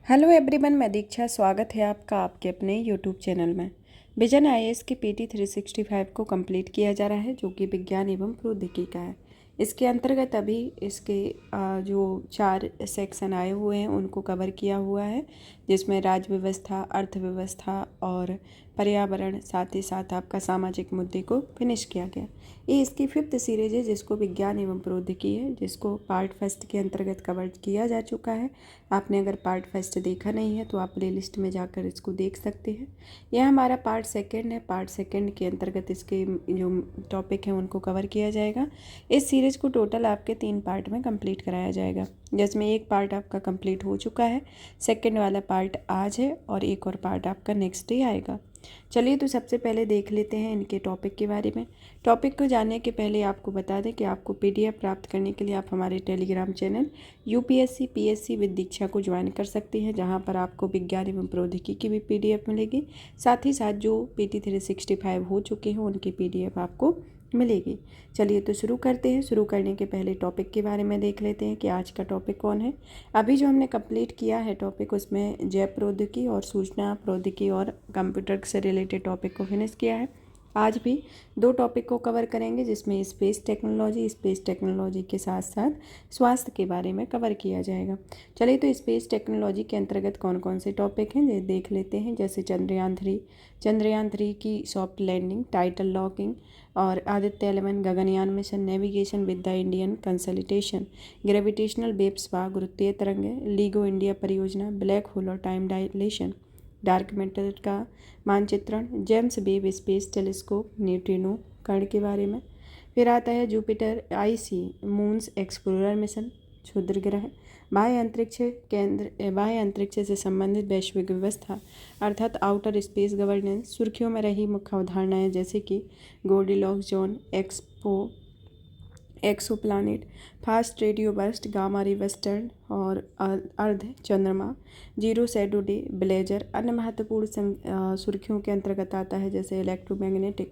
Hello everyone, मैं दीक्षा। स्वागत है आपका आपके अपने यूट्यूब चैनल में। विजन आईएएस की पीटी 365 को कंप्लीट किया जा रहा है, जो कि विज्ञान एवं प्रौद्योगिकी का है। इसके अंतर्गत अभी इसके जो 4 सेक्शन आए हुए हैं उनको कवर किया हुआ है, जिसमें राज्य व्यवस्था, अर्थव्यवस्था और पर्यावरण, साथ ही साथ आपका सामाजिक मुद्दे को फिनिश किया गया। ये इसकी 5th सीरीज है, जिसको विज्ञान एवं प्रौद्योगिकी है, जिसको पार्ट फर्स्ट के अंतर्गत कवर किया जा चुका है। आपने अगर पार्ट फर्स्ट देखा नहीं है तो आप प्लेलिस्ट में जाकर इसको देख सकते हैं। यह हमारा पार्ट सेकंड है। पार्ट सेकंड के अंतर्गत इसके जो टॉपिक हैं उनको कवर किया जाएगा। इस सीरीज़ को टोटल आपके 3 पार्ट में कंप्लीट कराया जाएगा, जिसमें एक पार्ट आपका कंप्लीट हो चुका है, सेकंड वाला पार्ट आज है और एक और पार्ट आपका नेक्स्ट डे आएगा। चलिए तो सबसे पहले देख लेते हैं इनके टॉपिक के बारे में। टॉपिक को जानने के पहले आपको बता दें कि आपको पीडीएफ प्राप्त करने के लिए आप हमारे Telegram channel UPSC PSC with Diksha को ज्वाइन कर सकते हैं, जहां पर आपको विज्ञान एवं प्रौद्योगिकी की भी पीडीएफ मिलेगी। साथ ही साथ जो पीटी 365 हो चुके हैं उनकी पीडीएफ आपको मिलेगी। चलिए तो शुरू करते हैं। शुरू करने के पहले टॉपिक के बारे में देख लेते हैं कि आज का टॉपिक कौन है। अभी जो हमने कंप्लीट किया है टॉपिक, उसमें जैव प्रौद्योगिकी और सूचना प्रौद्योगिकी और कंप्यूटर से रिलेटेड टॉपिक को फिनिश किया है। आज भी 2 टॉपिक को कवर करेंगे, जिसमें स्पेस टेक्नोलॉजी के साथ साथ स्वास्थ्य के बारे में कवर किया जाएगा। चलिए तो स्पेस टेक्नोलॉजी के अंतर्गत कौन कौन से टॉपिक हैं ये देख लेते हैं। जैसे चंद्रयान 3 की सॉफ्ट लैंडिंग, टाइटल लॉकिंग और Aditya 11 Gaganyaan mission, navigation with the Indian consultation, gravitational wave स्पा गुरुत्वीय तरंगें, लीगो इंडिया परियोजना, ब्लैक होल और टाइम डायलेशन, डार्क मैटर का मानचित्रण, James Webb space telescope, neutrino कण के बारे में। फिर आता है Jupiter icy moons explorer mission, क्षुद्र ग्रह, बाह्य अंतरिक्ष से संबंधित वैश्विक व्यवस्था अर्थात आउटर स्पेस गवर्नेंस। सुर्खियों में रही मुख्य अवधारणाएं जैसे कि Goldilocks zone, exoplanet, fast radio burst, gamma ray western और अर्ध चंद्रमा, जीरो शैडो डे, ब्लेजर। अन्य महत्वपूर्ण सुर्खियों के अंतर्गत आता है जैसे इलेक्ट्रोमैग्नेटिक,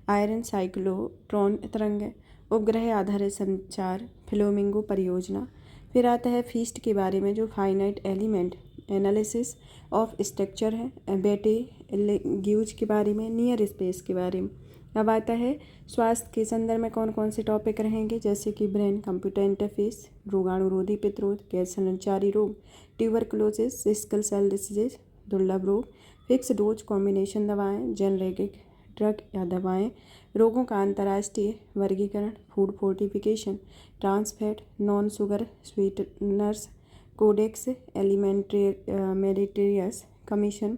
आयरन साइक्लोट्रॉन तरंगें, उपग्रह आधारित संचार, फ्लेमिंगो परियोजना। फिर आता है फीस्ट के बारे में, जो finite element analysis of structure है, बेटे ल्यूज के बारे में, नियर स्पेस के बारे में। अब आता है स्वास्थ्य के संदर्भ में कौन कौन से टॉपिक रहेंगे, जैसे कि ब्रेन कंप्यूटर इंटरफेस, रोगाणुरोधी प्रतिरोध, गैर संचारी रोग, ट्यूबरकुलोसिस, सिकल सेल डिसीज, दुर्लभ रोग, फिक्स डोज कॉम्बिनेशन दवाएं, जेनरिक ड्रग या दवाएं, रोगों का अंतर्राष्ट्रीय वर्गीकरण, food fortification, trans fat, non sugar sweeteners, codex मेडिटेरियस कमीशन,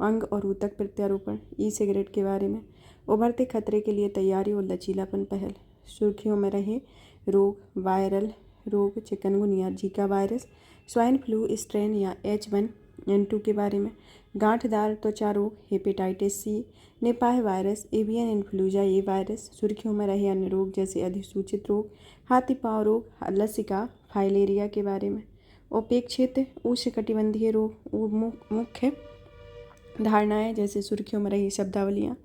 अंग और ऊतक प्रत्यारोपण, ई सिगरेट के बारे में। उभरते खतरे के लिए तैयारी और लचीलापन पहल। सुर्खियों में रहे रोग, वायरल रोग, chikungunya, Zika virus, swine flu strain या H1N2 के बारे में। गांठदार त्वचा रोग, hepatitis C, Nipah virus, avian influenza A virus. सुर्खियों में रहे अन्य रोग जैसे अधिसूचित रोग, हाथी पांव रोग, लसिका फाइलेरिया के बारे में। उपेक्षित उष्णकटिबंधीय रोग, मुख्य धारणाएं जैसे सुर्खियों में रही शब्दावलियाँ,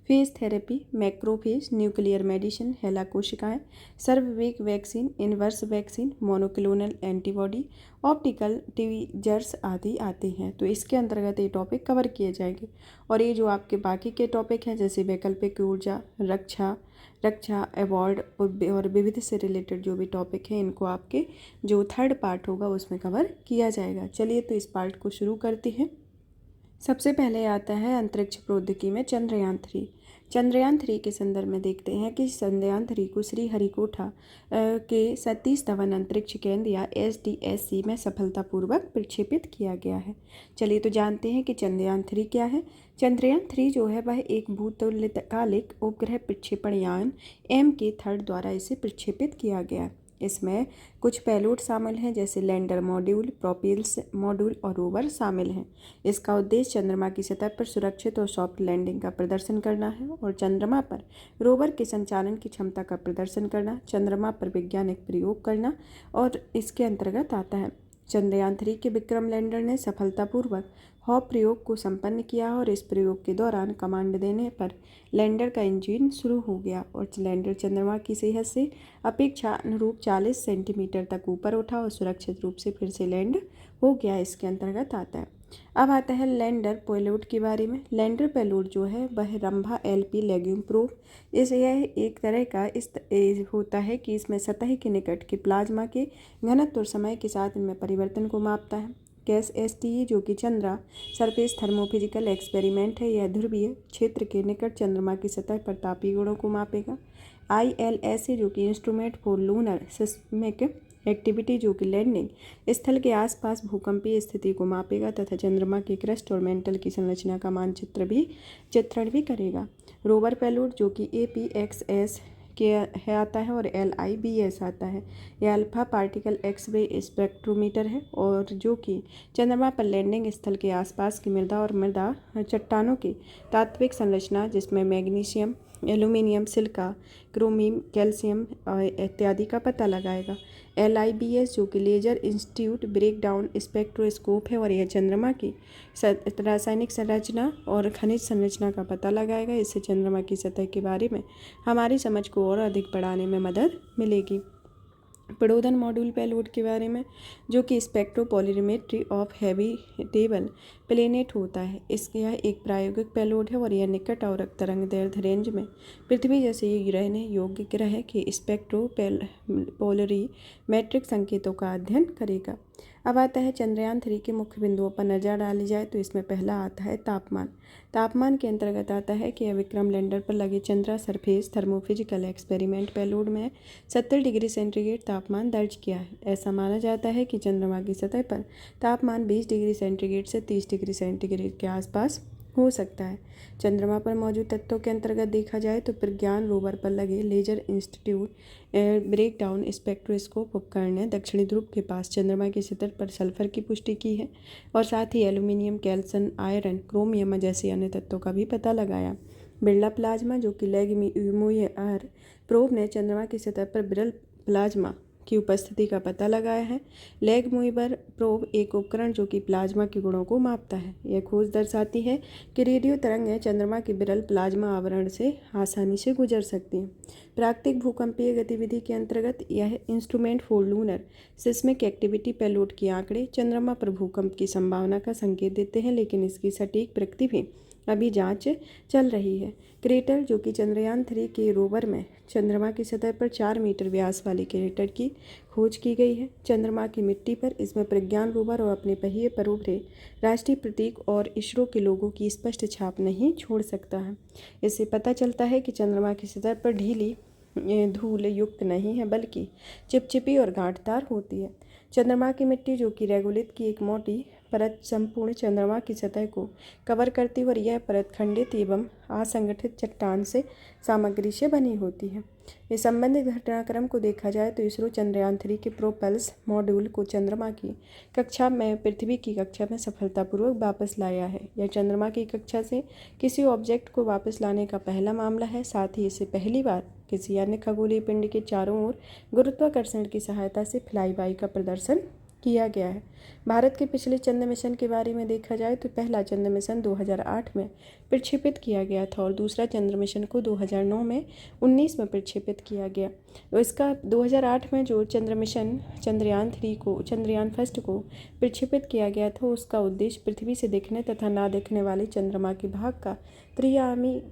phage therapy, macrophage, nuclear medicine, HeLa कोशिकाएँ, सर्ववेग vaccine, inverse vaccine, monoclonal antibody, optical tweezers आदि आते हैं। तो इसके अंतर्गत ये टॉपिक कवर किए जाएंगे। और ये जो आपके बाकी के टॉपिक हैं जैसे वैकल्पिक ऊर्जा, रक्षा अवार्ड और विविध से रिलेटेड जो भी टॉपिक हैं, इनको आपके जो 3rd पार्ट होगा उसमें कवर किया जाएगा। चलिए तो इस पार्ट को शुरू करते हैं। सबसे पहले आता है अंतरिक्ष प्रौद्योगिकी में चंद्रयान 3 के संदर्भ में देखते हैं कि चंद्रयान 3 को श्रीहरिकोटा के सतीश धवन अंतरिक्ष केंद्र या SDSC में सफलतापूर्वक प्रक्षेपित किया गया है। चलिए तो जानते हैं कि चंद्रयान 3 क्या है। चंद्रयान 3 जो है वह एक भूतुल्यकालिक उपग्रह प्रक्षेपण यान MK3 द्वारा इसे प्रक्षेपित किया गया। इसमें कुछ पेलोड शामिल हैं जैसे लैंडर मॉड्यूल, प्रोपेल्स मॉड्यूल और रोवर शामिल हैं। इसका उद्देश्य चंद्रमा की सतह पर सुरक्षित और सॉफ्ट लैंडिंग का प्रदर्शन करना है और चंद्रमा पर रोवर के संचालन की क्षमता का प्रदर्शन करना, चंद्रमा पर वैज्ञानिक प्रयोग करना और इसके अंतर्गत आता है। चंद्रयान 3 के विक्रम लैंडर ने सफलतापूर्वक हॉप प्रयोग को संपन्न किया और इस प्रयोग के दौरान कमांड देने पर लैंडर का इंजन शुरू हो गया और लैंडर चंद्रमा की सतह से अपेक्षा अनुरूप 40 सेंटीमीटर तक ऊपर उठा और सुरक्षित रूप से फिर से लैंड हो गया। इसके अंतर्गत आता है। अब आता है लैंडर पेलोड के बारे में। लैंडर पेलोड जो है वह रंभा एलपी लेग्यूम प्रोब यह एक तरह का होता है कि इसमें सतह के निकट के प्लाज्मा के घनत्व और समय के साथ इनमें परिवर्तन को मापता है। गैस एसटीई जो कि चंद्रा सरफेस थर्मोफिजिकल एक्सपेरिमेंट है, यह ध्रुवीय क्षेत्र के निकट चंद्रमा की सतह पर तापीय गुणों को मापेगा। ILSA जो कि instrument for lunar seismic activity जो कि लैंडिंग स्थल के आसपास भूकंपीय स्थिति को मापेगा तथा चंद्रमा की क्रस्ट और मेंटल की संरचना का चित्रण भी करेगा। रोवर पेलोड जो कि APXS के है आता है और LIBS आता है। यह अल्फा पार्टिकल एक्सरे स्पेक्ट्रोमीटर है और जो कि चंद्रमा पर लैंडिंग स्थल के आसपास की मृदा चट्टानों की तात्विक संरचना जिसमें magnesium, aluminium, silica, chromium, calcium इत्यादि का पता लगाएगा। LIBS जो कि लेजर इंस्टीट्यूट ब्रेकडाउन स्पेक्ट्रोस्कोप है और यह चंद्रमा की रासायनिक संरचना और खनिज संरचना का पता लगाएगा। इससे चंद्रमा की सतह के बारे में हमारी समझ को और अधिक बढ़ाने में मदद मिलेगी। प्रडोदन मॉड्यूल पेलोड के बारे में जो कि स्पेक्ट्रोपोलिमेट्री ऑफ हैबिटेबल प्लेनेट होता है। यह एक प्रायोगिक पेलोड है और यह निकट और तरंगदैर्ध्य रेंज में पृथ्वी जैसे रहने योग्य ग्रह के स्पेक्ट्रोपोलरीमेट्रिक संकेतों का अध्ययन करेगा। अब आता है चंद्रयान 3 के मुख्य बिंदुओं पर नज़र डाली जाए तो इसमें पहला आता है तापमान। तापमान के अंतर्गत आता है कि यह विक्रम लैंडर पर लगे Chandra surface thermophysical experiment payload में 70 डिग्री सेंटीग्रेड तापमान दर्ज किया है। ऐसा माना जाता है कि चंद्रमा की सतह पर तापमान 20 डिग्री सेंटीग्रेड से 30 डिग्री सेंटीग्रेड के आसपास हो सकता है। चंद्रमा पर मौजूद तत्वों के अंतर्गत देखा जाए तो प्रज्ञान रोवर पर लगे लेजर इंस्टीट्यूट ब्रेकडाउन स्पेक्ट्रोस्कोप उपकरण ने दक्षिणी ध्रुव के पास चंद्रमा की सतह पर सल्फर की पुष्टि की है और साथ ही एल्यूमिनियम, कैल्शियम, आयरन, क्रोमियम जैसे अन्य तत्वों का भी पता लगाया। बिरला प्लाज्मा जो कि लैंगमुइर प्रोब ने चंद्रमा की सतह पर विरल प्लाज्मा की उपस्थिति का पता लगाया है। लैंगमुइर प्रोब एक उपकरण जो कि प्लाज्मा के गुणों को मापता है। यह खोज दर्शाती है कि रेडियो तरंगें चंद्रमा के विरल प्लाज्मा आवरण से आसानी से गुजर सकती हैं। प्राकृतिक भूकंपीय गतिविधि के अंतर्गत यह instrument for lunar seismic activity payload के आंकड़े चंद्रमा पर भूकंप की संभावना का संकेत देते हैं, लेकिन इसकी सटीक प्रकृति भी अभी जांच चल रही है। क्रेटर जो कि चंद्रयान 3 के रोवर में चंद्रमा की सतह पर 4 मीटर व्यास वाले क्रेटर की खोज की गई है। चंद्रमा की मिट्टी पर इसमें प्रज्ञान रोवर और अपने पहिए पर उभरे राष्ट्रीय प्रतीक और इसरो के लोगों की स्पष्ट छाप नहीं छोड़ सकता है। इससे पता चलता है कि चंद्रमा की सतह पर ढीली धूल युक्त नहीं है बल्कि चिपचिपी और गांठदार होती है। चंद्रमा की मिट्टी जो कि रेगोलिथ की एक मोटी परत संपूर्ण चंद्रमा की सतह को कवर करती है और यह परत खंडित एवं असंगठित चट्टान से सामग्री से बनी होती है। इस संबंधित घटनाक्रम को देखा जाए तो इसरो चंद्रयान 3 के प्रोपल्स मॉड्यूल को चंद्रमा की कक्षा में पृथ्वी की कक्षा में सफलतापूर्वक वापस लाया है। यह चंद्रमा की कक्षा से किसी ऑब्जेक्ट को वापस लाने का पहला मामला है। साथ ही इसे पहली बार किसी अन्य खगोलीय पिंड के चारों ओर गुरुत्वाकर्षण की सहायता से फ्लाईबाई का प्रदर्शन किया गया है। भारत के पिछले चंद्र मिशन के बारे में देखा जाए तो पहला चंद्र मिशन 2008 में प्रक्षेपित किया गया था और दूसरा चंद्र मिशन को 2009 में 19 में प्रक्षेपित किया गया। तो इसका 2008 में जो चंद्र मिशन चंद्रयान फर्स्ट को प्रक्षेपित किया गया था उसका उद्देश्य पृथ्वी से दिखने तथा ना दिखने वाले चंद्रमा के भाग का त्रिआयामी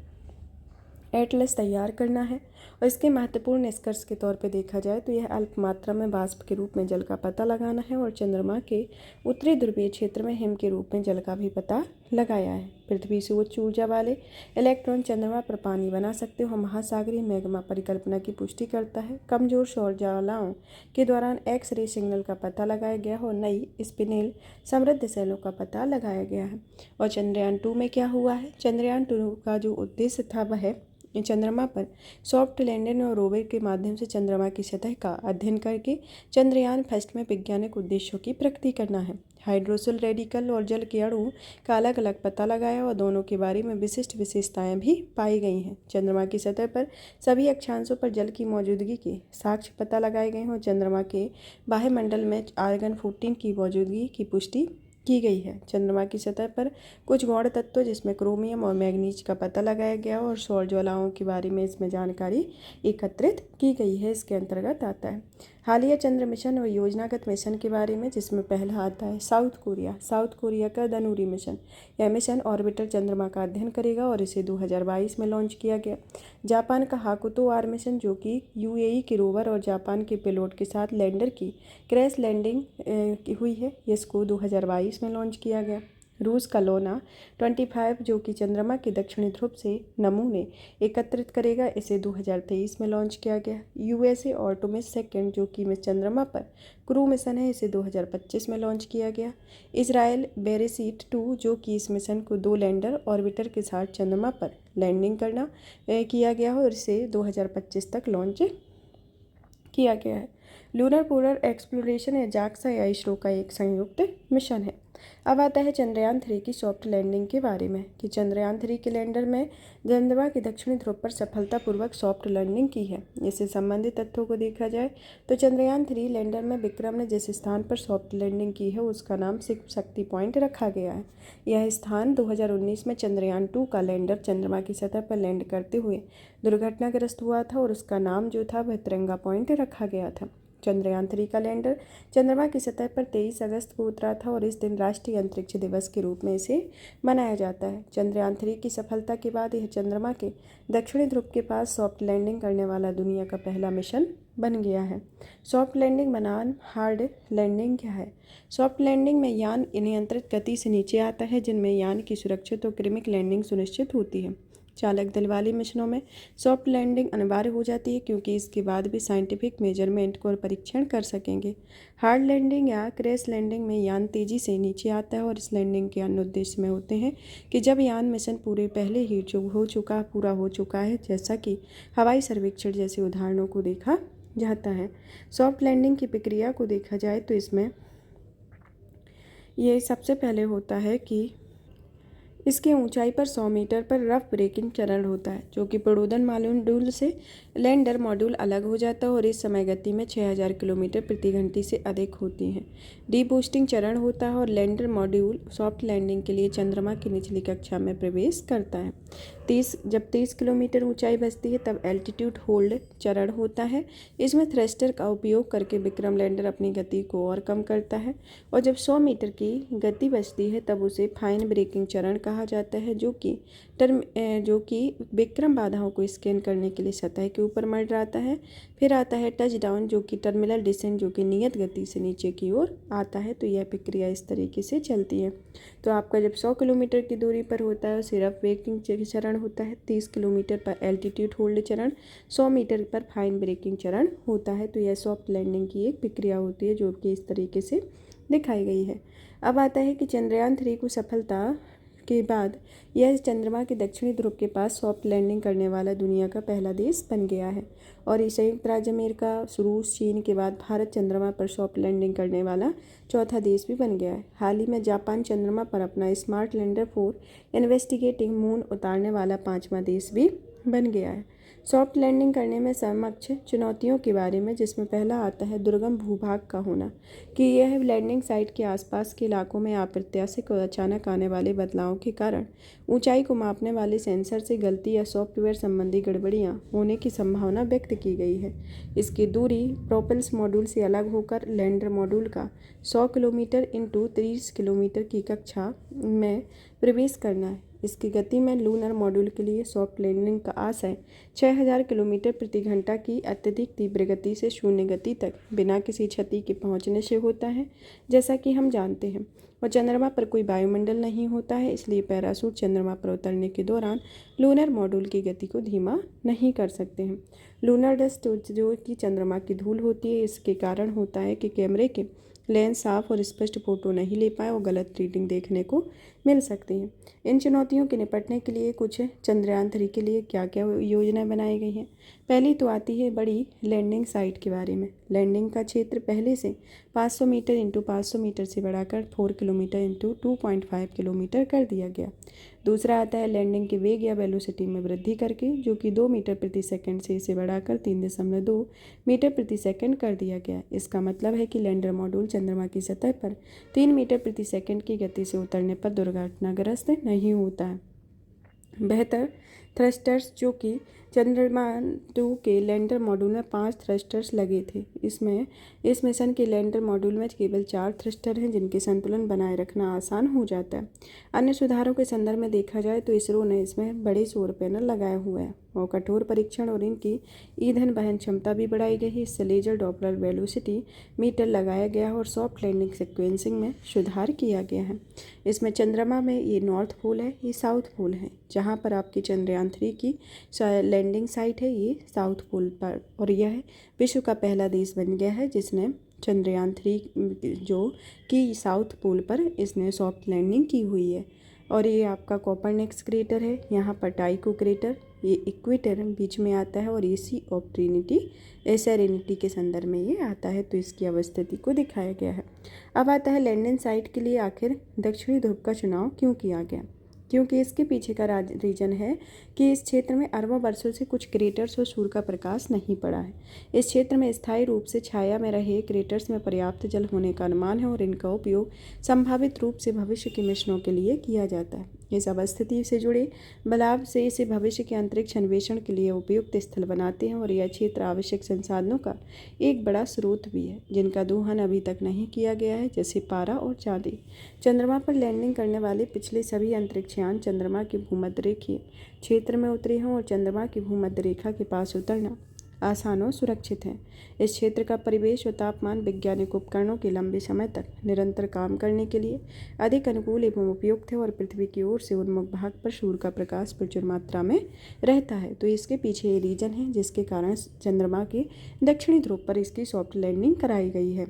एटलस तैयार करना है। और इसके महत्वपूर्ण निष्कर्ष के तौर पर देखा जाए तो यह अल्प मात्रा में वाष्प के रूप में जल का पता लगाना है और चंद्रमा के उत्तरी ध्रुवीय क्षेत्र में हिम के रूप में जल का भी पता लगाया है। पृथ्वी से उच्च ऊर्जा वाले इलेक्ट्रॉन चंद्रमा पर पानी बना सकते हो। महासागरीय मैग्मा परिकल्पना की पुष्टि करता है। कमजोर सौर ज्वालाओं के दौरान एक्स रे सिग्नल का पता लगाया गया और नई स्पिनेल समृद्ध सेलों का पता लगाया गया है। और चंद्रयान 2 में क्या हुआ है? चंद्रयान 2 का जो उद्देश्य था वह चंद्रमा पर सॉफ्ट लैंडर और रोवर के माध्यम से चंद्रमा की सतह का अध्ययन करके चंद्रयान फर्स्ट में वैज्ञानिक उद्देश्यों की प्रगति करना है। हाइड्रोसिल रेडिकल और जल के अणु का अलग अलग पता लगाया और दोनों के बारे में विशिष्ट विशेषताएं भी पाई गई हैं। चंद्रमा की सतह पर सभी अक्षांशों पर जल की मौजूदगी के साक्ष्य पता लगाए गए हैं और चंद्रमा के बाह्यमंडल में आर्गन 14 की मौजूदगी की पुष्टि की गई है। चंद्रमा की सतह पर कुछ गौण तत्व जिसमें क्रोमियम और मैग्नीज का पता लगाया गया और सौर ज्वालाओं के बारे में इसमें जानकारी एकत्रित की गई है, इसके अंतर्गत आता है। हालिया चंद्र मिशन और योजनागत मिशन के बारे में, जिसमें पहला आता है साउथ कोरिया। साउथ कोरिया का दनूरी मिशन। यह मिशन ऑर्बिटर चंद्रमा का अध्ययन करेगा और इसे 2022 में लॉन्च किया गया। जापान का हाकुतो आर मिशन, जो कि यूएई के रोवर और जापान के पेलोड के साथ लैंडर की क्रैश लैंडिंग हुई है, इसको 2022 में लॉन्च किया गया। रूस का लोना 25, जो कि चंद्रमा के दक्षिणी ध्रुव से नमूने एकत्रित करेगा, इसे 2023 में लॉन्च किया गया। यूएसए ऑर्टेमिस सेकंड, जो कि चंद्रमा पर क्रू मिशन है, इसे 2025 में लॉन्च किया गया। इजराइल बेरेसीट 2, जो कि इस मिशन को 2 लैंडर ऑर्बिटर के साथ चंद्रमा पर लैंडिंग करना किया गया और इसे 2025 तक लॉन्च किया गया है। लूनर पोलर एक्सप्लोरेशन या जाक्सा या इसरो का एक संयुक्त मिशन है। अब आता है चंद्रयान 3 की सॉफ्ट लैंडिंग के बारे में, कि चंद्रयान 3 के लैंडर में चंद्रमा के दक्षिणी ध्रुव पर सफलतापूर्वक सॉफ्ट लैंडिंग की है। इससे संबंधित तथ्यों को देखा जाए तो चंद्रयान 3 लैंडर में विक्रम ने जिस स्थान पर सॉफ्ट लैंडिंग की है उसका नाम शिव शक्ति पॉइंट रखा गया है। यह स्थान 2019 में चंद्रयान 2 का लैंडर चंद्रमा की सतह पर लैंड करते हुए दुर्घटनाग्रस्त हुआ था और उसका नाम जो था वह तिरंगा पॉइंट रखा गया था। चंद्रयान 3 का लैंडर चंद्रमा की सतह पर 23 अगस्त को उतरा था और इस दिन राष्ट्रीय अंतरिक्ष दिवस के रूप में इसे मनाया जाता है। चंद्रयान 3 की सफलता के बाद यह चंद्रमा के दक्षिणी ध्रुव के पास सॉफ्ट लैंडिंग करने वाला दुनिया का पहला मिशन बन गया है। सॉफ्ट लैंडिंग बनाम हार्ड लैंडिंग क्या है? सॉफ्ट लैंडिंग में यान नियंत्रित गति से नीचे आता है, जिनमें यान की सुरक्षित और क्रमिक लैंडिंग सुनिश्चित होती है। चालक दल वाले मिशनों में सॉफ्ट लैंडिंग अनिवार्य हो जाती है, क्योंकि इसके बाद भी साइंटिफिक मेजरमेंट को और परीक्षण कर सकेंगे। हार्ड लैंडिंग या क्रैश लैंडिंग में यान तेजी से नीचे आता है और इस लैंडिंग के अन्य उद्देश्य में होते हैं कि जब यान मिशन पहले ही पूरा हो चुका है, जैसा कि हवाई सर्वेक्षण जैसे उदाहरणों को देखा जाता है। सॉफ्ट लैंडिंग की प्रक्रिया को देखा जाए तो इसमें ये सबसे पहले होता है कि इसके ऊंचाई पर 100 मीटर पर रफ ब्रेकिंग चरण होता है, जो कि प्रोडूडन मॉड्यूल से लैंडर मॉड्यूल अलग हो जाता है और इस समय गति में 6000 किलोमीटर प्रति घंटे से अधिक होती है। डीबूस्टिंग चरण होता है और लैंडर मॉड्यूल सॉफ्ट लैंडिंग के लिए चंद्रमा की निचली कक्षा में प्रवेश करता है। जब 30 किलोमीटर ऊंचाई बचती है तब एल्टीट्यूड होल्ड चरण होता है। इसमें थ्रस्टर का उपयोग करके विक्रम लैंडर अपनी गति को और कम करता है और जब 100 मीटर की गति बचती है तब उसे फाइन ब्रेकिंग चरण कहा जाता है, जो कि विक्रम बाधाओं को स्कैन करने के लिए सतह के ऊपर मंडराता है। फिर आता है टच डाउन, जो कि टर्मिनल डिसेंट, जो कि नियत गति से नीचे की ओर आता है। तो यह प्रक्रिया इस तरीके से चलती है। तो आपका जब 100 किलोमीटर की दूरी पर होता है सिर्फ ब्रेकिंग चरण होता है, 30 किलोमीटर पर एल्टीट्यूड होल्ड चरण, 100 मीटर पर फाइन ब्रेकिंग चरण होता है। तो यह सॉफ्ट लैंडिंग की एक प्रक्रिया होती है, जो कि इस तरीके से दिखाई गई है। अब आता है कि चंद्रयान 3 को सफलता के बाद यह चंद्रमा के दक्षिणी ध्रुव के पास सॉफ्ट लैंडिंग करने वाला दुनिया का पहला देश बन गया है और संयुक्त राज्य अमेरिका, रूस, चीन के बाद भारत चंद्रमा पर सॉफ्ट लैंडिंग करने वाला चौथा देश भी बन गया है। हाल ही में जापान चंद्रमा पर अपना स्मार्ट लैंडर 4 इन्वेस्टिगेटिंग मून उतारने वाला 5वां देश भी बन गया है। सॉफ्ट लैंडिंग करने में समक्ष चुनौतियों के बारे में, जिसमें पहला आता है दुर्गम भूभाग का होना, कि यह लैंडिंग साइट के आसपास के इलाकों में अप्रत्याशित और अचानक आने वाले बदलावों के कारण ऊंचाई को मापने वाले सेंसर से गलती या सॉफ्टवेयर संबंधी गड़बड़ियां होने की संभावना व्यक्त की गई है। इसकी दूरी प्रोपेल्स मॉड्यूल से अलग होकर लैंडर मॉड्यूल का 100 किलोमीटर इंटू 30 किलोमीटर की कक्षा में प्रवेश करना है। इसकी गति में लूनर मॉड्यूल के लिए सॉफ्ट लैंडिंग का आशय 6000 किलोमीटर प्रति घंटा की अत्यधिक तीव्र गति से शून्य गति तक बिना किसी क्षति के पहुंचने से होता है, जैसा कि हम जानते हैं। और चंद्रमा पर कोई वायुमंडल नहीं होता है, इसलिए पैराशूट चंद्रमा पर उतरने के दौरान लूनर मॉड्यूल की गति को धीमा नहीं कर सकते हैं। लूनर डस्ट, जो कि चंद्रमा की धूल होती है, इसके कारण होता है कि कैमरे के लेंस साफ और स्पष्ट फोटो नहीं ले पाए और गलत रीडिंग देखने को मिल सकती है। इन चुनौतियों के निपटने के लिए कुछ चंद्रयान 3 के लिए क्या क्या योजनाएं बनाई गई हैं। पहली तो आती है बड़ी लैंडिंग साइट के बारे में। लैंडिंग का क्षेत्र पहले से 500 मीटर इंटू 500 मीटर से बढ़ाकर 4 किलोमीटर इंटू 2.5 किलोमीटर कर दिया गया। दूसरा आता है लैंडिंग के वेग या वेलोसिटी में वृद्धि करके, जो कि 2 मीटर प्रति सेकंड से इसे बढ़ाकर 3.2 मीटर प्रति सेकंड कर दिया गया। इसका मतलब है कि लैंडर मॉड्यूल चंद्रमा की सतह पर 3 मीटर प्रति सेकंड की गति से उतरने पर दुर्घटनाग्रस्त नहीं होता है। बेहतर थ्रस्टर्स, जो कि चंद्रयान-2 के लैंडर मॉड्यूल में 5 थ्रस्टर्स लगे थे। इस मिशन के लैंडर मॉड्यूल में केवल 4 थ्रस्टर हैं, जिनके संतुलन बनाए रखना आसान हो जाता है। अन्य सुधारों के संदर्भ में देखा जाए तो इसरो ने इसमें बड़े सौर पैनल लगाए हुए हैं और कठोर परीक्षण और इनकी ईंधन वहन क्षमता भी बढ़ाई गई है। इससे लेजर डॉपलर वेलोसिटी मीटर लगाया गया है और सॉफ्ट लैंडिंग सीक्वेंसिंग में सुधार किया गया है। इसमें चंद्रमा में ये नॉर्थ पोल है, ये साउथ पोल है। जहाँ पर आपकी चंद्रयान-3 की लैंडिंग साइट है, ये साउथ पोल पर, और यह विश्व का पहला देश बन गया है जिसने चंद्रयान-3 जो कि साउथ पोल पर इसने सॉफ्ट लैंडिंग की हुई है। और ये आपका कोपरनिकस क्रेटर है, यहाँ पर टाइको क्रेटर, ये इक्वेटर बीच में आता है, और ये सी ऑफ ट्रिनिटी सेरेनिटी के संदर्भ में ये आता है। तो इसकी अवस्थिति को दिखाया गया है। अब आता है लैंडिंग साइट के लिए आखिर दक्षिणी ध्रुव का चुनाव क्यों किया गया। क्योंकि इसके पीछे का रीजन है कि इस क्षेत्र में अरबों वर्षों से कुछ क्रेटर्स और सूर्य का प्रकाश नहीं पड़ा है। इस क्षेत्र में स्थायी रूप से छाया में रहे क्रेटर्स में पर्याप्त जल होने का अनुमान है और इनका उपयोग संभावित रूप से भविष्य के मिशनों के लिए किया जाता है। इस अवस्थिति से जुड़े बदलाव से इसे भविष्य के अंतरिक्ष अन्वेषण के लिए उपयुक्त स्थल बनाते हैं और यह क्षेत्र आवश्यक संसाधनों का एक बड़ा स्रोत भी है, जिनका दोहन अभी तक नहीं किया गया है, जैसे पारा और चांदी। चंद्रमा पर लैंडिंग करने वाले पिछले सभी अंतरिक्ष यान चंद्रमा के भूमध्य रेखीय क्षेत्र में उतरे हैं और चंद्रमा की भूमध्य रेखा के पास उतरना आसान और सुरक्षित है। इस क्षेत्र का परिवेश और तापमान वैज्ञानिक उपकरणों के लंबे समय तक निरंतर काम करने के लिए अधिक अनुकूल एवं उपयुक्त है और पृथ्वी की ओर से उन्मुख भाग पर सूर्य का प्रकाश प्रचुर मात्रा में रहता है। तो इसके पीछे ये रीजन है जिसके कारण चंद्रमा के दक्षिणी ध्रुव पर इसकी सॉफ्ट लैंडिंग कराई गई है।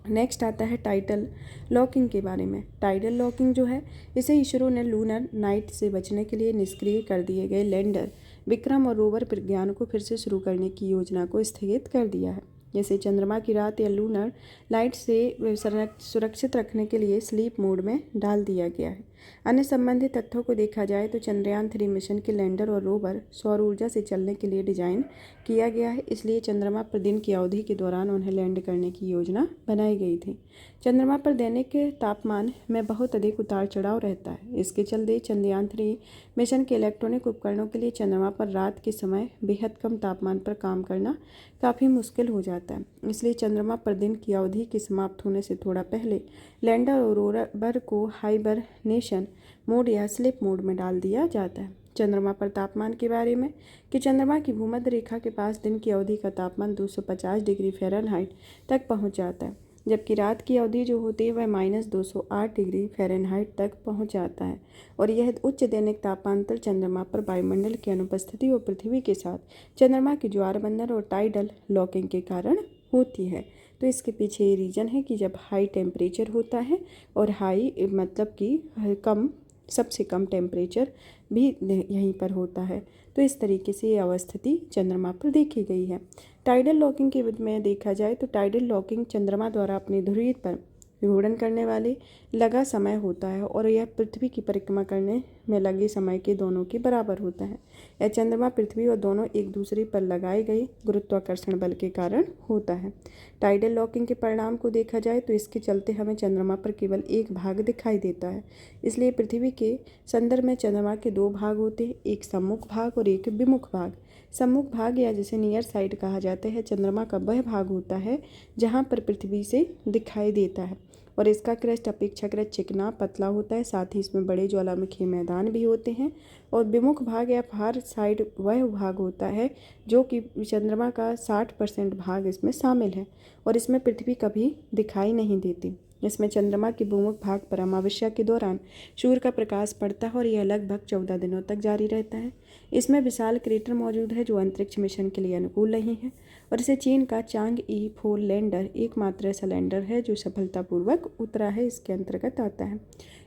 नेक्स्ट आता है टाइडल लॉकिंग के बारे में। टाइडल लॉकिंग जो है, इसे इसरो ने लूनर नाइट से बचने के लिए निष्क्रिय कर दिए गए लैंडर विक्रम और रोवर प्रज्ञान को फिर से शुरू करने की योजना को स्थगित कर दिया है। जैसे चंद्रमा की रात या लूनर लाइट से सुरक्षित रखने के लिए स्लीप मोड में डाल दिया गया है। अन्य संबंधित तथ्यों को देखा जाए तो चंद्रयान-3 मिशन के लैंडर और रोवर सौर ऊर्जा से चलने के लिए डिजाइन किया गया है, इसलिए चंद्रमा पर दिन की अवधि के दौरान उन्हें लैंड करने की योजना बनाई गई थी। चंद्रमा पर दैनिक तापमान में बहुत अधिक उतार चढ़ाव रहता है। इसके चलते चंद्रयान-3 मिशन के इलेक्ट्रॉनिक उपकरणों के लिए चंद्रमा पर रात के समय बेहद कम तापमान पर काम करना काफ़ी मुश्किल हो जाता है। इसलिए चंद्रमा पर दिन की अवधि के समाप्त होने से थोड़ा पहले लैंडर और रोवर को हाइबरनेशन मोड या स्लीप मोड में डाल दिया जाता है। चंद्रमा पर तापमान के बारे में कि चंद्रमा की भूमध्य रेखा के पास दिन की अवधि का तापमान 250 डिग्री फ़ारेनहाइट तक पहुंच जाता है, जबकि रात की अवधि जो होती है वह -208 डिग्री फ़ारेनहाइट तक पहुंच जाता है। और यह उच्च दैनिक तापांतर चंद्रमा पर वायुमंडल की अनुपस्थिति और पृथ्वी के साथ चंद्रमा की ज्वारबंधन और टाइडल लॉकिंग के कारण होती है। तो इसके पीछे ये रीज़न है कि जब हाई टेम्परेचर होता है और हाई मतलब कि कम, सबसे कम टेम्परेचर भी यहीं पर होता है। तो इस तरीके से ये अवस्थिति चंद्रमा पर देखी गई है। टाइडल लॉकिंग के में देखा जाए तो टाइडल लॉकिंग चंद्रमा द्वारा अपनी ध्रुवीय पर घूर्णन करने वाले लगा समय होता है और यह पृथ्वी की परिक्रमा करने में लगे समय के दोनों के बराबर होता है। यह चंद्रमा, पृथ्वी और दोनों एक दूसरे पर लगाए गए गुरुत्वाकर्षण बल के कारण होता है। टाइडल लॉकिंग के परिणाम को देखा जाए तो इसके चलते हमें चंद्रमा पर केवल एक भाग दिखाई देता है। इसलिए पृथ्वी के संदर्भ में चंद्रमा के 2 भाग होते हैं, एक सम्मुख भाग और एक विमुख भाग। सम्मुख भाग या जिसे नियर साइड कहा जाता है, चंद्रमा का वह भाग होता है जहाँ पर पृथ्वी से दिखाई देता है और इसका क्रस्ट अपेक्षाकृत चिकना पतला होता है। साथ ही इसमें बड़े ज्वालामुखी मैदान भी होते हैं। और विमुख भाग या फार साइड वह भाग होता है जो कि चंद्रमा का 60% भाग इसमें शामिल है और इसमें पृथ्वी कभी दिखाई नहीं देती। इसमें चंद्रमा के भूमुख भाग पर अमावस्या के दौरान सूर्य का प्रकाश पड़ता है और यह लगभग 14 दिनों तक जारी रहता है। इसमें विशाल क्रेटर मौजूद है जो अंतरिक्ष मिशन के लिए अनुकूल नहीं है और इसे चीन का चांग-ई 4 लैंडर एकमात्र ऐसा लैंडर है जो सफलतापूर्वक उतरा है, इसके अंतर्गत आता है।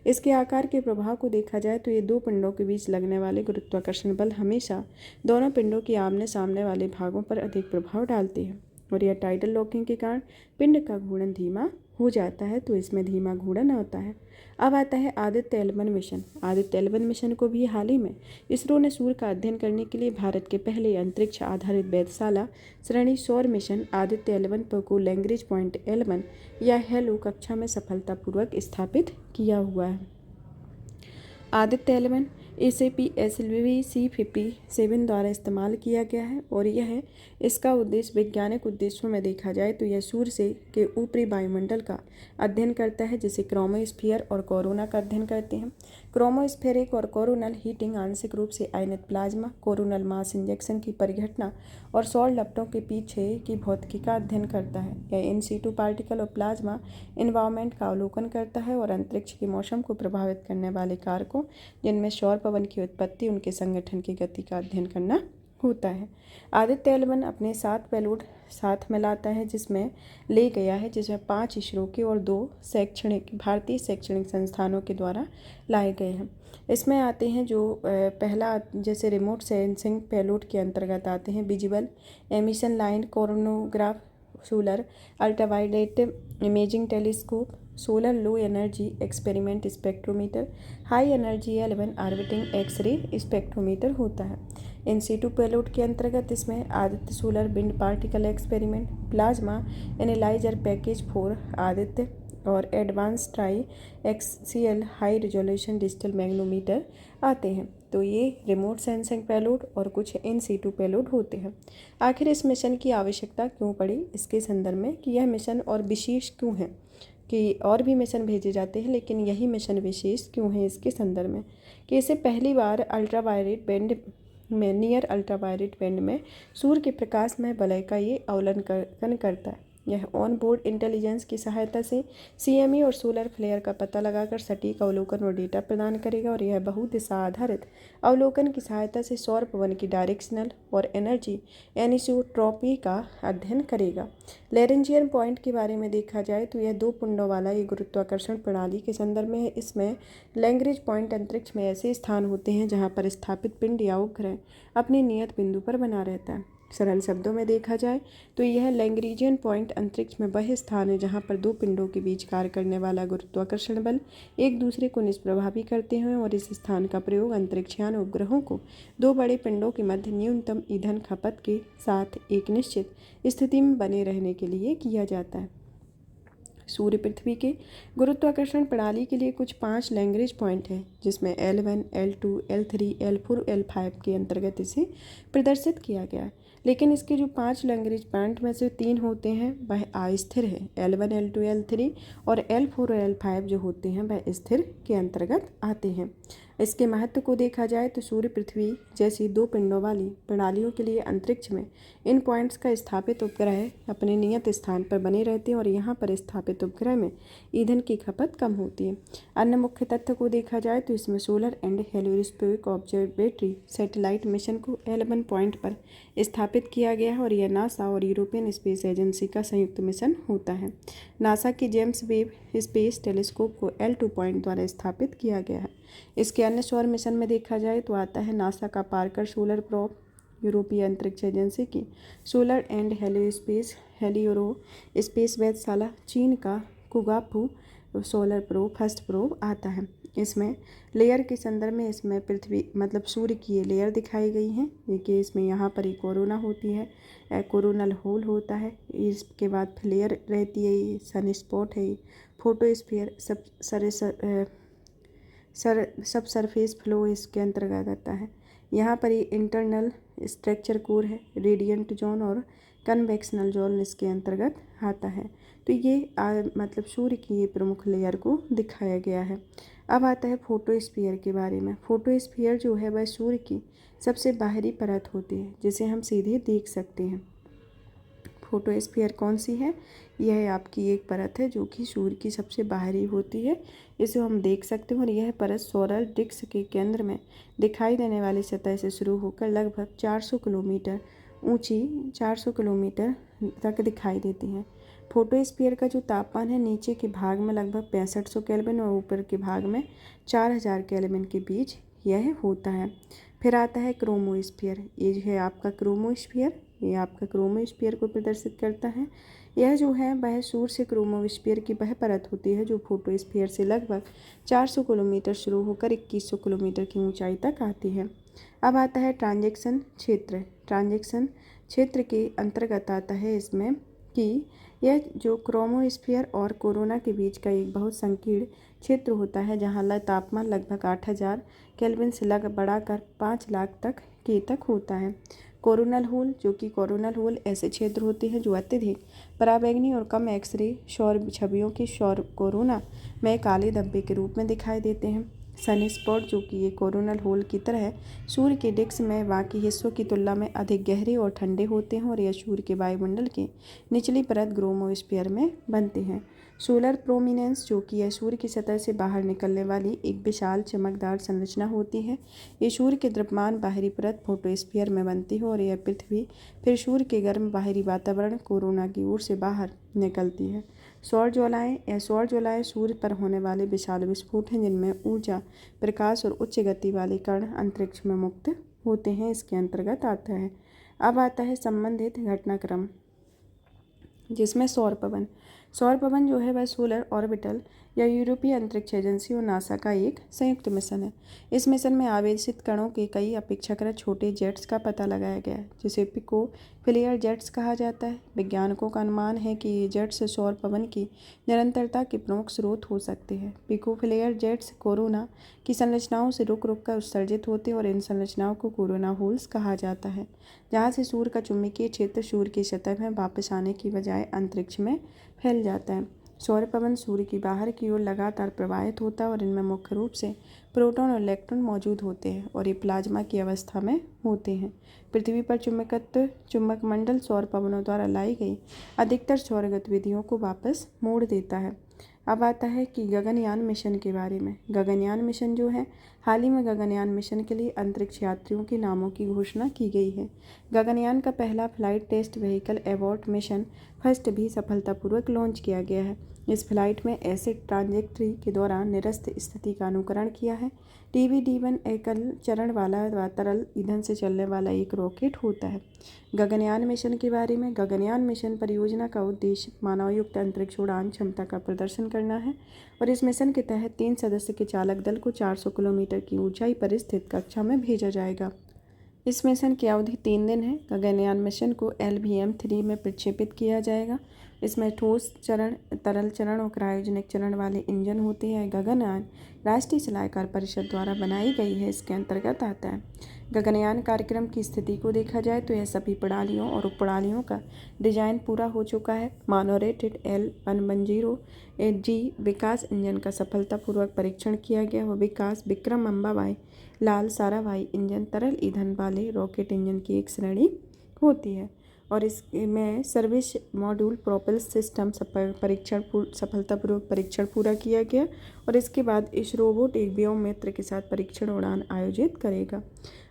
इसके आकार के प्रभाव को देखा जाए तो ये 2 पिंडों के बीच लगने वाले गुरुत्वाकर्षण बल हमेशा दोनों पिंडों के आमने सामने वाले भागों पर अधिक प्रभाव डालते हैं और यह टाइडल लॉकिंग के कारण पिंड का घूर्णन धीमा हो जाता है तो इसमें धीमा घूर्णन होता है। अब आता है Aditya L1 mission. Aditya L1 mission को भी हाल ही में इसरो ने सूर्य का अध्ययन करने के लिए भारत के पहले अंतरिक्ष आधारित वेधशाला श्रेणी सौर मिशन आदित्य L1 को लैग्रेंज पॉइंट L1 या हेलो कक्षा में सफलतापूर्वक स्थापित किया हुआ है। आदित्य L1 ASAP-SLV-C57 द्वारा इस्तेमाल किया गया है और यह इसका उद्देश्य वैज्ञानिक उद्देश्यों में देखा जाए तो यह सूर्य से के ऊपरी वायुमंडल का अध्ययन करता है, जिसे क्रोमोस्फीयर और कोरोना का अध्ययन करते हैं। क्रोमोस्फेरिक और कोरोनल हीटिंग आंशिक रूप से आयनित प्लाज्मा, कोरोनल मास इंजेक्शन की परिघटना और सौर लपटों के पीछे की भौतिकी का अध्ययन करता है। यह इन सीटू पार्टिकल और प्लाज्मा इन्वायरमेंट का अवलोकन करता है और अंतरिक्ष के मौसम को प्रभावित करने वाले कारकों, जिनमें सौर पवन की उत्पत्ति, उनके संगठन की गति का अध्ययन करना होता है। आदित्य L1 अपने 7 पेलोड साथ में लाता है, जिसमें 5 इसरो के और 2 भारतीय शैक्षणिक संस्थानों के द्वारा लाए गए हैं। इसमें आते हैं जो पहला जैसे रिमोट सेंसिंग पेलोड के अंतर्गत आते हैं visible emission line coronagraph, solar ultraviolet imaging telescope, solar low energy experiment spectrometer, high energy L1 orbiting X ray spectrometer होता है। इन सीटू पेलोड के अंतर्गत इसमें Aditya solar wind particle experiment, plasma analyser package 4 Aditya और advance tri axial high resolution digital magnetometer आते हैं। तो ये रिमोट सेंसिंग पेलोड और कुछ इन सीटू पेलोड होते हैं। आखिर इस मिशन की आवश्यकता क्यों पड़ी, इसके संदर्भ में कि यह मिशन और विशेष क्यों है, कि और भी मिशन भेजे जाते हैं लेकिन यही मिशन विशेष क्यों है, इसके संदर्भ में कि इसे पहली बार अल्ट्रावायलेट बैंड में नियर अल्ट्रावायलेट बैंड में सूर्य के प्रकाश में वलय का ये अवलोकन करता है। यह ऑन बोर्ड इंटेलिजेंस की सहायता से CME और सोलर फ्लेयर का पता लगाकर सटीक अवलोकन और डेटा प्रदान करेगा और यह बहुदिशा आधारित अवलोकन की सहायता से सौर पवन की डायरेक्शनल और एनर्जी एनिसोट्रॉपी का अध्ययन करेगा। लैरेंजियन पॉइंट के बारे में देखा जाए तो यह 2 पिंडों वाला एक गुरुत्वाकर्षण प्रणाली के संदर्भ में है। इसमें लैग्रेंज पॉइंट अंतरिक्ष में ऐसे स्थान होते हैं जहाँ पर स्थापित पिंड या उपग्रह अपने नियत बिंदु पर बना रहता है। सरल शब्दों में देखा जाए तो यह लैग्रेंजियन पॉइंट अंतरिक्ष में वह स्थान है जहां पर 2 पिंडों के बीच कार्य करने वाला गुरुत्वाकर्षण बल एक दूसरे को निष्प्रभावी करते हैं और इस स्थान का प्रयोग अंतरिक्षयान उपग्रहों को 2 बड़े पिंडों के मध्य न्यूनतम ईंधन खपत के साथ एक निश्चित स्थिति में बने रहने के लिए किया जाता है। सूर्य पृथ्वी के गुरुत्वाकर्षण प्रणाली के लिए कुछ 5 लैग्रेंज पॉइंट हैं, जिसमें L1, L2, L3, L4, L5 के अंतर्गत इसे प्रदर्शित किया गया है। लेकिन इसके जो 5 लैग्रेंज पॉइंट में से 3 होते हैं वह अस्थिर है। L1, L2, L3 और L4 और L5 जो होते हैं वह स्थिर के अंतर्गत आते हैं। इसके महत्व को देखा जाए तो सूर्य पृथ्वी जैसी 2 पिंडों वाली प्रणालियों के लिए अंतरिक्ष में इन पॉइंट्स का स्थापित उपग्रह अपने नियत स्थान पर बने रहते हैं और यहाँ पर स्थापित उपग्रह में ईंधन की खपत कम होती है। अन्य मुख्य तथ्य को देखा जाए तो इसमें solar and heliospheric observatory satellite mission को L1 पॉइंट पर स्थापित किया गया है और यह नासा और यूरोपियन स्पेस एजेंसी का संयुक्त मिशन होता है। नासा की जेम्स वेब स्पेस टेलीस्कोप को L2 पॉइंट द्वारा स्थापित किया गया है। इसके अन्य सौर मिशन में देखा जाए तो आता है नासा का पार्कर सोलर प्रोब, यूरोपीय अंतरिक्ष एजेंसी की सोलर एंड हेलियोरो स्पेस वेधशाला, चीन का कुगापू सोलर प्रोब फर्स्ट प्रोब आता है। इसमें लेयर के संदर्भ में इसमें पृथ्वी मतलब सूर्य की ये लेयर दिखाई गई है। देखिए इसमें यहाँ पर एक कोरोना होती है, कोरोनल होल होता है, इसके बाद फ्लेयर रहती है, ये सन स्पॉट है, फोटोस्फीयर सब सरफेस फ्लो इसके अंतर्गत आता है। यहाँ पर ये इंटरनल स्ट्रक्चर कोर है, रेडिएंट जोन और कन्वेक्शनल जोन इसके अंतर्गत आता है। तो ये मतलब सूर्य की ये प्रमुख लेयर को दिखाया गया है। अब आता है फोटोस्फीयर के बारे में। फोटोस्फीयर जो है वह सूर्य की सबसे बाहरी परत होती है जिसे हम सीधे देख सकते हैं। फोटोस्फीयर कौन सी है? यह आपकी एक परत है जो कि सूर्य की सबसे बाहरी होती है, इसे हम देख सकते हैं और यह परत सोलर डिस्क के केंद्र में दिखाई देने वाली सतह से शुरू होकर लगभग 400 किलोमीटर ऊंची 400 किलोमीटर तक दिखाई देती है। फोटोस्फीयर का जो तापमान है नीचे के भाग में लगभग 6500 केल्विन और ऊपर के भाग में 4000 केल्विन के बीच यह होता है। फिर आता है क्रोमोस्फीयर। ये जो है आपका क्रोमोस्फीयर, ये आपका क्रोमोस्फीयर को प्रदर्शित करता है। यह जो है वह सूर्य से क्रोमोस्फीयर की वह परत होती है जो फोटोस्फीयर से लगभग 400 किलोमीटर शुरू होकर 2100 किलोमीटर की ऊंचाई तक आती है। अब आता है ट्रांजैक्शन क्षेत्र। ट्रांजैक्शन क्षेत्र के अंतर्गत आता है इसमें कि यह जो क्रोमोस्फीयर और कोरोना के बीच का एक बहुत संकीर्ण क्षेत्र होता है जहाँ तापमान लगभग 8000 केल्विन से बढ़ाकर 5 लाख तक होता है। कोरोनल होल, जो कि कोरोनल होल ऐसे क्षेत्र होते हैं जो अत्यधिक पराबैंगनी और कम एक्सरे सौर छवियों की सौर कोरोना में काले धब्बे के रूप में दिखाई देते हैं। सन स्पॉट, जो कि ये कोरोनल होल की तरह सूर्य के डिस्क में बाकी हिस्सों की तुलना में अधिक गहरे और ठंडे होते हैं और यह सूर्य के वायुमंडल के निचली परत क्रोमोस्फीयर में बनते हैं। सोलर प्रोमिनेंस, जो कि यह सूर्य की सतह से बाहर निकलने वाली एक विशाल चमकदार संरचना होती है। ये सूर्य के द्रव्यमान बाहरी परत फोटोस्फीयर में बनती है और यह पृथ्वी फिर सूर्य के गर्म बाहरी वातावरण कोरोना की ओर से बाहर निकलती है। सौर ज्वालाएँ, यह सौर ज्वालाएँ सूर्य पर होने वाले विशाल विस्फोट हैं जिनमें ऊर्जा, प्रकाश और उच्च गति वाले कण अंतरिक्ष में मुक्त होते हैं, इसके अंतर्गत आता है। अब आता है संबंधित घटनाक्रम, जिसमें सौर पवन जो है वह सोलर ऑर्बिटल या यूरोपीय अंतरिक्ष एजेंसी और नासा का एक संयुक्त मिशन है। इस मिशन में आवेशित कणों के कई अपेक्षाकृत छोटे जेट्स का पता लगाया गया है जिसे पिको फ्लेयर जेट्स कहा जाता है। वैज्ञानिकों का अनुमान है कि ये जेट्स सौर पवन की निरंतरता के प्रमुख स्रोत हो सकते हैं। पिको फ्लेयर जेट्स कोरोना की संरचनाओं से रुक रुक कर उत्सर्जित होते हैं और इन संरचनाओं को कोरोना होल्स कहा जाता है, जहाँ से सूर्य का चुंबकीय क्षेत्र सूर्य की सतह में वापस आने की बजाय अंतरिक्ष में फैल जाता है। सौर पवन सूर्य की बाहर की ओर लगातार प्रवाहित होता है और इनमें मुख्य रूप से प्रोटॉन और इलेक्ट्रॉन मौजूद होते हैं और ये प्लाज्मा की अवस्था में होते हैं। पृथ्वी पर चुंबक मंडल सौर पवनों द्वारा लाई गई अधिकतर सौर गतिविधियों को वापस मोड़ देता है। अब आता है कि गगनयान मिशन के बारे में। गगनयान मिशन जो है, हाल ही में गगनयान मिशन के लिए अंतरिक्ष यात्रियों के नामों की घोषणा की गई है। गगनयान का पहला flight test vehicle abort mission first भी सफलतापूर्वक लॉन्च किया गया है। इस फ्लाइट में ऐसे ट्रांजेक्टरी के दौरान निरस्त स्थिति का अनुकरण किया है। TBD-1 एकल चरण वाला व तरल ईंधन से चलने वाला एक रॉकेट होता है। गगनयान मिशन के बारे में। गगनयान मिशन परियोजना का उद्देश्य मानवयुक्त अंतरिक्ष उड़ान क्षमता का प्रदर्शन करना है और इस मिशन के तहत 3 सदस्य के चालक दल को 400 किलोमीटर की ऊंचाई पर स्थित कक्षा में भेजा जाएगा। इस मिशन की अवधि 3 दिन है। गगनयान मिशन को LVM-3 में प्रक्षेपित किया जाएगा। इसमें ठोस चरण, तरल चरण और क्रायोजेनिक चरण वाले इंजन होते हैं। गगनयान राष्ट्रीय सलाहकार परिषद द्वारा बनाई गई है, इसके अंतर्गत आता है। गगनयान कार्यक्रम की स्थिति को देखा जाए तो यह सभी प्रणालियों और उपप्रणालियों का डिजाइन पूरा हो चुका है। मानोरेटेड L110G विकास इंजन का सफलतापूर्वक परीक्षण किया गया और विकास विक्रम अम्बाबाई लाल साराभाई इंजन तरल ईंधन वाले रॉकेट इंजन की एक श्रेणी होती है और इसमें सर्विस मॉड्यूल प्रोपेल सिस्टम सफलतापूर्वक परीक्षण पूरा किया गया और इसके बाद इस रोबोट एक व्योम मित्र के साथ परीक्षण उड़ान आयोजित करेगा।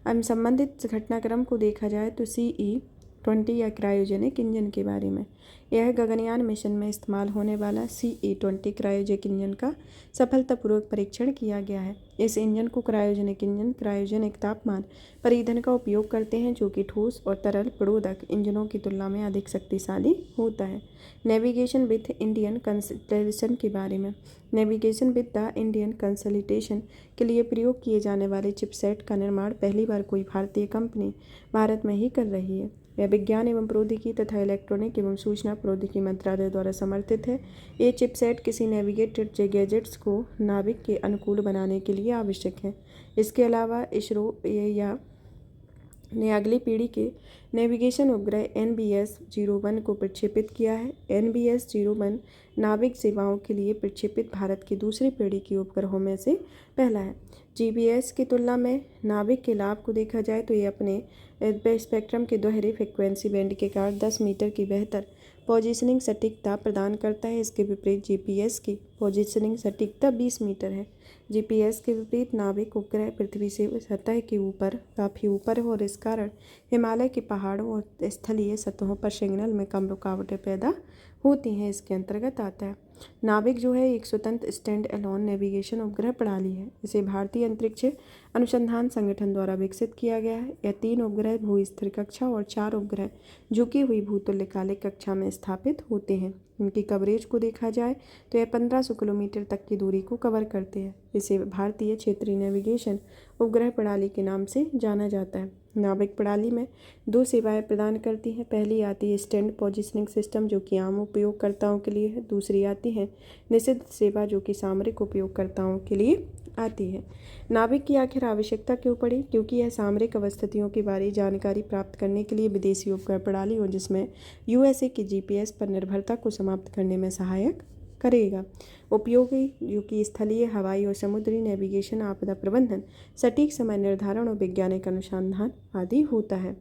अब संबंधित घटनाक्रम को देखा जाए तो CE-20 या क्रायोजेनिक इंजन के बारे में। यह गगनयान मिशन में इस्तेमाल होने वाला CE-20 क्रायोजेनिक इंजन का सफलतापूर्वक परीक्षण किया गया है। इस इंजन को क्रायोजेनिक इंजन क्रायोजेनिक तापमान पर ईंधन का उपयोग करते हैं जो कि ठोस और तरल प्रणोदक इंजनों की तुलना में अधिक शक्तिशाली होता है। नेविगेशन विथ इंडियन कंसल्टेशन के बारे में। Navigation with the Indian consultation के लिए प्रयोग किए जाने वाले चिपसेट का निर्माण पहली बार कोई भारतीय कंपनी भारत में ही कर रही है। यह विज्ञान एवं प्रौद्योगिकी तथा इलेक्ट्रॉनिक एवं सूचना प्रौद्योगिकी मंत्रालय द्वारा समर्थित है। ये चिपसेट किसी नेविगेटेड गैजेट्स को नाविक के अनुकूल बनाने के लिए आवश्यक है। इसके अलावा इसरो या ने अगली पीढ़ी के नेविगेशन उपग्रह NBS-01 को प्रक्षेपित किया है। NBS-01 नाविक सेवाओं के लिए प्रक्षेपित भारत की दूसरी पीढ़ी के उपग्रहों में से पहला है। GPS की तुलना में नाविक के लाभ को देखा जाए तो ये अपने स्पेक्ट्रम के दोहरे फ्रिक्वेंसी बैंड के कारण 10 मीटर की बेहतर पोजीशनिंग सटीकता प्रदान करता है। इसके विपरीत GPS की पोजीशनिंग सटीकता 20 मीटर है। GPS के विपरीत नाविक उपग्रह पृथ्वी से सतह के ऊपर काफ़ी ऊपर है और इस कारण हिमालय के पहाड़ों और स्थलीय सतहों पर सिग्नल में कम रुकावटें पैदा होती हैं, इसके अंतर्गत आता है। नाविक जो है एक स्वतंत्र स्टैंड एलोन नेविगेशन उपग्रह प्रणाली है। इसे भारतीय अंतरिक्ष अनुसंधान संगठन द्वारा विकसित किया गया है। यह 3 उपग्रह भू स्थिर कक्षा और 4 उपग्रह झुकी हुई भूतुल्यकालिक कक्षा में स्थापित होते हैं। इनकी कवरेज को देखा जाए तो यह 1500 किलोमीटर तक की दूरी को कवर करते हैं। इसे भारतीय क्षेत्रीय नेविगेशन उपग्रह प्रणाली के नाम से जाना जाता है। नाविक प्रणाली में 2 सेवाएं प्रदान करती हैं। पहली आती है स्टैंड पोजिशनिंग सिस्टम, जो कि आम उपयोगकर्ताओं के लिए है। दूसरी आती है निषिद्ध सेवा, जो कि सामरिक उपयोगकर्ताओं के लिए आती है। नाविक की आखिर आवश्यकता क्यों पड़ी? क्योंकि यह सामरिक अवस्थितियों के बारे जानकारी प्राप्त करने के लिए विदेशी उपग्रह प्रणालियों जिसमें यूएसए की जीपीएस पर निर्भरता को समाप्त करने में सहायक करेगा। उपयोगी जो कि स्थलीय, हवाई और समुद्री नेविगेशन, आपदा प्रबंधन, सटीक समय निर्धारण और वैज्ञानिक अनुसंधान आदि होता है।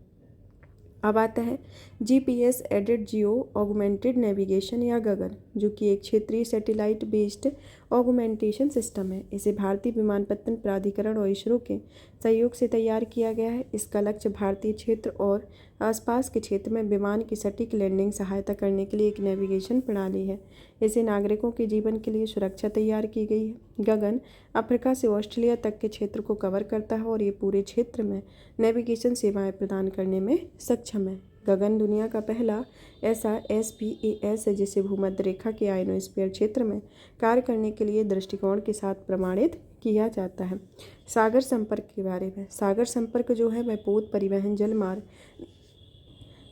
अब आता है GPS aided geo augmented navigation या गगन, जो कि एक क्षेत्रीय सैटेलाइट बेस्ड ऑगमेंटेशन सिस्टम है। इसे भारतीय विमानपत्तन प्राधिकरण और इसरो के सहयोग से तैयार किया गया है। इसका लक्ष्य भारतीय क्षेत्र और आसपास के क्षेत्र में विमान की सटीक लैंडिंग सहायता करने के लिए एक नेविगेशन प्रणाली है। इसे नागरिकों के जीवन के लिए सुरक्षा तैयार की गई है। गगन अफ्रीका से ऑस्ट्रेलिया तक के क्षेत्र को कवर करता है और ये पूरे क्षेत्र में नेविगेशन सेवाएं प्रदान करने में सक्षम है। गगन दुनिया का पहला ऐसा SPAS है जिसे भूमध्य रेखा के आयनोस्फीयर क्षेत्र में कार्य करने के लिए दृष्टिकोण के साथ प्रमाणित किया जाता है। सागर संपर्क के बारे में, सागर संपर्क जो है वह पोत परिवहन जलमार्ग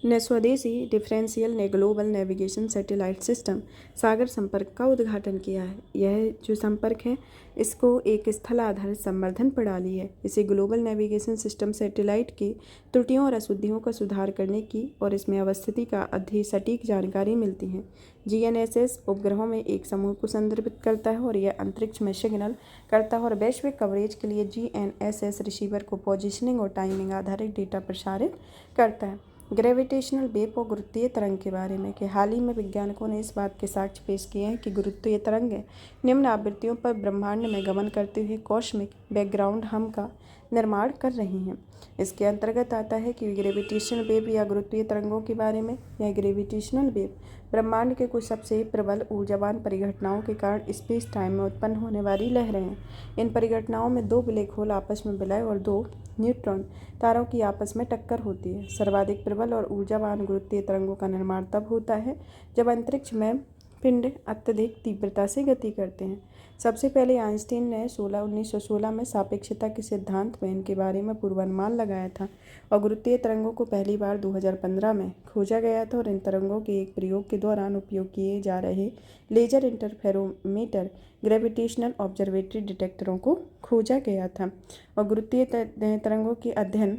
ने स्वदेशी डिफरेंशियल ने ग्लोबल नेविगेशन सैटेलाइट सिस्टम सागर संपर्क का उद्घाटन किया है। यह जो संपर्क है इसको एक स्थल आधारित संवर्धन प्रणाली है। इसे ग्लोबल नेविगेशन सिस्टम सैटेलाइट की त्रुटियों और अशुद्धियों का सुधार करने की और इसमें अवस्थिति का अधिक सटीक जानकारी मिलती है। GNSS उपग्रहों में एक समूह को संदर्भित करता है और यह अंतरिक्ष में सिग्नल करता है और वैश्विक कवरेज के लिए GNSS रिसीवर को पोजिशनिंग और टाइमिंग आधारित डेटा प्रसारित करता है। ग्रेविटेशनल वेव और गुरुत्वीय तरंग के बारे में कि हाल ही में वैज्ञानिकों ने इस बात के साक्ष्य पेश किए हैं कि गुरुत्वीय तरंगें निम्न आवृत्तियों पर ब्रह्मांड में गमन करते हुए कॉस्मिक बैकग्राउंड हम का निर्माण कर रही हैं। इसके अंतर्गत आता है कि ग्रेविटेशनल वेव या गुरुत्वीय तरंगों के बारे में। यह ग्रेविटेशनल वेव ब्रह्मांड के कुछ सबसे प्रबल ऊर्जावान परिघटनाओं के कारण स्पेस टाइम में उत्पन्न होने वाली लहरें हैं। इन परिघटनाओं में 2 ब्लैक होल आपस में विलय और 2 न्यूट्रॉन तारों की आपस में टक्कर होती है। सर्वाधिक प्रबल और ऊर्जावान गुरुत्वीय तरंगों का निर्माण तब होता है जब अंतरिक्ष में पिंड अत्यधिक तीव्रता से गति करते हैं। सबसे पहले आइंस्टीन ने 1916 में सापेक्षता के सिद्धांत में इनके बारे में पूर्वानुमान लगाया था और गुरुत्वीय तरंगों को पहली बार 2015 में खोजा गया था और इन तरंगों के एक प्रयोग के दौरान उपयोग किए जा रहे लेजर इंटरफेरोमीटर ग्रेविटेशनल ऑब्जर्वेटरी डिटेक्टरों को खोजा गया था। और गुरुत्वीय तरंगों के अध्ययन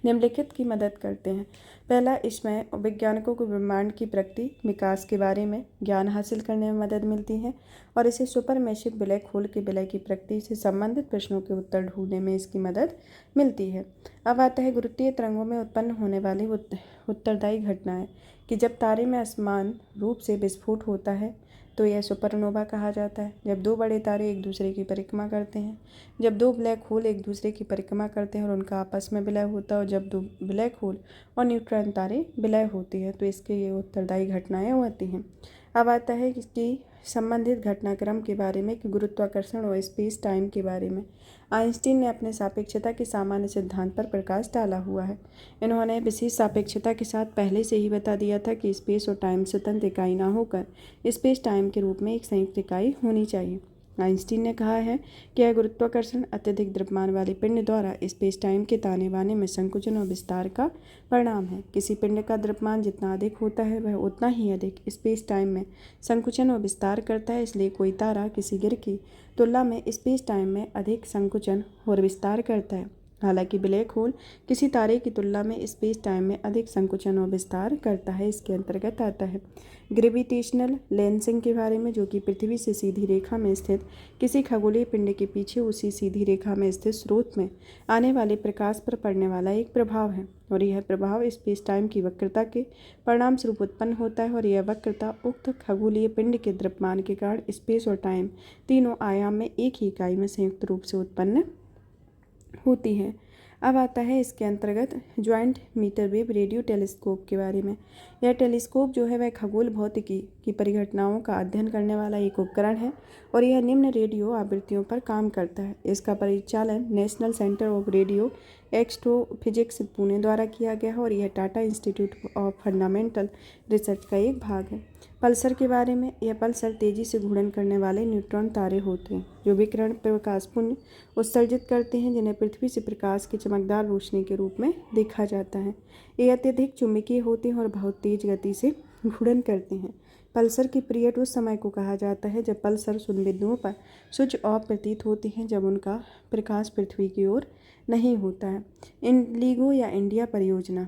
निम्नलिखित की मदद करते हैं। पहला, इसमें वैज्ञानिकों को ब्रह्मांड की प्रकृति विकास के बारे में ज्ञान हासिल करने में मदद मिलती है और इसे सुपरमैसिव ब्लैक होल के विलय की प्रकृति से संबंधित प्रश्नों के उत्तर ढूंढने में इसकी मदद मिलती है। अब आता है गुरुत्वीय तरंगों में उत्पन्न होने वाली उत्तरदायी घटनाएं कि जब तारे में असमान रूप से विस्फोट होता है तो यह सुपरनोवा कहा जाता है। जब 2 बड़े तारे एक दूसरे की परिक्रमा करते हैं, जब 2 ब्लैक होल एक दूसरे की परिक्रमा करते हैं और उनका आपस में विलय होता है और जब 2 ब्लैक होल और न्यूट्रॉन तारे विलय होती है तो इसके ये उत्तरदायी घटनाएं होती हैं। अब आता है इसकी संबंधित घटनाक्रम के बारे में कि गुरुत्वाकर्षण और स्पेस टाइम के बारे में। आइंस्टीन ने अपने सापेक्षता के सामान्य सिद्धांत पर प्रकाश डाला हुआ है। इन्होंने विशेष सापेक्षता के साथ पहले से ही बता दिया था कि स्पेस और टाइम स्वतंत्र इकाई न होकर स्पेस टाइम के रूप में एक संयुक्त इकाई होनी चाहिए। आइंस्टीन ने कहा है कि यह गुरुत्वाकर्षण अत्यधिक द्रव्यमान वाले पिंड द्वारा स्पेस टाइम के ताने बाने में संकुचन और विस्तार का परिणाम है। किसी पिंड का द्रव्यमान जितना अधिक होता है वह उतना ही अधिक स्पेस टाइम में संकुचन और विस्तार करता है। इसलिए कोई तारा किसी ग्रह की तुलना में स्पेस टाइम में अधिक संकुचन और विस्तार करता है, हालांकि ब्लैक होल किसी तारे की तुलना में स्पेस टाइम में अधिक संकुचन और विस्तार करता है। इसके अंतर्गत आता है ग्रेविटेशनल लेंसिंग के बारे में, जो कि पृथ्वी से सीधी रेखा में स्थित किसी खगोलीय पिंड के पीछे उसी सीधी रेखा में स्थित स्रोत में आने वाले प्रकाश पर पड़ने वाला एक प्रभाव है और यह प्रभाव स्पेस टाइम की वक्रता के परिणाम स्वरूप उत्पन्न होता है और यह वक्रता उक्त खगोलीय पिंड के द्रव्यमान के कारण स्पेस और टाइम तीनों आयाम में एक ही इकाई में संयुक्त रूप से उत्पन्न होती है। अब आता है इसके अंतर्गत joint metre wave radio telescope के बारे में। यह टेलीस्कोप जो है वह खगोल भौतिकी की परिघटनाओं का अध्ययन करने वाला एक उपकरण है और यह निम्न रेडियो आवृत्तियों पर काम करता है। इसका परिचालन national centre of radio astrophysics Pune द्वारा किया गया है और यह Tata institute of fundamental research का एक भाग है। पल्सर के बारे में, यह पल्सर तेजी से घूर्णन करने वाले न्यूट्रॉन तारे होते हैं जो विकिरण प्रकाशपुंज उत्सर्जित करते हैं, जिन्हें पृथ्वी से प्रकाश की चमकदार रोशनी के रूप में देखा जाता है। ये अत्यधिक चुंबकीय होते हैं और बहुत तेज गति से घूर्णन करते हैं। पल्सर की पीरियड उस समय को कहा जाता है जब पल्सर उन बिंदुओं पर स्विच ऑफ प्रतीत होते हैं जब उनका प्रकाश पृथ्वी की ओर नहीं होता है। इंडिगो या इंडिया परियोजना।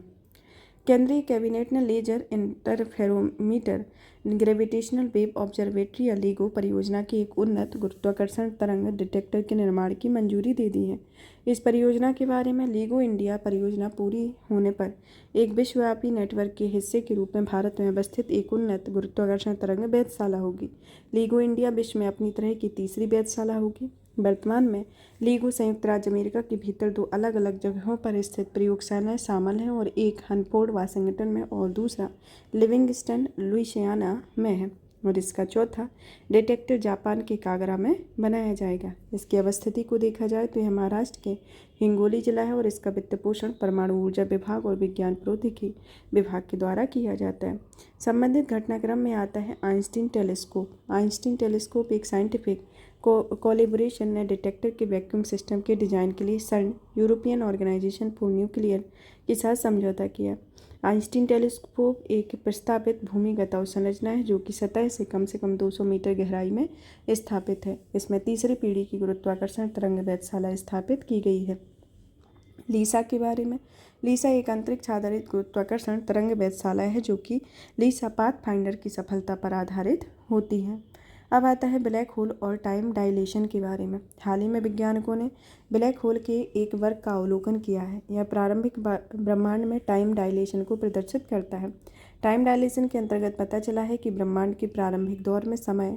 केंद्रीय कैबिनेट ने laser interferometer gravitational wave observatory या LIGO परियोजना की एक उन्नत गुरुत्वाकर्षण तरंग डिटेक्टर के निर्माण की मंजूरी दे दी है। इस परियोजना के बारे में, LIGO इंडिया परियोजना पूरी होने पर एक विश्वव्यापी नेटवर्क के हिस्से के रूप में भारत में अवस्थित एक उन्नत गुरुत्वाकर्षण तरंग वेधशाला होगी। LIGO इंडिया विश्व में अपनी तरह की तीसरी वेधशाला होगी। वर्तमान में LIGO संयुक्त राज्य अमेरिका के भीतर 2 अलग अलग जगहों पर स्थित प्रयोगशालाएं शामिल हैं और एक हनफोर्ड वाशिंगटन में और दूसरा लिविंगस्टन लुइसियाना में है और इसका चौथा डिटेक्टर जापान के कागरा में बनाया जाएगा। इसकी अवस्थिति को देखा जाए तो यह महाराष्ट्र के हिंगोली जिला है और इसका वित्त पोषण परमाणु ऊर्जा विभाग और विज्ञान प्रौद्योगिकी विभाग के द्वारा किया जाता है। संबंधित घटनाक्रम में आता है आइंस्टीन टेलीस्कोप। आइंस्टीन टेलीस्कोप एक साइंटिफिक कोलैबोरेशन ने डिटेक्टर के वैक्यूम सिस्टम के डिजाइन के लिए CERN European organisation for nuclear के साथ समझौता किया। आइंस्टीन टेलीस्कोप एक प्रस्तावित भूमिगत अवसंरचना है जो कि सतह से कम 200 मीटर गहराई में स्थापित है। इसमें तीसरी पीढ़ी की गुरुत्वाकर्षण तरंग वेधशाला स्थापित की गई है। लीसा के बारे में, लीसा एक अंतरिक्ष आधारित गुरुत्वाकर्षण तरंग वेधशाला है जो कि लीसा पाथफाइंडर की सफलता पर आधारित होती है। अब आता है ब्लैक होल और टाइम डायलेशन के बारे में। हाल ही में वैज्ञानिकों ने ब्लैक होल के एक वर्ग का अवलोकन किया है। यह प्रारंभिक ब्रह्मांड में टाइम डायलेशन को प्रदर्शित करता है। टाइम डायलेशन के अंतर्गत पता चला है कि ब्रह्मांड के प्रारंभिक दौर में समय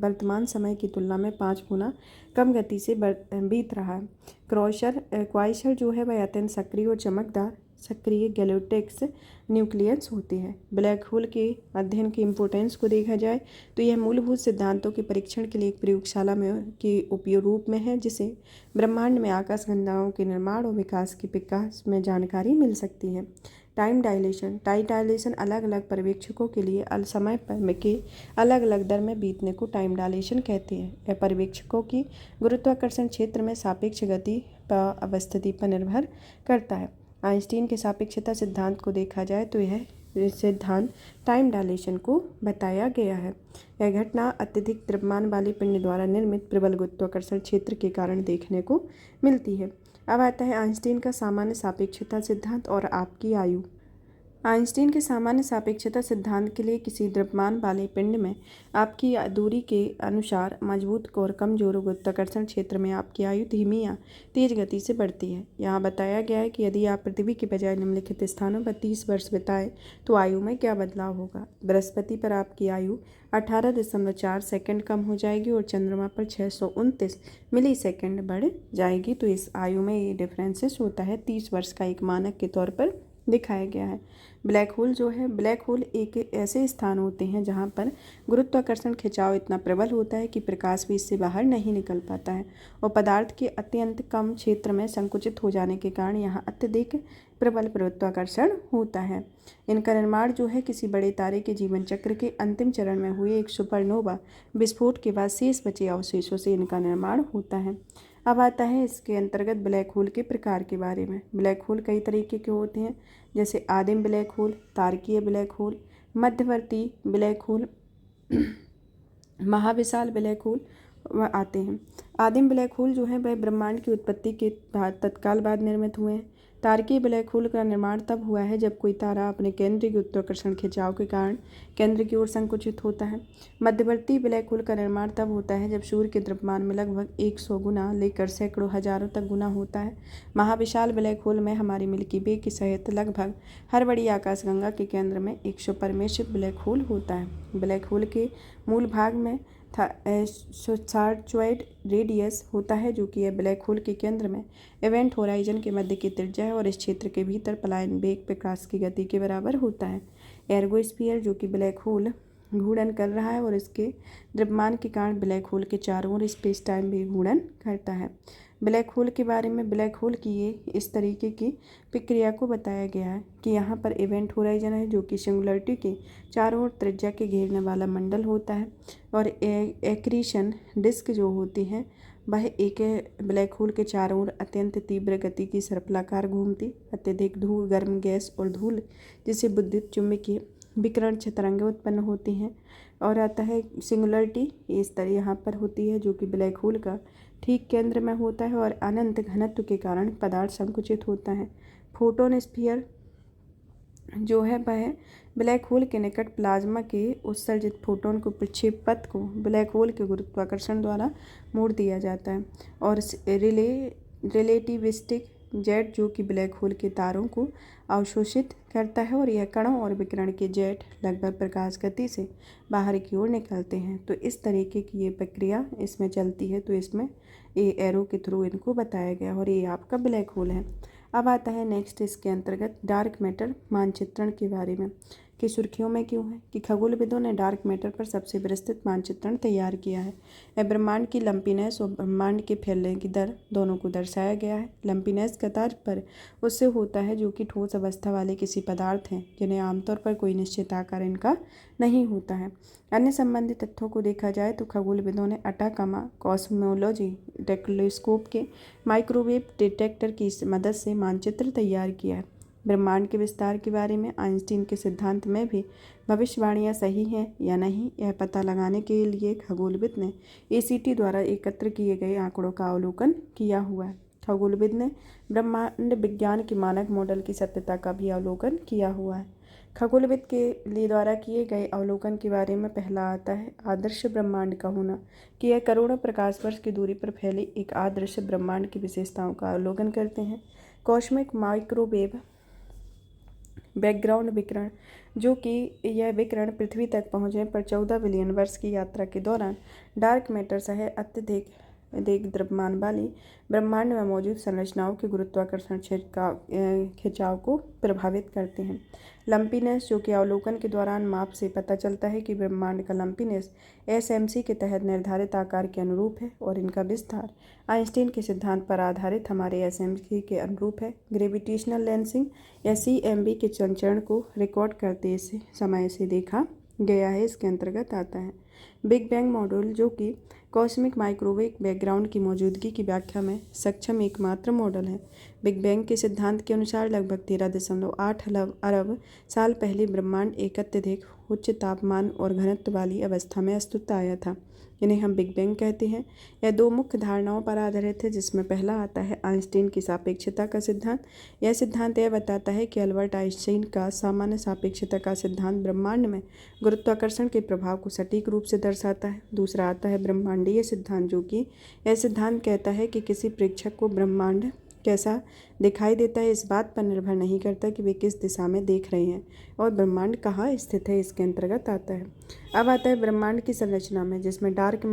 वर्तमान समय की तुलना में 5 गुना कम गति से बीत रहा है। क्वाइसर जो है वह अत्यंत सक्रिय और चमकदार सक्रिय गैलेक्टिक्स न्यूक्लियस होते हैं। ब्लैक होल के अध्ययन की इम्पोर्टेंस को देखा जाए तो यह मूलभूत सिद्धांतों के परीक्षण के लिए एक प्रयोगशाला में के उपयोग रूप में है जिसे ब्रह्मांड में आकाशगंगाओं के निर्माण और विकास में जानकारी मिल सकती है। टाइम डायलेशन अलग अलग पर्यवेक्षकों के लिए समय पर के अलग अलग दर में बीतने को टाइम डायलेशन कहते हैं। यह पर्यवेक्षकों की गुरुत्वाकर्षण क्षेत्र में सापेक्ष गति पर अवस्थिति पर निर्भर करता है। आइंस्टीन के सापेक्षता सिद्धांत को देखा जाए तो यह सिद्धांत टाइम डायलेशन को बताया गया है। यह घटना अत्यधिक द्रव्यमान वाले पिंड द्वारा निर्मित प्रबल गुरुत्वाकर्षण क्षेत्र के कारण देखने को मिलती है। अब आता है आइंस्टीन का सामान्य सापेक्षता सिद्धांत और आपकी आयु। आइंस्टीन के सामान्य सापेक्षता सिद्धांत के लिए किसी द्रव्यमान वाले पिंड में आपकी दूरी के अनुसार मजबूत और कमजोर गुरुत्वाकर्षण क्षेत्र में आपकी आयु धीमी या तेज गति से बढ़ती है। यहाँ बताया गया है कि यदि आप पृथ्वी के बजाय निम्नलिखित स्थानों पर 30 वर्ष बिताएं तो आयु में क्या बदलाव होगा। बृहस्पति पर आपकी आयु 18.4 सेकंड कम हो जाएगी और चंद्रमा पर 629 मिली सेकेंड बढ़ जाएगी। तो इस आयु में ये डिफरेंसेस होता है 30 वर्ष का एक मानक के तौर पर दिखाया गया है। ब्लैक होल जो है, ब्लैक होल एक ऐसे स्थान होते हैं जहां पर गुरुत्वाकर्षण खिंचाव इतना प्रबल होता है कि प्रकाश भी इससे बाहर नहीं निकल पाता है और पदार्थ के अत्यंत कम क्षेत्र में संकुचित हो जाने के कारण यहाँ अत्यधिक प्रबल गुरुत्वाकर्षण होता है। इनका निर्माण जो है किसी बड़े तारे के जीवन चक्र के अंतिम चरण में हुए एक सुपरनोवा विस्फोट के बाद शेष बचे अवशेषों से इनका निर्माण होता है। अब आता है इसके अंतर्गत ब्लैक होल के प्रकार के बारे में। ब्लैक होल कई तरीके के होते हैं जैसे आदिम ब्लैक होल, तारकीय ब्लैक होल, मध्यवर्ती ब्लैक होल, महाविशाल ब्लैक होल वह आते हैं। आदिम ब्लैक होल जो है वह ब्रह्मांड की उत्पत्ति के तत्काल बाद निर्मित हुए हैं। तारकीय ब्लैक होल का निर्माण तब हुआ है जब कोई तारा अपने केंद्रीय गुरुत्वाकर्षण खिंचाव के कारण केंद्र की ओर संकुचित होता है। मध्यवर्ती ब्लैक होल का निर्माण तब होता है जब सूर्य के द्रव्यमान में लगभग 100 गुना लेकर सैकड़ों हजारों तक गुना होता है। महाविशाल ब्लैक होल में हमारी मिल्की वे के सहित लगभग हर बड़ी आकाशगंगा के केंद्र में एक सुपरमेसिव ब्लैक होल होता है। ब्लैक होल के मूल भाग में सार्चॉइड रेडियस होता है, जो कि यह ब्लैक होल के केंद्र में इवेंट होराइजन के मध्य की त्रिज्या है और इस क्षेत्र के भीतर पलायन वेग प्रकाश की गति के बराबर होता है। एर्गोस्फीयर, जो कि ब्लैक होल घूर्णन कर रहा है और इसके द्रव्यमान के कारण ब्लैक होल के चारों ओर स्पेस टाइम भी घूर्णन करता है। ब्लैक होल के बारे में, ब्लैक होल की ये इस तरीके की प्रक्रिया को बताया गया है कि यहाँ पर इवेंट होराइजन है, जो कि सिंगुलरिटी के चारों ओर त्रिज्या के घेरने वाला मंडल होता है और एक्रीशन डिस्क जो होती है वह एक ब्लैक होल के चारों ओर अत्यंत तीव्र गति की सर्पलाकार घूमती अत्यधिक धूल, गर्म गैस और धूल जिससे विद्युत चुम्बकीय विकिरण तरंगें उत्पन्न होती हैं। और आता है सिंगुलरिटी, इस तरह यहाँ पर होती है, जो कि ब्लैक होल का ठीक केंद्र में होता है और अनंत घनत्व के कारण पदार्थ संकुचित होता है। फोटोन स्फीयर जो है वह ब्लैक होल के निकट प्लाज्मा के उत्सर्जित फोटोन को प्रक्षेप पथ को ब्लैक होल के गुरुत्वाकर्षण द्वारा मोड़ दिया जाता है। और रिलेटिविस्टिक जेट, जो कि ब्लैक होल के तारों को अवशोषित करता है और यह कणों और विकिरण के जेट लगभग प्रकाश गति से बाहर की ओर निकलते हैं। तो इस तरीके की ये प्रक्रिया इसमें चलती है। तो इसमें ये एरो के थ्रू इनको बताया गया और ये आपका ब्लैक होल है। अब आता है नेक्स्ट इसके अंतर्गत डार्क मैटर मानचित्रण के बारे में कि सुर्खियों में क्यों है कि खगोलविदों ने डार्क मैटर पर सबसे विस्तृत मानचित्रण तैयार किया है। यह ब्रह्मांड की लंपीनेस और ब्रह्मांड के फैलने की दर दोनों को दर्शाया गया है। लंपीनेस का तात्पर्य उससे होता है जो कि ठोस अवस्था वाले किसी पदार्थ हैं जिन्हें आमतौर पर कोई निश्चित आकार इनका नहीं होता है। अन्य संबंधित तथ्यों को देखा जाए तो खगोलविदों ने अटाकामा कॉस्मोलॉजी टेलीस्कोप के माइक्रोवेव डिटेक्टर की मदद से मानचित्र तैयार किया है। ब्रह्मांड के विस्तार के बारे में आइंस्टीन के सिद्धांत में भी भविष्यवाणियां सही हैं या नहीं, यह पता लगाने के लिए खगोलविद ने ACT द्वारा एकत्र किए गए आंकड़ों का अवलोकन किया हुआ है। खगोलविद ने ब्रह्मांड विज्ञान के मानक मॉडल की सत्यता का भी अवलोकन किया हुआ है। खगोलविद के लिए द्वारा किए गए अवलोकन के बारे में पहला आता है आदर्श ब्रह्मांड का होना, कि यह करोड़ों प्रकाश वर्ष की दूरी पर फैले एक आदर्श ब्रह्मांड की विशेषताओं का अवलोकन करते हैं। कॉस्मिक माइक्रोवेव बैकग्राउंड विकिरण, जो कि यह विकिरण पृथ्वी तक पहुंचने पर 14 बिलियन वर्ष की यात्रा के दौरान डार्क मैटर सह अत्यधिक द्रव्यमान वाली ब्रह्मांड में मौजूद संरचनाओं के गुरुत्वाकर्षण खिंचाव को प्रभावित करते हैं। लंपीनेस, जो कि अवलोकन के दौरान माप से पता चलता है कि ब्रह्मांड का लंपीनेस SMC के तहत निर्धारित आकार के अनुरूप है और इनका विस्तार आइंस्टीन के सिद्धांत पर आधारित हमारे SMC के अनुरूप है। ग्रेविटेशनल लेंसिंग या CMB के संचरण को रिकॉर्ड करते समय से देखा गया है, इसके अंतर्गत आता है। बिग बैंग मॉडल, जो कि कॉस्मिक माइक्रोवेव बैकग्राउंड की मौजूदगी की व्याख्या में सक्षम एकमात्र मॉडल है। बिग बैंग के सिद्धांत के अनुसार लगभग 13.8 अरब साल पहले ब्रह्मांड एक अत्यधिक उच्च तापमान और घनत्व वाली अवस्था में अस्तित्व आया था, इन्हें हम बिग बैंग कहते हैं। यह दो मुख्य धारणाओं पर आधारित है, जिसमें पहला आता है आइंस्टीन की सापेक्षता का सिद्धांत। यह सिद्धांत यह बताता है कि अल्बर्ट आइंस्टीन का सामान्य सापेक्षता का सिद्धांत ब्रह्मांड में गुरुत्वाकर्षण के प्रभाव को सटीक रूप से दर्शाता है। दूसरा आता है ब्रह्मांडीय सिद्धांत, जो कि यह सिद्धांत कहता है कि किसी प्रेक्षक को ब्रह्मांड कैसा दिखाई देता है इस बात पर निर्भर नहीं करता कि वे किस दिशा में देख रहे हैं और ब्रह्मांड कहाँ स्थित है, इसके अंतर्गत आता है। अब आता है ब्रह्मांड की संरचना में, जिसमें डार्क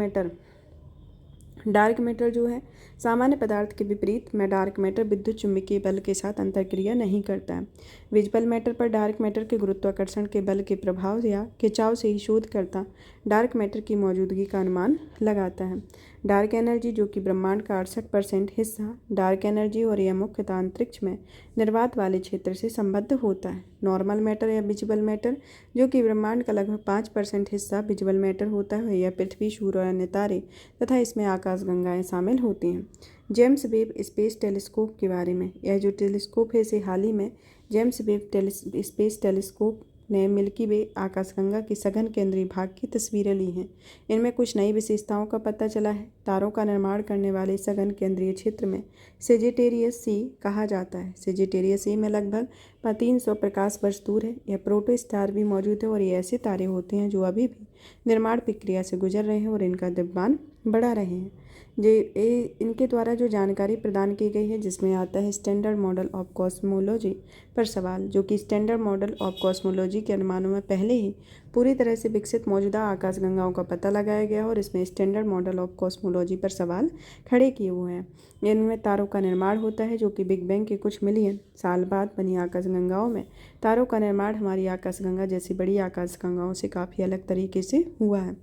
मैटर जो है सामान्य पदार्थ के विपरीत में डार्क मैटर विद्युत चुम्बकीय बल के साथ अंतरक्रिया नहीं करता है। विजिबल मैटर पर डार्क मैटर के गुरुत्वाकर्षण के बल के प्रभाव या खिंचाव से ही शोधकर्ता डार्क मैटर की मौजूदगी का अनुमान लगाता है। डार्क एनर्जी, जो कि ब्रह्मांड का 68% हिस्सा डार्क एनर्जी और यह मुख्यतः अंतरिक्ष में निर्वात वाले क्षेत्र से संबद्ध होता है। नॉर्मल मैटर या विजिबल मैटर, जो कि ब्रह्मांड का लगभग 5% हिस्सा विजिबल मैटर होता है, यह पृथ्वी, सूर्य और अन्य तारे तथा इसमें आकाशगंगाएं शामिल होती हैं। जेम्स वेब स्पेस टेलीस्कोप के बारे में, यह जो टेलीस्कोप है इसे हाल ही में जेम्स वेब स्पेस टेलीस्कोप ने मिल्की वे आकाशगंगा के सघन केंद्रीय भाग की तस्वीरें ली हैं। इनमें कुछ नई विशेषताओं का पता चला है। तारों का निर्माण करने वाले सघन केंद्रीय क्षेत्र में सेजिटेरियस सी कहा जाता है। सेजिटेरियस सी में लगभग 300 प्रकाश वर्ष दूर है। यह प्रोटो स्टार भी मौजूद है और ये ऐसे तारे होते हैं जो अभी भी निर्माण प्रक्रिया से गुजर रहे हैं और इनका द्रव्यमान बढ़ा रहे हैं। इनके द्वारा जो जानकारी प्रदान की गई है, जिसमें आता है स्टैंडर्ड मॉडल ऑफ कॉस्मोलॉजी पर सवाल, जो कि स्टैंडर्ड मॉडल ऑफ कॉस्मोलॉजी के अनुमानों में पहले ही पूरी तरह से विकसित मौजूदा आकाशगंगाओं का पता लगाया गया और इसमें स्टैंडर्ड मॉडल ऑफ कॉस्मोलॉजी पर सवाल खड़े किए हुए हैं। इनमें तारों का निर्माण होता है जो कि बिग बैंग के कुछ मिलियन साल बाद बनी आकाशगंगाओं में तारों का निर्माण हमारी आकाशगंगा जैसी बड़ी आकाशगंगाओं से काफ़ी अलग तरीके से हुआ है।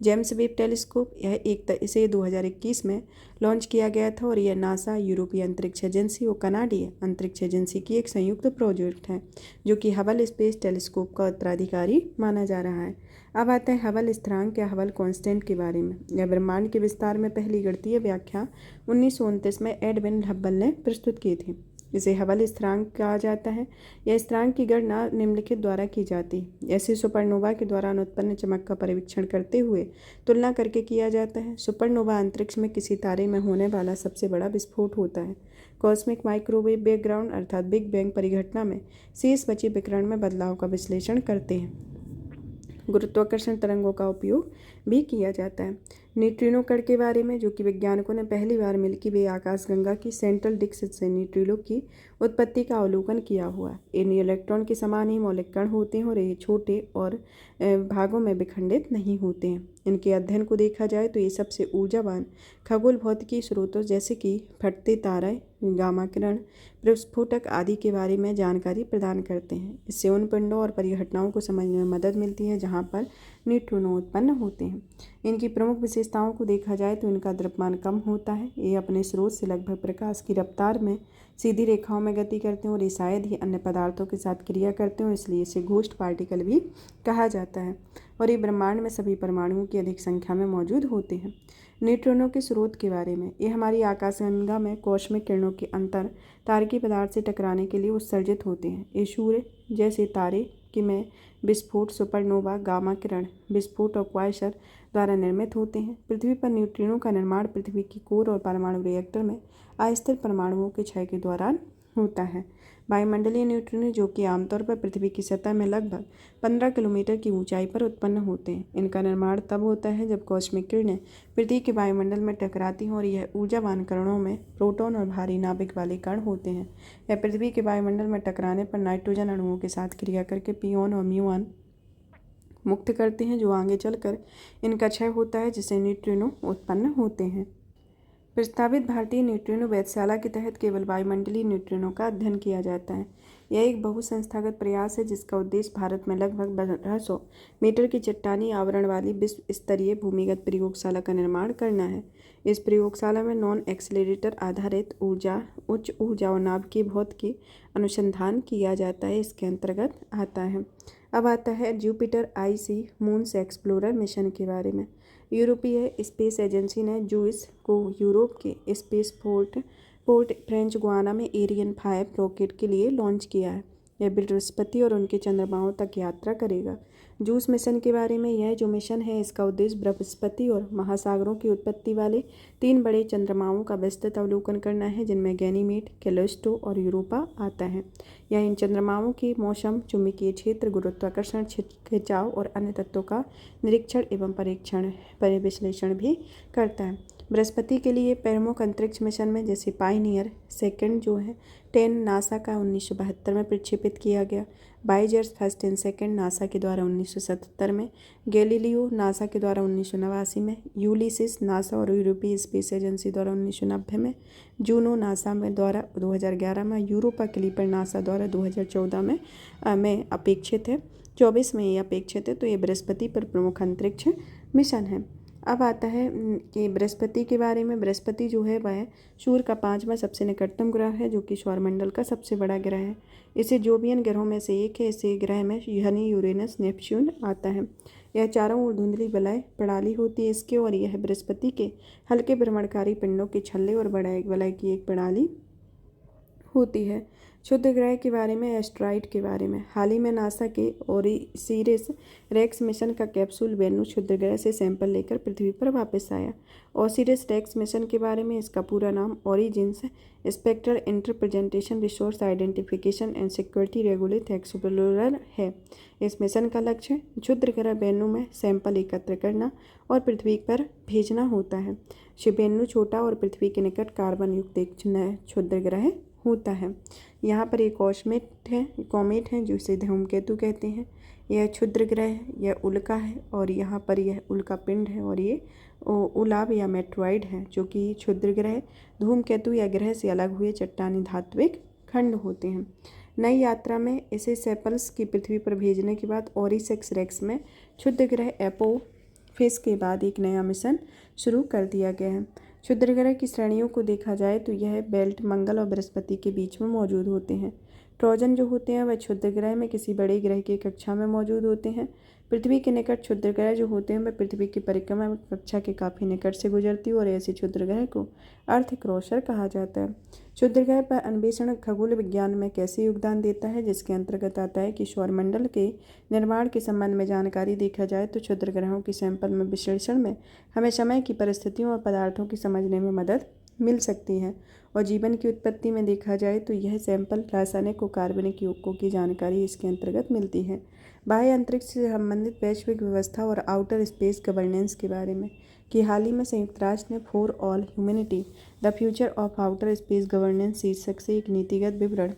जेम्स वेब टेलीस्कोप इसे 2021 में लॉन्च किया गया था और यह नासा, यूरोपीय अंतरिक्ष एजेंसी और कनाडीय अंतरिक्ष एजेंसी की एक संयुक्त प्रोजेक्ट है जो कि हबल स्पेस टेलीस्कोप का उत्तराधिकारी माना जा रहा है। अब आते हैं हबल स्थिरांक या हबल कांस्टेंट के बारे में। यह ब्रह्मांड के विस्तार में पहली गणितीय व्याख्या 1929 में एडविन हबल ने प्रस्तुत की थी। इसे हबल स्थिरांक कहा जाता है। यह स्थिरांक की गणना निम्नलिखित द्वारा की जाती है। ऐसी सुपरनोवा के दौरान उत्पन्न चमक का परीक्षण करते हुए तुलना करके किया जाता है। सुपरनोवा अंतरिक्ष में किसी तारे में होने वाला सबसे बड़ा विस्फोट होता है। कॉस्मिक माइक्रोवेव बैकग्राउंड अर्थात बिग बैंग परिघटना में शेष बचे विकिरण में बदलाव का विश्लेषण करते हैं। गुरुत्वाकर्षण तरंगों का उपयोग भी किया जाता है। न्यूट्रिनो कण के बारे में, जो कि वैज्ञानिकों ने पहली बार मिल्की वे आकाशगंगा की सेंट्रल डिस्क से न्यूट्रिनो की उत्पत्ति का अवलोकन किया हुआ। इन इलेक्ट्रॉन के समान ही मौलिक कण होते हैं और ये छोटे और भागों में विखंडित नहीं होते हैं। इनके अध्ययन को देखा जाए तो ये सबसे ऊर्जावान खगोल भौतिकी स्रोतों जैसे कि फटते तारे, गामा किरण, विस्फोटक आदि के बारे में जानकारी प्रदान करते हैं। इससे उन पिंडों और परिघटनाओं को समझने में मदद मिलती है जहाँ पर न्यूट्रिनो उत्पन्न होते हैं। इनकी प्रमुख विशेषताओं को देखा जाए तो इनका द्रव्यमान कम होता है। ये अपने स्रोत से लगभग प्रकाश की रफ्तार में सीधी रेखाओं में गति करते हैं और ये शायद ही अन्य पदार्थों के साथ क्रिया करते हैं, इसलिए इसे घोस्ट पार्टिकल भी कहा जाता है। और ये ब्रह्मांड में सभी परमाणुओं की अधिक संख्या में मौजूद होते हैं। न्यूट्रिनो के स्रोत के बारे में, ये हमारी आकाशगंगा में कॉस्मिक किरणों के अंतर तारकीय पदार्थ से टकराने के लिए उत्सर्जित होते हैं। ये सूर्य जैसे तारे कि में विस्फोट, सुपरनोवा, गामा किरण विस्फोट और क्वाइसर द्वारा निर्मित होते हैं। पृथ्वी पर न्यूट्रिनो का निर्माण पृथ्वी की कोर और परमाणु रिएक्टर में अस्थिर परमाणुओं के क्षय के दौरान होता है। वायुमंडलीय न्यूट्रिनो, जो कि आमतौर पर पृथ्वी की सतह में लगभग 15 किलोमीटर की ऊंचाई पर उत्पन्न होते हैं। इनका निर्माण तब होता है जब कॉस्मिक किरणें पृथ्वी के वायुमंडल में टकराती हैं और यह ऊर्जावान कणों में प्रोटॉन और भारी नाभिक वाले कण होते हैं। यह पृथ्वी के वायुमंडल में टकराने पर नाइट्रोजन अणुओं के साथ क्रिया करके पियोन और म्यूऑन मुक्त करते हैं, जो आगे चलकर इनका क्षय होता है, जिससे न्यूट्रिनो उत्पन्न होते हैं। प्रस्तावित भारतीय न्यूट्रिनो वेधशाला के तहत केवल वायुमंडलीय न्यूट्रिनो का अध्ययन किया जाता है। यह एक बहुसंस्थागत प्रयास है जिसका उद्देश्य भारत में लगभग 1200 मीटर की चट्टानी आवरण वाली विश्व स्तरीय भूमिगत प्रयोगशाला का निर्माण करना है। इस प्रयोगशाला में नॉन एक्सेलरेटर आधारित उच्च ऊर्जा और नाभिकीय भौतिकी अनुसंधान किया जाता है। इसके अंतर्गत आता है। अब आता है Jupiter IC moons explorer mission के बारे में। यूरोपीय स्पेस एजेंसी ने जूस को यूरोप के स्पेस पोर्ट फ्रेंच गुआना में एरियन 5 रॉकेट के लिए लॉन्च किया है। यह बृहस्पति और उनके चंद्रमाओं तक यात्रा करेगा। जूस मिशन के बारे में, यह जो मिशन है इसका उद्देश्य बृहस्पति और महासागरों की उत्पत्ति वाले 3 बड़े चंद्रमाओं का विस्तृत अवलोकन करना है, जिनमें गैनीमेड, कैलिस्टो और यूरोपा आता है। यह इन चंद्रमाओं के मौसम, चुंबकीय क्षेत्र, गुरुत्वाकर्षण, खिंचाव और अन्य तत्वों का निरीक्षण एवं विश्लेषण भी करता है। बृहस्पति के लिए प्रमुख अंतरिक्ष मिशन में जैसे पायनियर सेकंड जो है 10 नासा का 1972 में प्रक्षेपित किया गया, Voyager first and second NASA के द्वारा 1977 में, गैलीलियो नासा के द्वारा 1989 में, यूलिसिस नासा और यूरोपीय स्पेस एजेंसी द्वारा 1990 में, जूनो नासा में द्वारा 2011 में, यूरोपा क्लिपर नासा द्वारा 2014 में अपेक्षित है, 24 में ये अपेक्षित है। तो ये बृहस्पति पर प्रमुख अंतरिक्ष मिशन है। अब आता है कि बृहस्पति के बारे में। बृहस्पति जो है वह सूर्य का 5वां सबसे निकटतम ग्रह है, जो कि सौरमंडल का सबसे बड़ा ग्रह है। इसे जोवियन ग्रहों में से एक है। इसे ग्रह में शनि, यूरेनस, नेपच्यून आता है। यह चारों ओर धुंधली वलय प्रणाली होती है इसके, और यह बृहस्पति के हल्के भ्रमणकारी पिंडों के छल्ले और बड़े वलय की एक प्रणाली होती है। क्षुद्र ग्रह के बारे में, एस्ट्रॉइड के बारे में। हाल ही में नासा के ओसिरिस रेक्स मिशन का कैप्सूल वेनू क्षुद्र ग्रह से सैंपल लेकर पृथ्वी पर वापस आया। ओसिरिस रेक्स मिशन के बारे में, इसका पूरा नाम origins spectral interpretation resource identification and security regolith explorer है। इस मिशन का लक्ष्य क्षुद्र ग्रह वेनू में सैंपल एकत्र करना और पृथ्वी पर भेजना होता है। वेनू छोटा और पृथ्वी के निकट कार्बन युक्त एक क्षुद्र ग्रह होता है। यहाँ पर एक कॉमेट है जिसे धूमकेतु कहते हैं। यह क्षुद्र ग्रह है, यह उल्का है और यहाँ पर यह उल्का पिंड है और ये उलाब या मेट्रॉइड है जो कि क्षुद्र ग्रह धूमकेतु या ग्रह से अलग हुए चट्टानी धात्विक खंड होते हैं। नई यात्रा में इसे सेपल्स की पृथ्वी पर भेजने के बाद ऑरिसेक्स रेक्स में क्षुद्र ग्रह एपोफिस के बाद एक नया मिशन शुरू कर दिया गया है। क्षुद्र ग्रह की श्रेणियों को देखा जाए तो यह बेल्ट मंगल और बृहस्पति के बीच में मौजूद होते हैं। ट्रोजन जो होते हैं वह क्षुद्र ग्रह में किसी बड़े ग्रह की कक्षा में मौजूद होते हैं। पृथ्वी के निकट क्षुद्र ग्रह जो होते हैं वह पृथ्वी की परिक्रमा कक्षा के काफ़ी निकट से गुजरती है और ऐसे क्षुद्र ग्रह को अर्थ क्रॉसर कहा जाता है। क्षुद्र ग्रह पर अन्वेषण खगोल विज्ञान में कैसे योगदान देता है, जिसके अंतर्गत आता है कि सौरमंडल के निर्माण के संबंध में जानकारी देखा जाए तो क्षुद्र ग्रहों की सैंपल में विश्लेषण में हमें समय की परिस्थितियों और पदार्थों की समझने में मदद मिल सकती है। और जीवन की उत्पत्ति में देखा जाए तो यह सैंपल रासायनिक और कार्बनिक यौगिकों की जानकारी इसके अंतर्गत मिलती है। बाह्य अंतरिक्ष से संबंधित वैश्विक व्यवस्था और आउटर स्पेस गवर्नेंस के बारे में कि हाल ही में संयुक्त राष्ट्र ने for all humanity the future of outer space governance शीर्षक से एक नीतिगत विवरण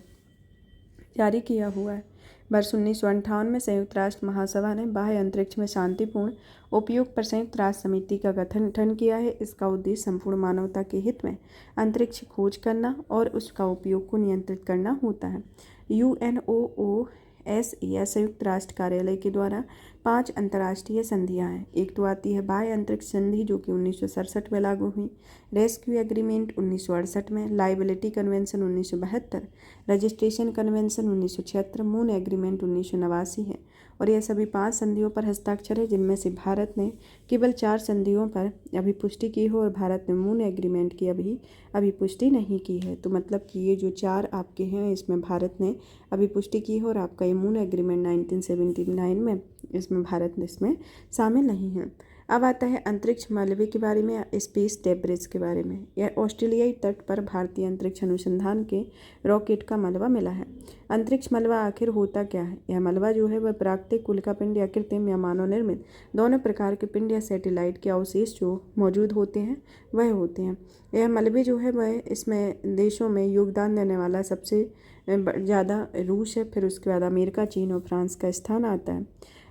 जारी किया हुआ है। वर्ष 1958 में संयुक्त राष्ट्र महासभा ने बाह्य अंतरिक्ष में शांतिपूर्ण उपयोग पर संयुक्त राष्ट्र समिति का गठन किया है। इसका उद्देश्य संपूर्ण मानवता के हित में अंतरिक्ष खोज करना और उसका उपयोग को नियंत्रित करना होता है। UNOOS या संयुक्त राष्ट्र कार्यालय के द्वारा 5 अंतर्राष्ट्रीय संधियां हैं। एक तो आती है बाह्य अंतरिक्ष संधि जो कि 1967 में लागू हुई, रेस्क्यू एग्रीमेंट 1968 में, liability convention 1972, registration convention 1976, moon agreement 1989 है। और यह सभी 5 संधियों पर हस्ताक्षर है, जिनमें से भारत ने केवल 4 संधियों पर अभी पुष्टि की हो और भारत ने मून एग्रीमेंट की अभी पुष्टि नहीं की है। तो मतलब कि ये जो 4 आपके हैं इसमें भारत ने अभी पुष्टि की है और आपका ये मून एग्रीमेंट 1979 में इसमें भारत इसमें शामिल नहीं है। अब आता है अंतरिक्ष मलबे के बारे में, स्पेस डेब्रिज के बारे में। यह ऑस्ट्रेलियाई तट पर भारतीय अंतरिक्ष अनुसंधान के रॉकेट का मलबा मिला है। अंतरिक्ष मलबा आखिर होता क्या है? यह मलबा जो है वह प्राकृतिक उल्कापिंड या कृत्रिम या मानव निर्मित दोनों प्रकार के पिंड या सैटेलाइट के अवशेष जो मौजूद होते हैं वह होते हैं। यह मलबे जो है वह इसमें देशों में योगदान देने वाला सबसे ज़्यादा रूस है, फिर उसके बाद अमेरिका, चीन और फ्रांस का स्थान आता है।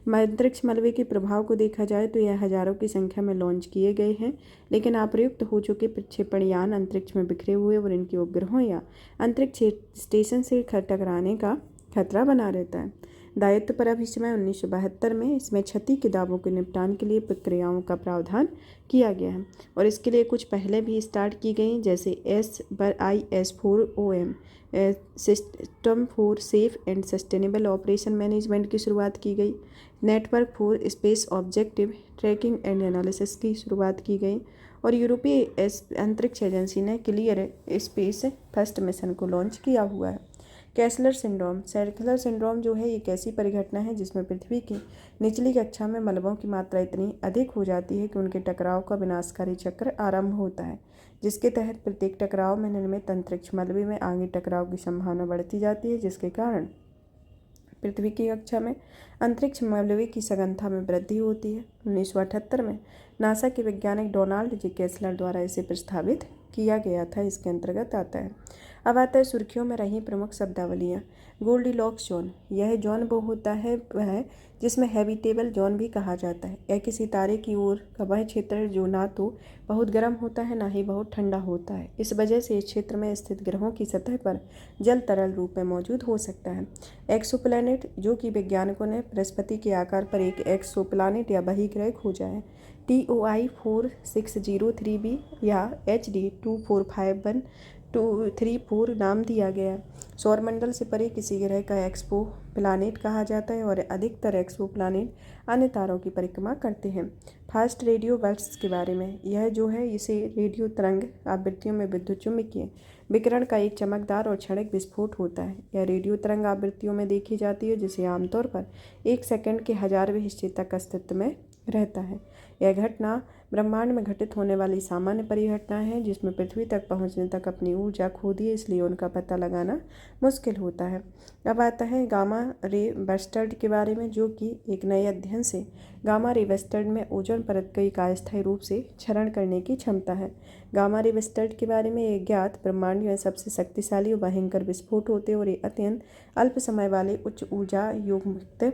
अंतरिक्ष मलबे के प्रभाव को देखा जाए तो यह हजारों की संख्या में लॉन्च किए गए हैं, लेकिन अप्रयुक्त हो चुके प्रक्षेपण यान अंतरिक्ष में बिखरे हुए और इनके उपग्रहों या अंतरिक्ष स्टेशन से टकराने का खतरा बना रहता है। दायित्व पर अभी समय 1972 में इसमें क्षति के दावों के निपटान के लिए प्रक्रियाओं का प्रावधान किया गया है और इसके लिए कुछ पहले भी स्टार्ट की गई, जैसे IS4OM system for safe and sustainable operation management की शुरुआत की गई। Network for space objective tracking and analysis की शुरुआत की गई और यूरोपीय अंतरिक्ष एजेंसी ने क्लियर स्पेस फर्स्ट मिशन को लॉन्च किया हुआ है। कैसलर सिंड्रोम जो है एक ऐसी परिघटना है जिसमें पृथ्वी की निचली कक्षा में मलबों की मात्रा इतनी अधिक हो जाती है कि उनके टकराव का विनाशकारी चक्र आरंभ होता है, जिसके तहत प्रत्येक टकराव में निर्मित अंतरिक्ष मलबे में आगे टकराव की संभावना बढ़ती जाती है, जिसके कारण पृथ्वी की कक्षा में अंतरिक्ष मलबे की सघनता में वृद्धि होती है। 1978 में नासा के वैज्ञानिक डोनाल्ड जे कैसलर द्वारा इसे प्रस्तावित किया गया था। इसके अंतर्गत आता है। अब आता है सुर्खियों में रही प्रमुख शब्दावलियाँ। गोल्डीलॉक्स जोन, यह जोन वो होता है वह जिसमें हैबिटेबल जोन भी कहा जाता है। यह किसी तारे की ओर का वह क्षेत्र है जो ना तो बहुत गर्म होता है ना ही बहुत ठंडा होता है। इस वजह से इस क्षेत्र में स्थित ग्रहों की सतह पर जल तरल रूप में मौजूद हो सकता है। एक्सोप्लैनेट, जो कि वैज्ञानिकों ने बृहस्पति के आकार पर एक एक्सोप्लैनेट या बहिर्ग्रह खोजा है। TOI 4603b या HD 245134 नाम दिया गया। सौरमंडल से परे किसी ग्रह का एक्सो प्लानेट कहा जाता है और अधिकतर एक्सो प्लानेट अन्य तारों की परिक्रमा करते हैं। फास्ट रेडियो बर्स्ट्स के बारे में, यह जो है इसे रेडियो तरंग आवृत्तियों में विद्युत चुम्बकीय विकिरण का एक चमकदार और क्षणिक विस्फोट होता है। यह रेडियो तरंग आवृत्तियों में देखी जाती है, जिसे आमतौर पर 1 सेकंड के 1000वें हिस्से तक अस्तित्व में रहता है। यह घटना ब्रह्मांड में घटित होने वाली सामान्य परिघटना है जिसमें पृथ्वी तक पहुंचने तक अपनी ऊर्जा खो दी, इसलिए उनका पता लगाना मुश्किल होता है। अब आता है गामा रे बस्टर्ड के बारे में, जो कि एक नए अध्ययन से गामा रे बस्टर्ड में ओजोन परत की अस्थायी रूप से क्षरण करने की क्षमता है। गामा रे बस्टर्ड के बारे में एक ज्ञात ब्रह्मांड में सबसे शक्तिशाली और भयंकर विस्फोट होते और ये अत्यंत अल्प समय वाले उच्च ऊर्जा युक्त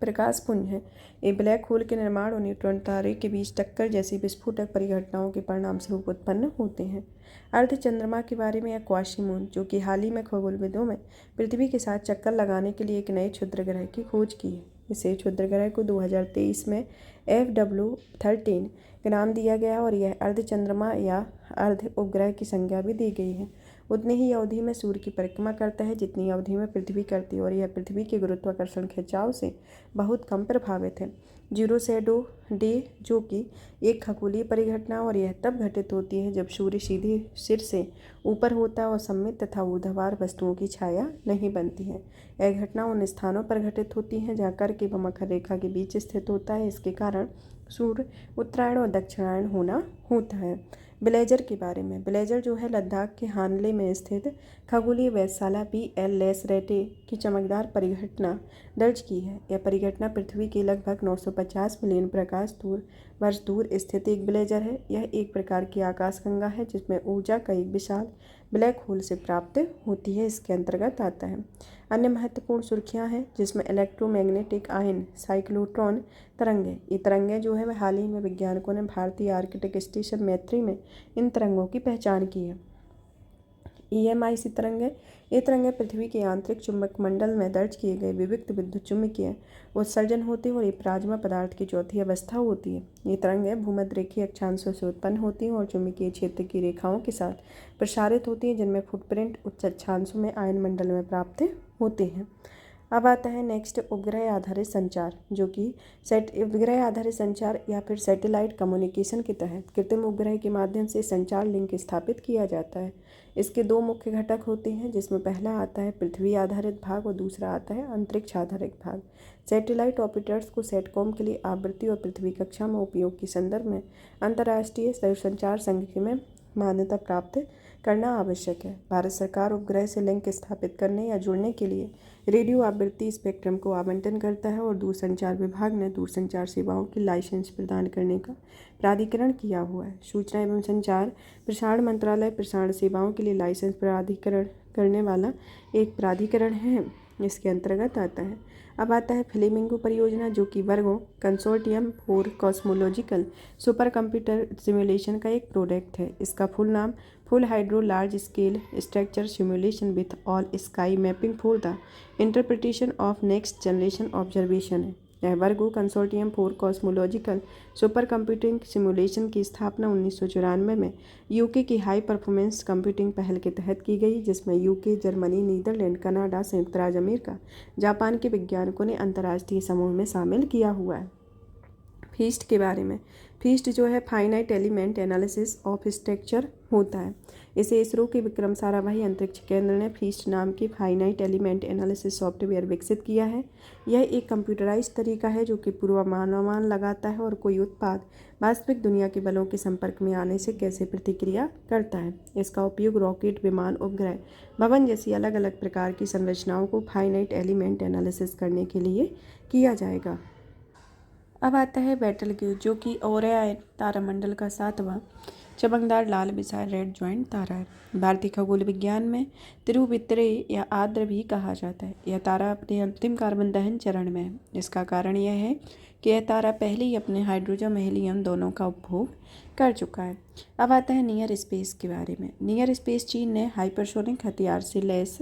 प्रकाश पुंज है। एक ब्लैक होल के निर्माण और न्यूट्रॉन तारे के बीच टक्कर जैसी विस्फोटक परिघटनाओं के परिणाम स्वरूप उत्पन्न होते हैं। अर्धचंद्रमा के बारे में, या क्वासीमून, जो कि हाल ही में खगोलविदों में पृथ्वी के साथ चक्कर लगाने के लिए एक नए क्षुद्र ग्रह की खोज की है। इसे क्षुद्र ग्रह को 2023 में FW13 का नाम दिया गया और यह अर्धचंद्रमा या अर्ध उपग्रह की संज्ञा भी दी गई है। उतनी ही अवधि में सूर्य की परिक्रमा करता है जितनी अवधि में पृथ्वी करती है, और यह पृथ्वी के गुरुत्वाकर्षण खिंचाव से बहुत कम प्रभावित है। जीरो शैडो डे, जो कि एक खगोलीय परिघटना, और यह तब घटित होती है जब सूर्य सीधे सिर से ऊपर होता है और सममित तथा ऊर्ध्वाधर वस्तुओं की छाया नहीं बनती है। यह घटना उन स्थानों पर घटित होती है जहाँ कर्क एवं मकर रेखा के बीच स्थित होता है। इसके कारण सूर्य उत्तरायण और दक्षिणायण होता है। ब्लेजर के बारे में, ब्लेजर जो है लद्दाख के हानले में स्थित खगोलीय वेधशाला BL लेसरेटे की चमकदार परिघटना दर्ज की है। यह परिघटना पृथ्वी के लगभग 950 मिलियन प्रकाश वर्ष दूर स्थित एक ब्लेजर है। यह एक प्रकार की आकाशगंगा है जिसमें ऊर्जा का एक विशाल ब्लैक होल से प्राप्त होती है, इसके अंतर्गत आता है। अन्य महत्वपूर्ण सुर्खियां हैं जिसमें इलेक्ट्रोमैग्नेटिक आयन साइक्लोट्रॉन तरंगें। ये तरंगें जो है वह हाल ही में वैज्ञानिकों ने भारतीय आर्कटिक स्टेशन मैत्री में इन तरंगों की पहचान की है। EMIC तरंगें, ये तरंगें पृथ्वी के आंतरिक चुंबक मंडल में दर्ज किए गए विविक्त विद्युत चुम्बकीय उत्सर्जन होते हैं और ये प्लाज्मा पदार्थ की चौथी अवस्था होती है। ये तरंगें भूमध्यरेखीय अक्षांशों से उत्पन्न होती हैं और चुंबकीय क्षेत्र की रेखाओं के साथ प्रसारित होती हैं, जिनमें फुटप्रिंट उच्च अक्षांशों में आयन मंडल में प्राप्त होते हैं। अब आता है नेक्स्ट उपग्रह आधारित संचार, जो कि उपग्रह आधारित संचार या फिर सैटेलाइट कम्युनिकेशन के तहत कृत्रिम उपग्रह के माध्यम से संचार लिंक स्थापित किया जाता है। इसके दो मुख्य घटक होते हैं, जिसमें पहला आता है पृथ्वी आधारित भाग और दूसरा आता है अंतरिक्ष आधारित भाग। सैटेलाइट ऑपरेटर्स को सैटकॉम के लिए आवृत्ति और पृथ्वी कक्षा में उपयोग के संदर्भ में अंतर्राष्ट्रीय दूरसंचार संघ में मान्यता प्राप्त करना आवश्यक है। भारत सरकार उपग्रह से लिंक स्थापित करने या जुड़ने के लिए रेडियो आवृत्ति स्पेक्ट्रम को आवंटन करता है और दूरसंचार विभाग ने दूरसंचार सेवाओं की लाइसेंस प्रदान करने का प्राधिकरण किया हुआ है। सूचना एवं संचार प्रसारण मंत्रालय प्रसारण सेवाओं के लिए लाइसेंस प्राधिकरण करने वाला एक प्राधिकरण है, इसके अंतर्गत आता है। अब आता है फ्लेमिंगो परियोजना, जो कि Virgo consortium for cosmological super computer simulation का एक प्रोडक्ट है। इसका फुल नाम full hydro large scale structure simulation with all sky mapping for the interpretation of next generation observation है। यह Virgo consortium for cosmological super computing simulation की स्थापना 1994 में यूके की हाई परफॉर्मेंस कंप्यूटिंग पहल के तहत की गई, जिसमें यूके, जर्मनी, नीदरलैंड, कनाडा, संयुक्त राज्य अमेरिका, जापान के वैज्ञानिकों ने अंतर्राष्ट्रीय समूह में शामिल किया हुआ है। फीस्ट के बारे में, फीस्ट जो है finite element analysis of structure होता है। इसे इसरो के विक्रम साराभाई अंतरिक्ष केंद्र ने फीस्ट नाम के फाइनाइट एलिमेंट एनालिसिस सॉफ्टवेयर विकसित किया है। यह एक कंप्यूटराइज्ड तरीका है जो कि पूर्वानुमान लगाता है और कोई उत्पाद वास्तविक दुनिया के बलों के संपर्क में आने से कैसे प्रतिक्रिया करता है। इसका उपयोग रॉकेट, विमान, उपग्रह, भवन जैसी अलग अलग प्रकार की संरचनाओं को फाइनाइट एलिमेंट एनालिसिस करने के लिए किया जाएगा। अब आता है बेटलग्यूज, जो कि ओरियन तारामंडल का 7वां चमकदार लाल विशाल रेड ज्वाइंट तारा है। भारतीय खगोल विज्ञान में तिरुवितरे या आर्द्र भी कहा जाता है। यह तारा अपने अंतिम कार्बन दहन चरण में है। इसका कारण यह है कि यह तारा पहले ही अपने हाइड्रोजन और हीलियम दोनों का उपभोग कर चुका है। अब आता है नियर स्पेस के बारे में। नियर स्पेस चीन ने हाइपरसोनिक हथियार से लैस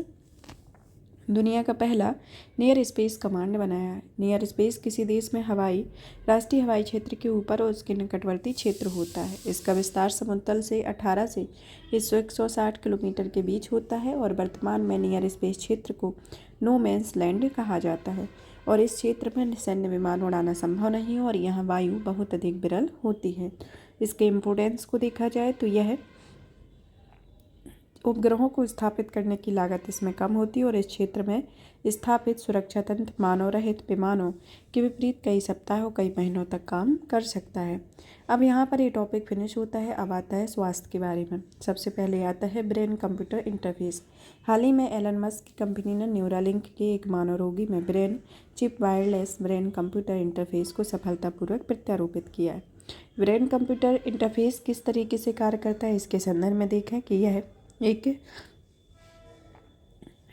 दुनिया का पहला नियर स्पेस कमांड बनाया है। नियर स्पेस किसी देश में राष्ट्रीय हवाई क्षेत्र के ऊपर और उसके निकटवर्ती क्षेत्र होता है। इसका विस्तार समुद्र तल से 18 से 160 किलोमीटर के बीच होता है और वर्तमान में नियर स्पेस क्षेत्र को नो मैंस लैंड कहा जाता है और इस क्षेत्र में सैन्य विमान उड़ाना संभव नहीं है और यहाँ वायु बहुत अधिक विरल होती है। इसके इम्पोर्टेंस को देखा जाए तो यह उपग्रहों को स्थापित करने की लागत इसमें कम होती है और इस क्षेत्र में स्थापित सुरक्षा तंत्र मानव रहित विमानों के विपरीत कई सप्ताहों कई महीनों तक काम कर सकता है। अब यहाँ पर ये टॉपिक फिनिश होता है। अब आता है स्वास्थ्य के बारे में। सबसे पहले आता है ब्रेन कंप्यूटर इंटरफेस। हाल ही में एलन मस्क की कंपनी ने न्यूरालिंक के एक मानव रोगी में brain chip wireless brain computer interface को सफलतापूर्वक प्रत्यारोपित किया है। ब्रेन कंप्यूटर इंटरफेस किस तरीके से कार्य करता है, इसके संदर्भ में देखें कि यह एक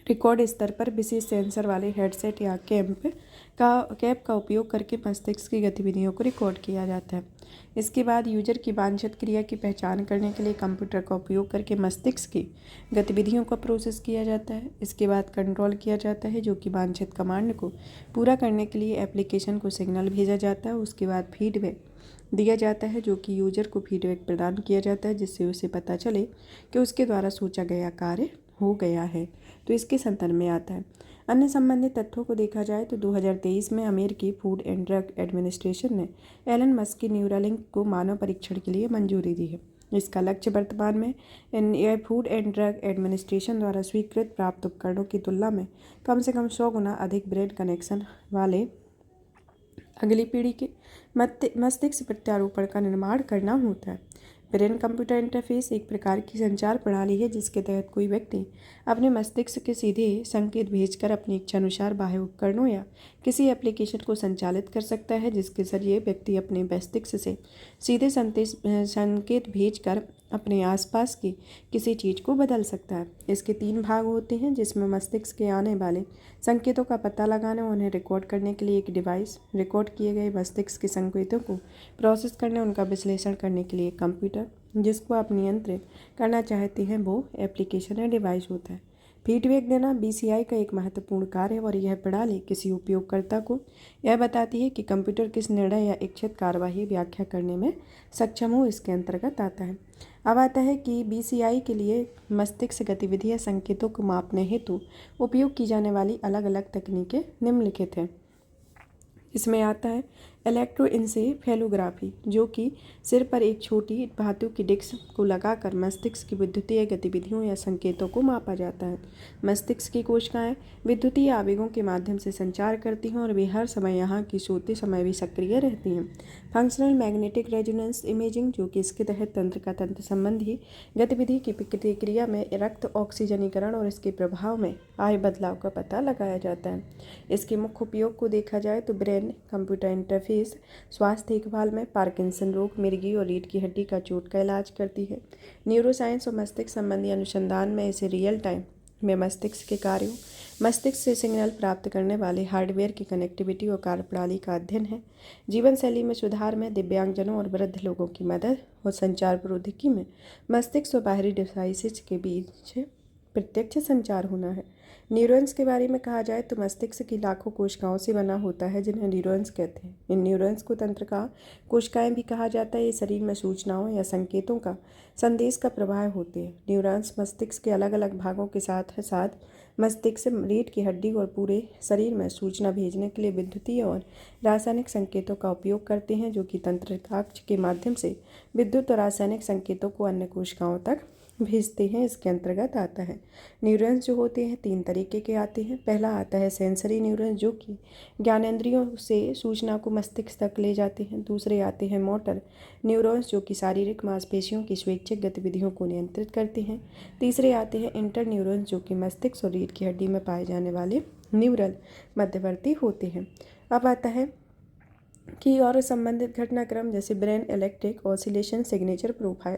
रिकॉर्ड स्तर पर विशेष सेंसर वाले हेडसेट या कैंप कैप का उपयोग करके मस्तिष्क की गतिविधियों को रिकॉर्ड किया जाता है। इसके बाद यूजर की वांछित क्रिया की पहचान करने के लिए कंप्यूटर का उपयोग करके मस्तिष्क की गतिविधियों का प्रोसेस किया जाता है। इसके बाद कंट्रोल किया जाता है, जो कि वांछित कमांड को पूरा करने के लिए एप्लीकेशन को सिग्नल भेजा जाता है। उसके बाद फीडबैक दिया जाता है, जो कि यूजर को फीडबैक प्रदान किया जाता है, जिससे उसे पता चले कि उसके द्वारा सोचा गया कार्य हो गया है। तो इसके संदर्भ में आता है। अन्य संबंधित तथ्यों को देखा जाए तो 2023 में अमेरिकी फूड एंड ड्रग एडमिनिस्ट्रेशन ने एलन मस्क की न्यूरालिंक को मानव परीक्षण के लिए मंजूरी दी है। इसका लक्ष्य वर्तमान में फूड एंड ड्रग एडमिनिस्ट्रेशन द्वारा स्वीकृत प्राप्त उपकरणों की तुलना में कम से कम 100 गुना अधिक ब्रेन कनेक्शन वाले अगली पीढ़ी के मस्तिष्क प्रत्यारोपण का निर्माण करना होता है। ब्रेन कंप्यूटर इंटरफेस एक प्रकार की संचार प्रणाली है जिसके तहत कोई व्यक्ति अपने मस्तिष्क के सीधे संकेत भेजकर अपनी इच्छानुसार बाह्य उपकरणों या किसी एप्लीकेशन को संचालित कर सकता है, जिसके जरिए व्यक्ति अपने मस्तिष्क से सीधे संकेत भेजकर अपने आसपास की किसी चीज़ को बदल सकता है। इसके 3 भाग होते हैं, जिसमें मस्तिष्क के आने वाले संकेतों का पता लगाने और उन्हें रिकॉर्ड करने के लिए एक डिवाइस, रिकॉर्ड किए गए मस्तिष्क के संकेतों को प्रोसेस करने, उनका विश्लेषण करने के लिए एक कंप्यूटर, जिसको आप नियंत्रित करना चाहते हैं, वो एप्लीकेशन या डिवाइस होता है। फीडबैक देना BCI का एक महत्वपूर्ण कार्य है और यह प्रणाली किसी उपयोगकर्ता को यह बताती है कि कंप्यूटर किस निर्णय या इच्छित कार्यवाही व्याख्या करने में सक्षम हो, इसके अंतर्गत आता है। अब आता है कि BCI के लिए मस्तिष्क गतिविधि या संकेतों को मापने हेतु उपयोग की जाने वाली अलग अलग तकनीकें निम्नलिखित हैं। इसमें आता है इलेक्ट्रोएन्सेफेलोग्राफी, जो कि सिर पर एक छोटी धातु की डिस्क को लगाकर मस्तिष्क की विद्युतीय गतिविधियों या संकेतों को मापा जाता है। मस्तिष्क की कोशिकाएं विद्युतीय आवेगों के माध्यम से संचार करती हैं और वे हर समय यहाँ की सोते समय भी सक्रिय रहती हैं। फंक्शनल मैग्नेटिक रेजोनेंस इमेजिंग, जो कि इसके तहत तंत्र का तंत्र संबंधी गतिविधि की प्रतिक्रिया में रक्त ऑक्सीजनीकरण और इसके प्रभाव में आए बदलाव का पता लगाया जाता है। इसके मुख्य उपयोग को देखा जाए तो ब्रेन कंप्यूटर इंटरफेस स्वास्थ्य देखभाल में पार्किंसन रोग, मिर्गी और रीढ़ की हड्डी का चोट का इलाज करती है। न्यूरोसाइंस और मस्तिष्क संबंधी अनुसंधान में इसे रियल टाइम में मस्तिष्क के कार्यों, मस्तिष्क से सिग्नल प्राप्त करने वाले हार्डवेयर की कनेक्टिविटी और कार्यप्रणाली का अध्ययन है। जीवन शैली में सुधार में दिव्यांगजनों और वृद्ध लोगों की मदद और संचार प्रौद्योगिकी में मस्तिष्क और बाहरी डिवाइसेज के बीच प्रत्यक्ष संचार होना है। न्यूरॉन्स के बारे में कहा जाए तो मस्तिष्क की लाखों कोशिकाओं से बना होता है, जिन्हें न्यूरॉन्स कहते हैं। इन न्यूरॉन्स को तंत्रिका कोशिकाएं भी कहा जाता है। ये शरीर में सूचनाओं या संकेतों का संदेश का प्रवाह होते हैं। न्यूरॉन्स मस्तिष्क के अलग अलग भागों के साथ साथ मस्तिष्क, रीढ़ की हड्डी और पूरे शरीर में सूचना भेजने के लिए विद्युतीय और रासायनिक संकेतों का उपयोग करते हैं, जो कि तंत्रिका के माध्यम से विद्युत और रासायनिक संकेतों को अन्य कोशिकाओं तक भेजते हैं। इसके अंतर्गत आता है न्यूरॉन्स जो होते हैं 3 तरीके के आते हैं। पहला आता है सेंसरी न्यूरॉन्स, जो कि ज्ञानेंद्रियों से सूचना को मस्तिष्क तक ले जाते हैं। दूसरे आते हैं मोटर न्यूरॉन्स, जो कि शारीरिक मांसपेशियों की स्वैच्छिक गतिविधियों को नियंत्रित करते हैं। तीसरे आते हैं इंटर न्यूरॉन्स, जो कि मस्तिष्क और रीढ़ की हड्डी में पाए जाने वाले न्यूरल मध्यवर्ती होते हैं। अब आता है की और संबंधित घटनाक्रम, जैसे brain electric oscillation signature profile.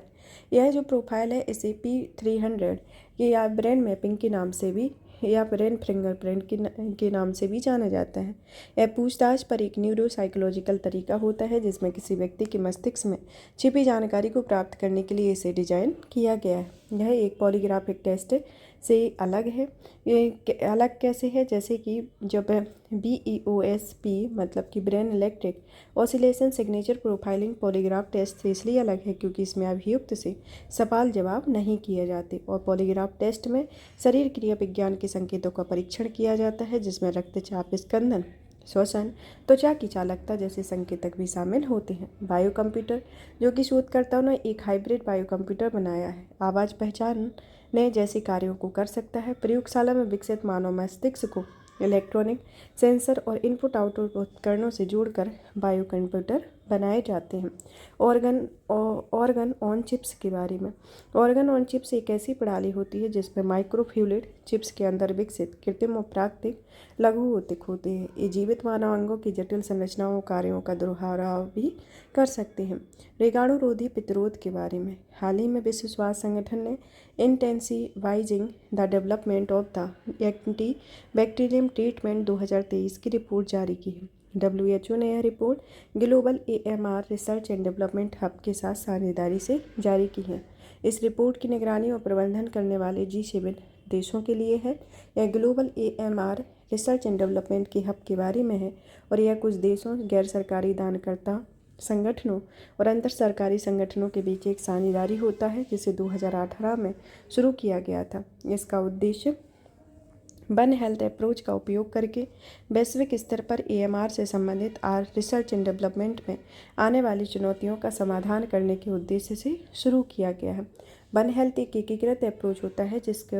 यह जो प्रोफाइल है इसे P300 या ब्रेन मैपिंग के नाम से भी या ब्रेन फिंगरप्रिंट के नाम से भी जाना जाता है। यह पूछताछ पर एक न्यूरोसाइकोलॉजिकल तरीका होता है, जिसमें किसी व्यक्ति के मस्तिष्क में छिपी जानकारी को प्राप्त करने के लिए इसे डिजाइन किया गया है। यह एक पॉलीग्राफिक टेस्ट से अलग है। ये अलग कैसे है, जैसे कि जब BEOSP मतलब कि brain electric oscillation signature profiling polygraph test से इसलिए अलग है क्योंकि इसमें अभियुक्त से सवाल जवाब नहीं किए जाते और पॉलीग्राफ टेस्ट में शरीर क्रिया विज्ञान के संकेतों का परीक्षण किया जाता है, जिसमें रक्तचाप, स्कंदन, श्वसन, त्वचा की चालकता जैसे संकेतक भी शामिल होते हैं। बायो कंप्यूटर, जो कि शोधकर्ताओं ने एक हाइब्रिड बायो कंप्यूटर बनाया है, आवाज़ पहचानने जैसे कार्यों को कर सकता है। प्रयोगशाला में विकसित मानव मस्तिष्क को इलेक्ट्रॉनिक सेंसर और इनपुट आउटपुट उपकरणों से जोड़कर बायो कंप्यूटर बनाए जाते हैं। ऑर्गन ऑन चिप्स के बारे में। ऑर्गन ऑन चिप्स एक ऐसी प्रणाली होती है जिसमें माइक्रोफ्लूइड चिप्स के अंदर विकसित कृत्रिम और प्राकृतिक लघु ऊतक होते हैं। ये जीवित मानव अंगों की जटिल संरचनाओं कार्यों का दोहराव भी कर सकते हैं। रोगाणुरोधी प्रतिरोध के बारे में। हाल ही में विश्व स्वास्थ्य संगठन ने intensifying the development of the anti bacterium treatment 2023 की रिपोर्ट जारी की है। WHO ने यह report global AMR research and development hub के साथ साझेदारी से जारी की है। इस रिपोर्ट की निगरानी और प्रबंधन करने वाले G7 देशों के लिए है। यह global AMR research and development के हब के बारे में है और यह कुछ देशों, गैर सरकारी दानकर्ता संगठनों और अंतर सरकारी संगठनों के बीच एक साझेदारी होता है जिसे 2018 में शुरू किया गया था। इसका उद्देश्य वन हेल्थ अप्रोच का उपयोग करके वैश्विक स्तर पर AMR से संबंधित रिसर्च एंड डेवलपमेंट में आने वाली चुनौतियों का समाधान करने के उद्देश्य से शुरू किया गया है। वन हेल्थ एक एकीकृत अप्रोच होता है जिसके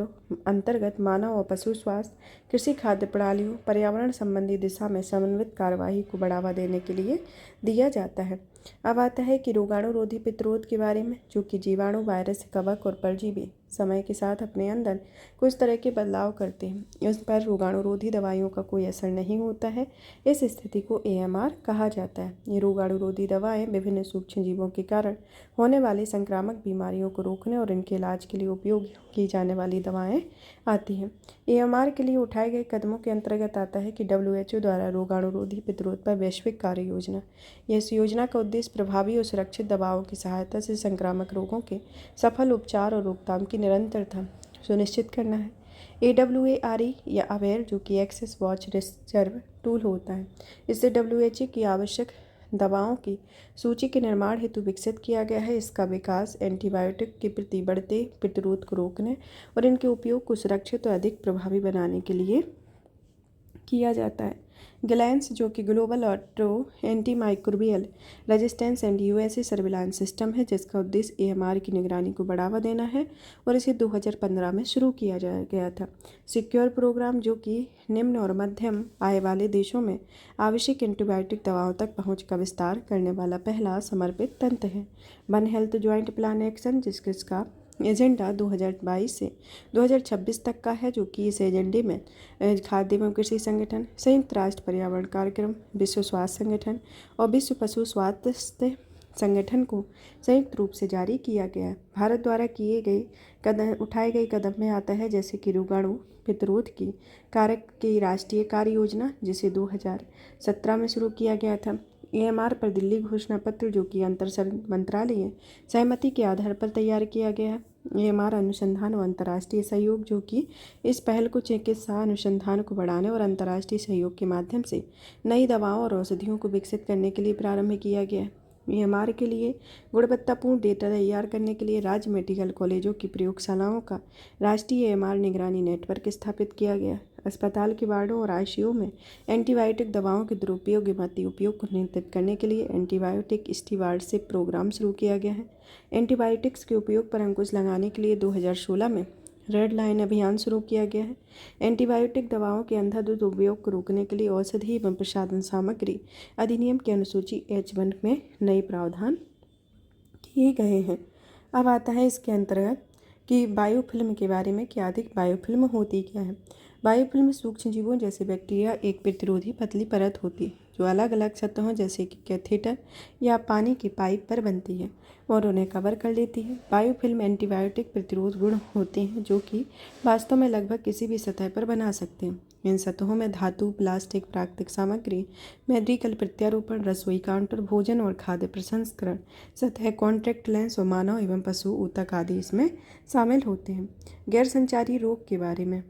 अंतर्गत मानव और पशु स्वास्थ्य, कृषि, खाद्य प्रणालियों, पर्यावरण संबंधी दिशा में समन्वित कार्यवाही को बढ़ावा देने के लिए दिया जाता है। अब आता है कि रोगाणुरोधी प्रतिरोध के बारे में, जो कि जीवाणु, वायरस, कवक और परजीवी समय के साथ अपने अंदर कुछ तरह के बदलाव करते हैं। इस पर रोगाणुरोधी दवाइयों का कोई असर नहीं होता है। इस स्थिति को AMR कहा जाता है। ये रोगाणुरोधी दवाएं विभिन्न सूक्ष्म जीवों के कारण होने वाली संक्रामक बीमारियों को रोकने और इनके इलाज के लिए उपयोग की जाने वाली दवाएं आती हैं। AMR के लिए उठाए गए कदमों के अंतर्गत आता है कि WHO द्वारा रोगाणुरोधी प्रतिरोध पर वैश्विक कार्य योजना। इस योजना का उद्देश्य प्रभावी और सुरक्षित दवाओं की सहायता से संक्रामक रोगों के सफल उपचार और रोकथाम की निरंतरता सुनिश्चित करना है। AWARE या अवेयर, जो कि एक्सेस वॉच रिजर्व टूल होता है, इससे WHO की आवश्यक दवाओं की सूची के निर्माण हेतु विकसित किया गया है। इसका विकास एंटीबायोटिक के प्रति बढ़ते प्रतिरोध को रोकने और इनके उपयोग को सुरक्षित और अधिक प्रभावी बनाने के लिए किया जाता है। ग्लैंस, जो कि global auto anti microbial resistance and USA surveillance system है, जिसका उद्देश्य AMR की निगरानी को बढ़ावा देना है और इसे 2015 में शुरू किया गया था। सिक्योर प्रोग्राम, जो कि निम्न और मध्यम आय वाले देशों में आवश्यक एंटीबायोटिक दवाओं तक पहुंच का विस्तार करने वाला पहला समर्पित तंत्र है। One health joint plan action, जिसका एजेंडा 2022 से 2026 तक का है, जो कि इस एजेंडे में खाद्य एवं कृषि संगठन, संयुक्त राष्ट्र पर्यावरण कार्यक्रम, विश्व स्वास्थ्य संगठन और विश्व पशु स्वास्थ्य संगठन को संयुक्त रूप से जारी किया गया है। भारत द्वारा उठाए गए कदम में आता है जैसे कि रोगाणु प्रतिरोध की कारक की राष्ट्रीय कार्य योजना, जिसे 2017 में शुरू किया गया था। AMR पर दिल्ली घोषणा पत्र, जो कि अंतर मंत्रालय सहमति के आधार पर तैयार किया गया है। AMR अनुसंधान और अंतर्राष्ट्रीय सहयोग, जो कि इस पहल को चिकित्सा अनुसंधान को बढ़ाने और अंतर्राष्ट्रीय सहयोग के माध्यम से नई दवाओं और औषधियों को विकसित करने के लिए प्रारंभ किया गया है। AMR के लिए गुणवत्तापूर्ण डेटा तैयार करने के लिए राज्य मेडिकल कॉलेजों की प्रयोगशालाओं का राष्ट्रीय AMR निगरानी नेटवर्क स्थापित किया गया। अस्पताल के वार्डों और ICU में एंटीबायोटिक दवाओं के दुरुपयोग एवं अति उपयोग को नियंत्रित करने के लिए एंटीबायोटिक स्टीवार्डशिप प्रोग्राम शुरू किया गया है। एंटीबायोटिक्स के उपयोग पर अंकुश लगाने के लिए 2016 में रेड लाइन अभियान शुरू किया गया है। एंटीबायोटिक दवाओं के अंधाधुंध उपयोग को रोकने के लिए औषधि एवं प्रसाधन सामग्री अधिनियम की अनुसूची H1 में नए प्रावधान किए गए हैं। अब आता है इसके अंतर्गत कि बायोफिल्म के बारे में, कि अधिक बायोफिल्म होती क्या है। बायोफिल्म सूक्ष्म जीवों जैसे बैक्टीरिया एक प्रतिरोधी पतली परत होती है जो अलग अलग सतहों जैसे कि कैथेटर या पानी की पाइप पर बनती है और उन्हें कवर कर लेती है। बायोफिल्म एंटीबायोटिक प्रतिरोध गुण होते हैं जो कि वास्तव में लगभग किसी भी सतह पर बना सकते हैं। इन सतहों में धातु, प्लास्टिक, प्राकृतिक सामग्री, मेडिकल प्रत्यारोपण, रसोई काउंटर, भोजन और खाद्य प्रसंस्करण सतह, कॉन्टैक्ट लेंस और मानव एवं पशु ऊतक आदि इसमें शामिल होते हैं। गैर संचारी रोग के बारे में।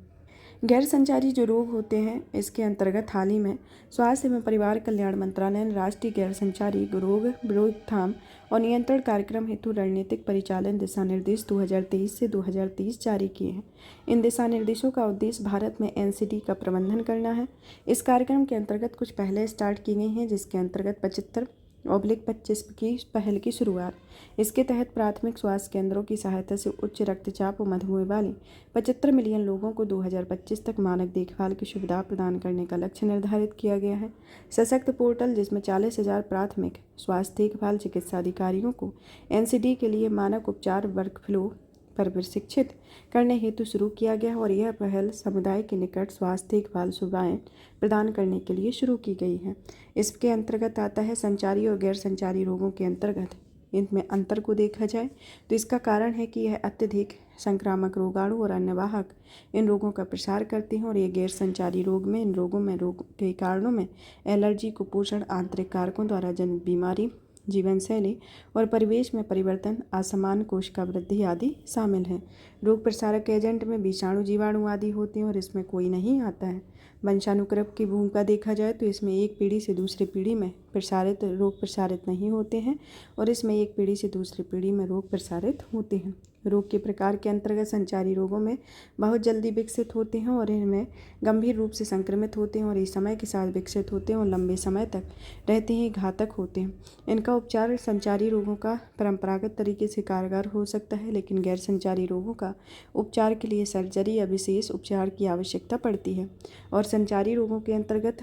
गैर संचारी जो रोग होते हैं, इसके अंतर्गत हाल ही में स्वास्थ्य एवं परिवार कल्याण मंत्रालय ने राष्ट्रीय गैर संचारी रोग रोकथाम और नियंत्रण कार्यक्रम हेतु रणनीतिक परिचालन दिशा निर्देश 2023 से 2030 जारी किए हैं। इन दिशा निर्देशों का उद्देश्य भारत में NCD का प्रबंधन करना है। इस कार्यक्रम के अंतर्गत कुछ पहले स्टार्ट की गई हैं, जिसके अंतर्गत 75 2019-25 की पहल की शुरुआत। इसके तहत प्राथमिक स्वास्थ्य केंद्रों की सहायता से उच्च रक्तचाप और मधुमेह वाले 75 मिलियन लोगों को 2025 तक मानक देखभाल की सुविधा प्रदान करने का लक्ष्य निर्धारित किया गया है। सशक्त पोर्टल, जिसमें 40,000 प्राथमिक स्वास्थ्य देखभाल चिकित्सा अधिकारियों को एनसीडी के लिए मानक उपचार वर्कफ्लो पर प्रशिक्षित करने हेतु शुरू किया गया और यह पहल समुदाय के निकट स्वास्थ्य देखभाल सुविधाएं प्रदान करने के लिए शुरू की गई है। इसके अंतर्गत आता है संचारी और गैर संचारी रोगों के अंतर्गत इनमें अंतर को देखा जाए तो इसका कारण है कि यह अत्यधिक संक्रामक रोगाणु और अन्य वाहक इन रोगों का प्रसार करते हैं और ये गैर संचारी रोग में इन रोगों में रोग के कारणों में एलर्जी, कुपोषण, आंतरिक कारकों द्वारा जनित बीमारी, जीवन शैली और परिवेश में परिवर्तन, असमान कोशिका वृद्धि आदि शामिल हैं। रोग प्रसारक एजेंट में विषाणु, जीवाणु आदि होते हैं और इसमें कोई नहीं आता है। वंशानुक्रम की भूमिका देखा जाए तो इसमें एक पीढ़ी से दूसरी पीढ़ी में रोग प्रसारित नहीं होते हैं और इसमें एक पीढ़ी से दूसरी पीढ़ी में रोग प्रसारित होते हैं। रोग के प्रकार के अंतर्गत संचारी रोगों में बहुत जल्दी विकसित होते हैं और इनमें गंभीर रूप से संक्रमित होते हैं और ये समय के साथ विकसित होते हैं और लंबे समय तक रहते हैं, घातक होते हैं। इनका उपचार संचारी रोगों का परंपरागत तरीके से कारगर हो सकता है, लेकिन गैर संचारी रोगों का उपचार के लिए सर्जरी या विशेष उपचार की आवश्यकता पड़ती है। और संचारी रोगों के अंतर्गत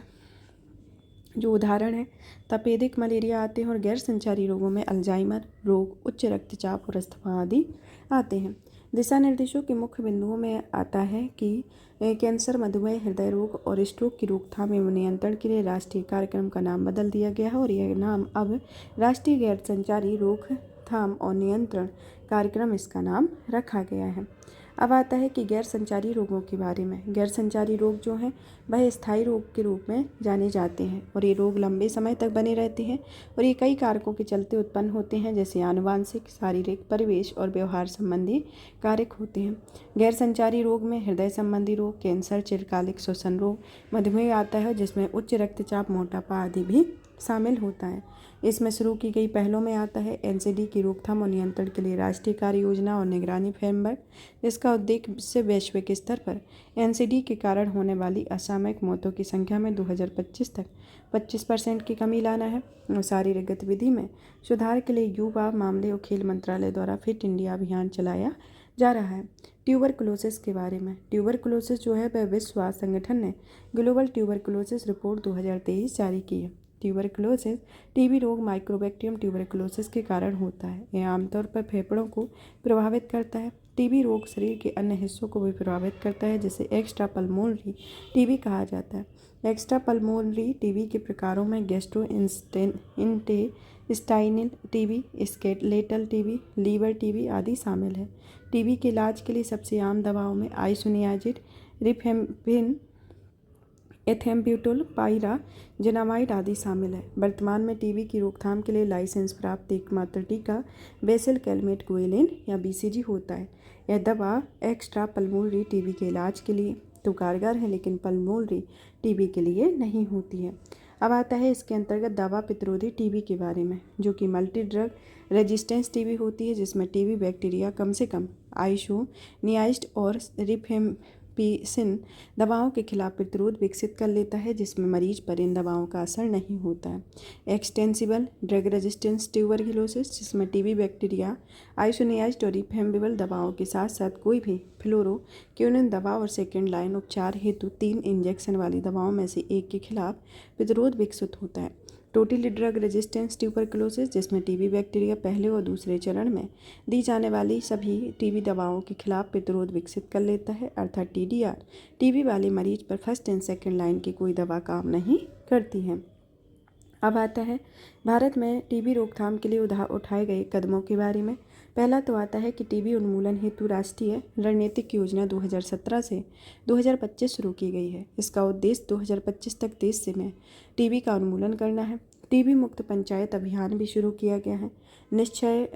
जो उदाहरण है तपेदिक, मलेरिया आते हैं और गैर संचारी रोगों में अल्जाइमर रोग, उच्च रक्तचाप और अस्थमा आदि आते हैं। दिशा निर्देशों के मुख्य बिंदुओं में आता है कि कैंसर, मधुमेह, हृदय रोग और स्ट्रोक की रोकथाम एवं नियंत्रण के लिए राष्ट्रीय कार्यक्रम का नाम बदल दिया गया है और यह नाम अब राष्ट्रीय गैर संचारी रोकथाम और नियंत्रण कार्यक्रम इसका नाम रखा गया है। अब आता है कि गैर संचारी रोगों के बारे में। गैर संचारी रोग जो हैं वह स्थायी रोग के रूप में जाने जाते हैं और ये रोग लंबे समय तक बने रहते हैं और ये कई कारकों के चलते उत्पन्न होते हैं, जैसे आनुवांशिक, शारीरिक, परिवेश और व्यवहार संबंधी कारक होते हैं। गैर संचारी रोग में हृदय संबंधी रोग, कैंसर, चिरकालिक श्वसन रोग, मधुमेह आता है जिसमें उच्च रक्तचाप, मोटापा आदि भी शामिल होता है। इसमें शुरू की गई पहलों में आता है एनसीडी की रोकथाम और नियंत्रण के लिए राष्ट्रीय कार्य योजना और निगरानी फ्रेमवर्क, जिसका उद्देश्य वैश्विक स्तर पर एनसीडी के कारण होने वाली असामयिक मौतों की संख्या में 2025 तक 25% की कमी लाना है। और शारीरिक गतिविधि में सुधार के लिए युवा मामले और खेल मंत्रालय द्वारा फिट इंडिया अभियान चलाया जा रहा है। ट्यूबरकुलोसिस के बारे में। ट्यूबरकुलोसिस जो है वह विश्व स्वास्थ्य संगठन ने ग्लोबल ट्यूबरकुलोसिस रिपोर्ट 2023 जारी की है। ट्यूबरकुलोसिस टीबी रोग माइक्रोबैक्टीरियम ट्यूबरकुलोसिस के कारण होता है। यह आमतौर पर फेफड़ों को प्रभावित करता है। टीबी रोग शरीर के अन्य हिस्सों को भी प्रभावित करता है, जिसे एक्स्ट्रा पल्मोनरी टीबी कहा जाता है। एक्स्ट्रा पल्मोनरी टीबी के प्रकारों में gastrointestinal TB, skeletal TB, liver TB आदि शामिल है। टीबी के इलाज के लिए सबसे आम दवाओं में आइसोनियाजिड, रिफेम्पिन, एथेम्ब्यूटोल, पाइराज़िनामाइड आदि शामिल है। वर्तमान में टीबी की रोकथाम के लिए लाइसेंस प्राप्त एकमात्र टीका बेसिल कैलमेट गुएलिन या बीसीजी होता है। यह दवा एक्स्ट्रा पल्मोनरी टीबी के इलाज के लिए तो कारगर है, लेकिन पल्मोनरी टीबी के लिए नहीं होती है। अब आता है इसके अंतर्गत दवा प्रतिरोधी टीबी के बारे में, जो कि मल्टी ड्रग रेजिस्टेंस टीबी होती है, जिसमें टीबी बैक्टीरिया कम से कम आइसोनियाजिड और रिफेम्पिसिन दवाओं के खिलाफ प्रतिरोध विकसित कर लेता है, जिसमें मरीज पर इन दवाओं का असर नहीं होता है। एक्सटेंसिबल ड्रग रेजिस्टेंस ट्यूबरकुलोसिस, जिसमें टीबी बैक्टीरिया, आइसोनियाजिड और रिफेम्पिसिन दवाओं के साथ साथ कोई भी फ्लोरोक्विनिन दवा और सेकेंड लाइन उपचार हेतु 3 इंजेक्शन वाली दवाओं में से एक के खिलाफ प्रतिरोध विकसित होता है। टोटली ड्रग रेजिस्टेंस ट्यूबरकुलोसिस, जिसमें टीबी बैक्टीरिया पहले और दूसरे चरण में दी जाने वाली सभी टीबी दवाओं के खिलाफ प्रतिरोध विकसित कर लेता है, अर्थात टीडीआर। टीबी वाले मरीज पर फर्स्ट एंड सेकेंड लाइन की कोई दवा काम नहीं करती है। अब आता है भारत में टीबी रोकथाम के लिए उठाए गए कदमों के बारे में। पहला तो आता है कि टीबी उन्मूलन हेतु राष्ट्रीय रणनीतिक योजना 2017 से 2025 शुरू की गई है। इसका उद्देश्य 2025 तक देश में टीबी का उन्मूलन करना है। टीबी मुक्त पंचायत अभियान भी शुरू किया गया है। निश्चय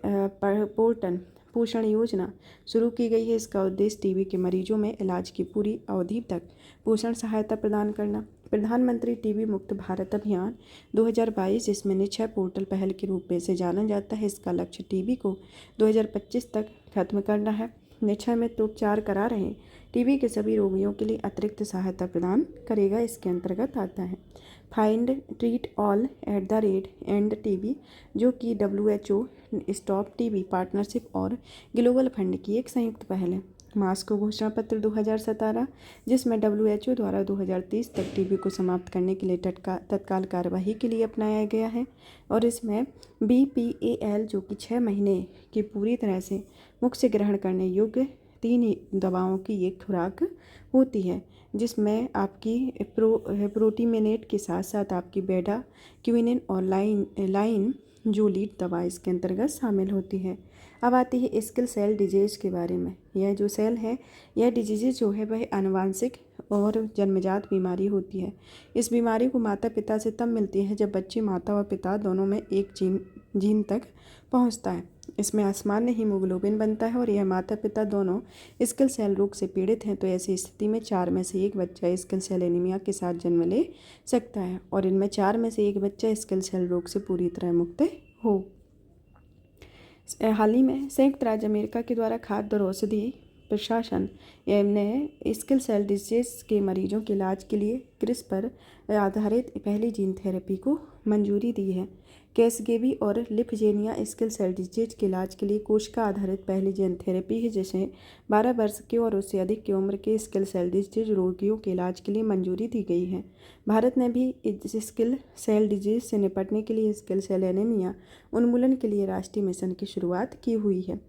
पोषण योजना शुरू की गई है। इसका उद्देश्य टीबी के मरीजों में इलाज की पूरी अवधि तक पोषण सहायता प्रदान करना। प्रधानमंत्री टीबी मुक्त भारत अभियान 2022, जिसमें निश्चय पोर्टल पहल के रूप में से जाना जाता है, इसका लक्ष्य टीबी को 2025 तक खत्म करना है। नियमित उपचार करा रहे टीबी के सभी रोगियों के लिए अतिरिक्त सहायता प्रदान करेगा। इसके अंतर्गत आता है find treat all end TB, जो कि WHO स्टॉप टीबी पार्टनरशिप और ग्लोबल फंड की एक संयुक्त पहल है। मास्को घोषणा पत्र 2017, जिसमें WHO द्वारा 2030 तक टीबी को समाप्त करने के लिए तत्काल कार्यवाही के लिए अपनाया गया है। और इसमें BPAL, जो कि 6 महीने की पूरी तरह से मुख से ग्रहण करने योग्य 3 दवाओं की एक खुराक होती है, जिसमें आपकी प्रोटीमेनेट के साथ साथ आपकी बेटा क्विनिन और लाइन जो लीड दवा इसके अंतर्गत शामिल होती है। अब आती है सिकल सेल डिजीज के बारे में। यह जो सेल है, यह डिजीज जो है वह आनुवांशिक और जन्मजात बीमारी होती है। इस बीमारी को माता पिता से तब मिलती है जब बच्चे माता और पिता दोनों में एक जीन तक पहुंचता है। इसमें असामान्य हीमोग्लोबिन बनता है और यह माता पिता दोनों सिकल सेल रोग से पीड़ित हैं, तो ऐसी स्थिति में 4 में से 1 बच्चा सिकल सेल एनीमिया के साथ जन्म ले सकता है और इनमें 4 में से 1 बच्चा सिकल सेल रोग से पूरी तरह मुक्त हो। हाल ही में संयुक्त राज्य अमेरिका के द्वारा खाद्य और औषधि प्रशासन ने सिकल सेल डिजीज के मरीजों के इलाज के लिए क्रिस्पर आधारित पहली जीन थेरेपी को मंजूरी दी है। कैसगेवी और लिपजेनिया सिकल सेल डिजीज के इलाज के लिए कोशिका आधारित पहली जीन थेरेपी है, जिसे 12 वर्ष के और उससे अधिक की उम्र के सिकल सेल डिजीज रोगियों के इलाज के लिए मंजूरी दी गई है। भारत ने भी सिकल सेल डिजीज से निपटने के लिए सिकल सेल एनीमिया उन्मूलन के लिए राष्ट्रीय मिशन की शुरुआत की हुई है।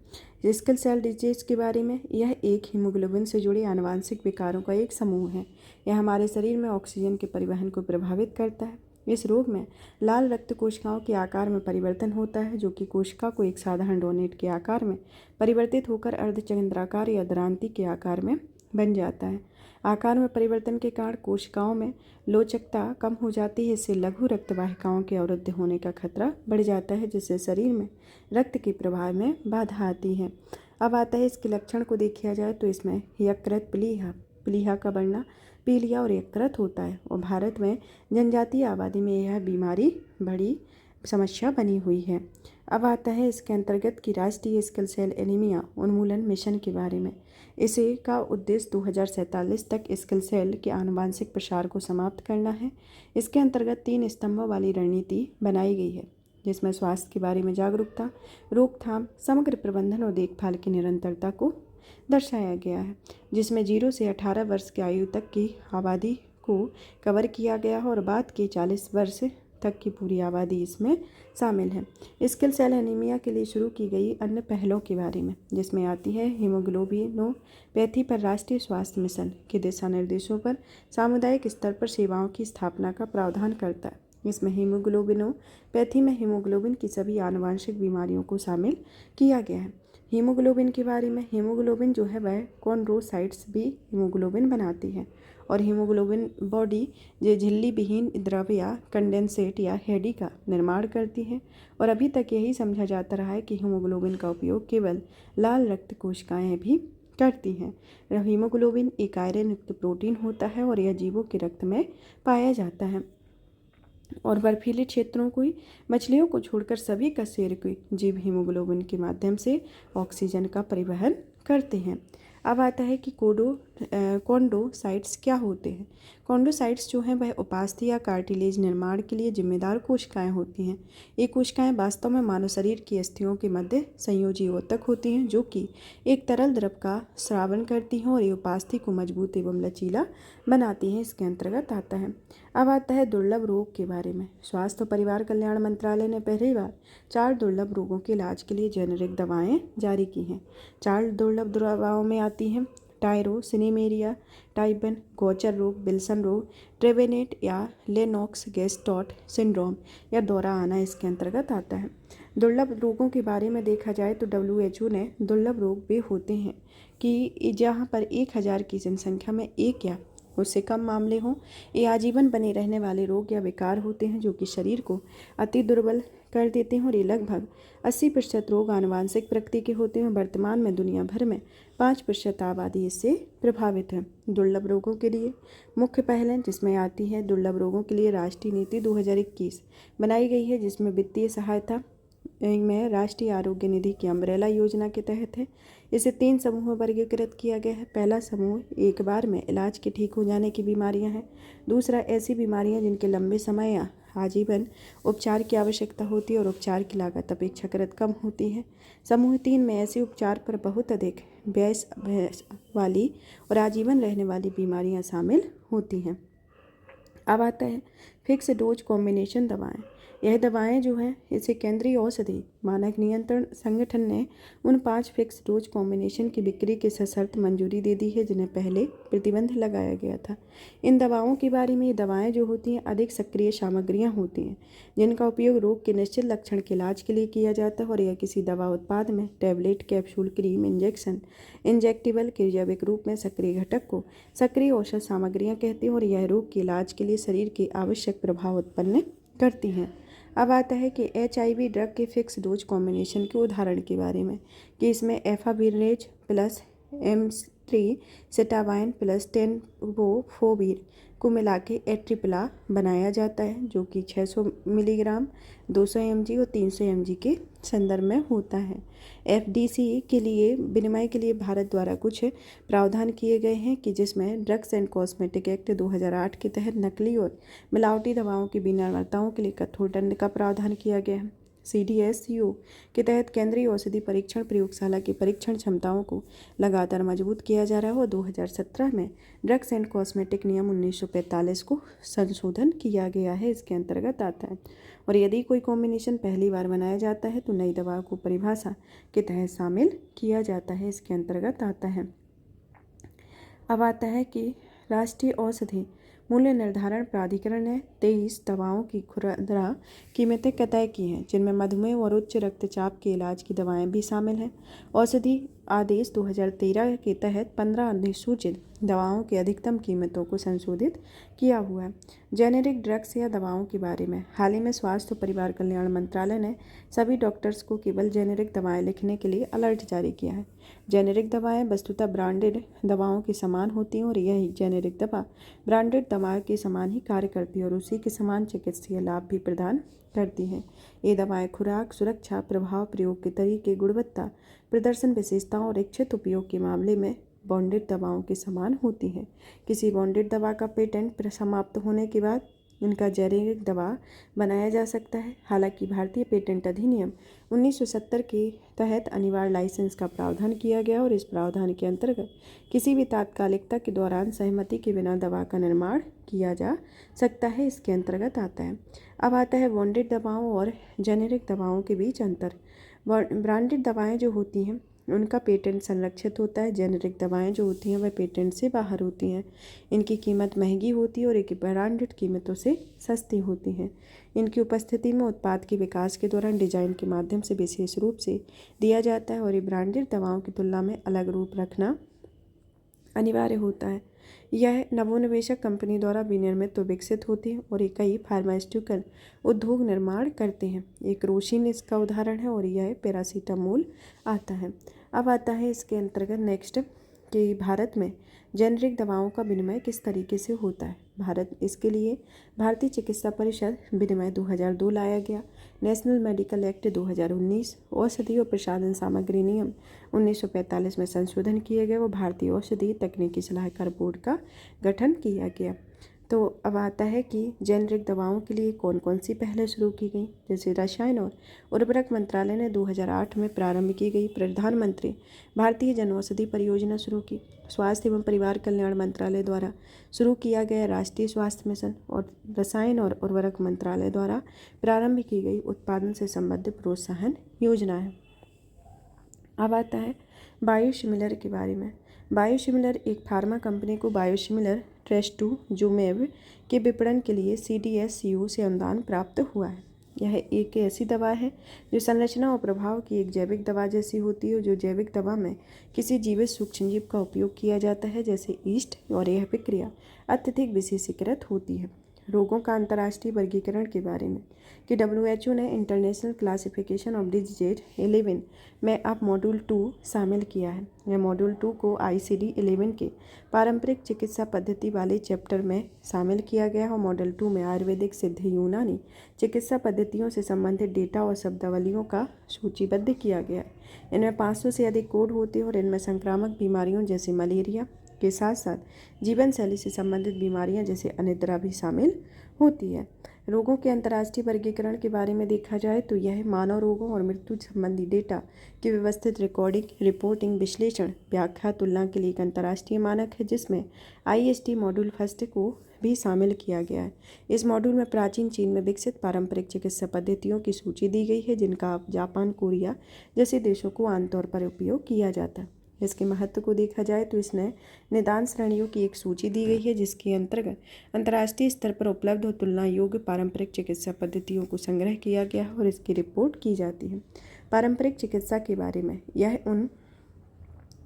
सिकल सेल डिजीज के बारे में, यह एक हीमोग्लोबिन से जुड़े आनुवांशिक विकारों का एक समूह है। यह हमारे शरीर में ऑक्सीजन के परिवहन को प्रभावित करता है। इस रोग में लाल रक्त कोशिकाओं के आकार में परिवर्तन होता है, जो कि कोशिका को एक साधारण डोनेट के आकार में परिवर्तित होकर अर्धचंद्राकार या दरांती के आकार में बन जाता है। आकार में परिवर्तन के कारण कोशिकाओं में लोचकता कम हो जाती है। इससे लघु रक्त वाहिकाओं के अवरुद्ध होने का खतरा बढ़ जाता है, जिससे शरीर में रक्त के प्रवाह में बाधा आती है। अब आता है इसके लक्षण को देखा जाए तो इसमें यकृत प्लीहा का बढ़ना पीलिया और यकृत होता है और भारत में जनजातीय आबादी में यह बीमारी बड़ी समस्या बनी हुई है। अब आता है इसके अंतर्गत की राष्ट्रीय सिकल सेल एनीमिया उन्मूलन मिशन के बारे में। इसे का उद्देश्य 2047 तक सिकल सेल के आनुवांशिक प्रसार को समाप्त करना है। इसके अंतर्गत 3 स्तंभों वाली रणनीति बनाई गई है, जिसमें स्वास्थ्य के बारे में जागरूकता, रोकथाम, समग्र प्रबंधन और देखभाल की निरंतरता को दर्शाया गया है, जिसमें 0 से 18 वर्ष की आयु तक की आबादी को कवर किया गया है और बाद के 40 वर्ष तक की पूरी आबादी इसमें शामिल है। सिकल सेल एनीमिया के लिए शुरू की गई अन्य पहलों के बारे में, जिसमें आती है हीमोग्लोबिनोपैथी पर राष्ट्रीय स्वास्थ्य मिशन के दिशा निर्देशों पर सामुदायिक स्तर पर सेवाओं की स्थापना का प्रावधान करता है। इसमें हीमोग्लोबिनोपैथी में हीमोग्लोबिन की सभी आनुवांशिक बीमारियों को शामिल किया गया है। हीमोग्लोबिन के बारे में, हीमोग्लोबिन जो है वह कॉन्ड्रोसाइट्स भी हीमोग्लोबिन बनाती है और हीमोग्लोबिन बॉडी जो झिल्ली विहीन द्रव या कंडेंसेट या हेडी का निर्माण करती है और अभी तक यही समझा जाता रहा है कि हीमोग्लोबिन का उपयोग केवल लाल रक्त कोशिकाएं भी करती हैं। हीमोग्लोबिन एक आयरन युक्त प्रोटीन होता है और यह जीवों के रक्त में पाया जाता है और बर्फीले क्षेत्रों को, मछलियों को छोड़कर सभी कशेरुकी जीव हीमोग्लोबिन के माध्यम से ऑक्सीजन का परिवहन करते हैं। अब आता है कि कॉन्डोसाइट्स क्या होते हैं। कॉन्डोसाइट्स जो हैं वह उपास्थि या कार्टिलेज निर्माण के लिए जिम्मेदार कोशिकाएं होती हैं। ये कोशिकाएं वास्तव में मानव शरीर की अस्थियों के मध्य संयोजी ऊतक होती हैं, जो कि एक तरल द्रव का स्रावन करती हैं और ये उपास्थि को मजबूत एवं लचीला बनाती हैं। इसके अंतर्गत आता है। अब आता है दुर्लभ रोग के बारे में। स्वास्थ्य और परिवार कल्याण मंत्रालय ने पहली बार 4 दुर्लभ रोगों के इलाज के लिए जेनेरिक दवाएं जारी की हैं। 4 दुर्लभ दवाओं में आती हैं टायरोसिनेमेरिया टाइप 1, गोचर रोग, विल्सन रोग, ट्रेवेनेट या लेनॉक्स गैस्टॉट सिंड्रोम या दौरा आना इसके अंतर्गत आता है। दुर्लभ रोगों के बारे में देखा जाए तो WHO ने दुर्लभ रोग वे होते हैं कि जहाँ पर 1000 की जनसंख्या में 1 या उससे कम मामले हों। ये आजीवन बने रहने वाले रोग या विकार होते हैं जो कि शरीर को अति दुर्बल कर देते हैं और ये लगभग 80% रोग आनुवांशिक प्रकृति के होते हैं। वर्तमान में दुनिया भर में 5% आबादी इससे प्रभावित है। दुर्लभ रोगों के लिए मुख्य पहलें जिसमें आती है दुर्लभ रोगों के लिए राष्ट्रीय नीति 2021 बनाई गई है, जिसमें वित्तीय सहायता में राष्ट्रीय आरोग्य निधि की अम्ब्रेला योजना के तहत है। इसे 3 समूह में वर्गीकृत किया गया है। पहला समूह एक बार में इलाज के ठीक हो जाने की बीमारियां हैं। दूसरा ऐसी बीमारियां जिनके लंबे समय या आजीवन उपचार की आवश्यकता होती है और उपचार की लागत अपेक्षाकृत कम होती है। समूह 3 में ऐसे उपचार पर बहुत अधिक व्यय वाली और आजीवन रहने वाली बीमारियां शामिल होती हैं। अब आता है फिक्स डोज कॉम्बिनेशन दवाएं। यह दवाएं जो हैं इसे केंद्रीय औषधि मानक नियंत्रण संगठन ने उन 5 फिक्स डोज कॉम्बिनेशन की बिक्री की सशर्त मंजूरी दे दी है जिन्हें पहले प्रतिबंध लगाया गया था। इन दवाओं के बारे में ये दवाएं जो होती हैं अधिक सक्रिय सामग्रियां होती हैं जिनका उपयोग रोग के निश्चित लक्षण के इलाज के लिए किया जाता है और यह किसी दवा उत्पाद में टैबलेट, कैप्सूल, क्रीम, इंजेक्शन, इंजेक्टिबल के जैविक रूप में सक्रिय घटक को सक्रिय औषध सामग्रियां कहती हैं और यह रोग के इलाज के लिए शरीर के आवश्यक प्रभाव उत्पन्न करती हैं। अब आता है कि HIV ड्रग के फिक्स डोज कॉम्बिनेशन के उदाहरण के बारे में कि इसमें एफाविरेज प्लस एमट्रिसिटावाइन प्लस टेनोफोवीर को मिला के एट्रिप्ला बनाया जाता है जो कि 600 मिलीग्राम, 200 mg और 300 mg के संदर्भ में होता है। FDC के लिए विनिमय के लिए भारत द्वारा कुछ प्रावधान किए गए हैं कि जिसमें ड्रग्स एंड कॉस्मेटिक एक्ट 2008 के तहत नकली और मिलावटी दवाओं की विनिर्माताओं के लिए कठोर दंड का प्रावधान किया गया है। CDSCO के तहत केंद्रीय औषधि परीक्षण प्रयोगशाला की परीक्षण क्षमताओं को लगातार मजबूत किया जा रहा है और 2017 में ड्रग्स एंड कॉस्मेटिक नियम 1945 को संशोधन किया गया है, इसके अंतर्गत आता है। और यदि कोई कॉम्बिनेशन पहली बार बनाया जाता है तो नई दवा को परिभाषा के तहत शामिल किया जाता है, इसके अंतर्गत आता है। अब आता है कि राष्ट्रीय औषधि मूल्य निर्धारण प्राधिकरण ने 23 दवाओं की खुदरा कीमतें तय की हैं जिनमें मधुमेह और उच्च रक्तचाप के इलाज की दवाएं भी शामिल हैं। औषधि आदेश 2013 के तहत 15 अधिसूचित दवाओं की अधिकतम कीमतों को संशोधित किया हुआ है। जेनेरिक ड्रग्स या दवाओं के बारे में हाल ही में स्वास्थ्य और परिवार कल्याण मंत्रालय ने सभी डॉक्टर्स को केवल जेनेरिक दवाएं लिखने के लिए अलर्ट जारी किया है। जेनेरिक दवाएं वस्तुतः ब्रांडेड दवाओं के समान होती हैं और यही जेनेरिक दवा ब्रांडेड दवा के समान ही कार्य करती है और उसी के समान चिकित्सीय लाभ भी प्रदान करती हैं। ये दवाएं खुराक, सुरक्षा, प्रभाव, प्रयोग के तरीके, गुणवत्ता, प्रदर्शन, विशेषताओं और इच्छित उपयोग के मामले में बॉन्डेड दवाओं के समान होती हैं। किसी बॉन्डेड दवा का पेटेंट समाप्त होने के बाद इनका जेनेरिक दवा बनाया जा सकता है। हालांकि भारतीय पेटेंट अधिनियम 1970 के तहत अनिवार्य लाइसेंस का प्रावधान किया गया और इस प्रावधान के अंतर्गत किसी भी तात्कालिकता के दौरान सहमति के बिना दवा का निर्माण किया जा सकता है, इसके अंतर्गत आता है। अब आता है बॉन्डेड दवाओं और जेनेरिक दवाओं के बीच अंतर। ब्रांडेड दवाएं जो होती हैं उनका पेटेंट संरक्षित होता है। जेनेरिक दवाएं जो होती हैं वह पेटेंट से बाहर होती हैं। इनकी कीमत महंगी होती है और एक ब्रांडेड कीमतों से सस्ती होती हैं। इनकी उपस्थिति में उत्पाद के विकास के दौरान डिजाइन के माध्यम से विशेष रूप से दिया जाता है और ये ब्रांडेड दवाओं की तुलना में अलग रूप रखना अनिवार्य होता है। यह नवोन्वेषक कंपनी द्वारा विनिर्मित और विकसित होती है और ये कई फार्मास्यूटिकल उद्योग निर्माण करते हैं। एक रोशिन इसका उदाहरण है और यह पैरासीटामोल आता है। अब आता है इसके अंतर्गत नेक्स्ट कि भारत में जेनेरिक दवाओं का विनिमय किस तरीके से होता है। इसके लिए भारतीय चिकित्सा परिषद विनिमय 2002 लाया गया। नेशनल मेडिकल एक्ट 2019, औषधि और प्रसाधन सामग्री नियम 1945 में संशोधन किए गए व भारतीय औषधि तकनीकी सलाहकार बोर्ड का गठन किया गया। तो अब आता है कि जेनेरिक दवाओं के लिए कौन कौन सी पहले शुरू की गई। जैसे रसायन और उर्वरक मंत्रालय ने 2008 में प्रारंभ की गई प्रधानमंत्री भारतीय जनऔषधि परियोजना शुरू की। स्वास्थ्य एवं परिवार कल्याण मंत्रालय द्वारा शुरू किया गया राष्ट्रीय स्वास्थ्य मिशन और रसायन और उर्वरक मंत्रालय द्वारा प्रारंभ की गई उत्पादन से संबंधित प्रोत्साहन योजना है। अब आता है बायोसिमिलर के बारे में। बायोसिमिलर एक फार्मा कंपनी को बायोसिमिलर ट्रेस्टुजुमेब के विपणन के लिए CDSCO से अनुदान प्राप्त हुआ है। यह एक ऐसी दवा है जो संरचना और प्रभाव की एक जैविक दवा जैसी होती है, जो जैविक दवा में किसी जीवित सूक्ष्मजीव का उपयोग किया जाता है जैसे ईस्ट, और यह प्रक्रिया अत्यधिक विशेषीकृत होती है। रोगों का अंतर्राष्ट्रीय वर्गीकरण के बारे में कि WHO ने इंटरनेशनल क्लासिफिकेशन ऑफ डिजीज 11 में अब मॉड्यूल 2 शामिल किया है। यह मॉड्यूल 2 को ICD-11 के पारंपरिक चिकित्सा पद्धति वाले चैप्टर में शामिल किया गया और मॉडल 2 में आयुर्वेदिक, सिद्ध, यूनानी चिकित्सा पद्धतियों से संबंधित डेटा और शब्दावलियों का सूचीबद्ध किया गया है। इनमें 500 से अधिक कोड होते हैं और इनमें संक्रामक बीमारियों जैसे मलेरिया के साथ साथ जीवन शैली से संबंधित बीमारियां जैसे अनिद्रा भी शामिल होती है। रोगों के अंतर्राष्ट्रीय वर्गीकरण के बारे में देखा जाए तो यह मानव रोगों और मृत्यु संबंधी डेटा की व्यवस्थित रिकॉर्डिंग, रिपोर्टिंग, विश्लेषण, व्याख्या, तुलना के लिए एक अंतर्राष्ट्रीय मानक है जिसमें IST मॉड्यूल फर्स्ट को भी शामिल किया गया है। इस मॉड्यूल में प्राचीन चीन में विकसित पारंपरिक चिकित्सा पद्धतियों की सूची दी गई है जिनका जापान, कोरिया जैसे देशों को आमतौर पर उपयोग किया जाता है। इसके महत्व को देखा जाए तो इसने निदान श्रेणियों की एक सूची दी गई है जिसके अंतर्गत अंतर्राष्ट्रीय स्तर पर उपलब्ध और तुलना योग्य पारंपरिक चिकित्सा पद्धतियों को संग्रह किया गया है और इसकी रिपोर्ट की जाती है। पारंपरिक चिकित्सा के बारे में यह उन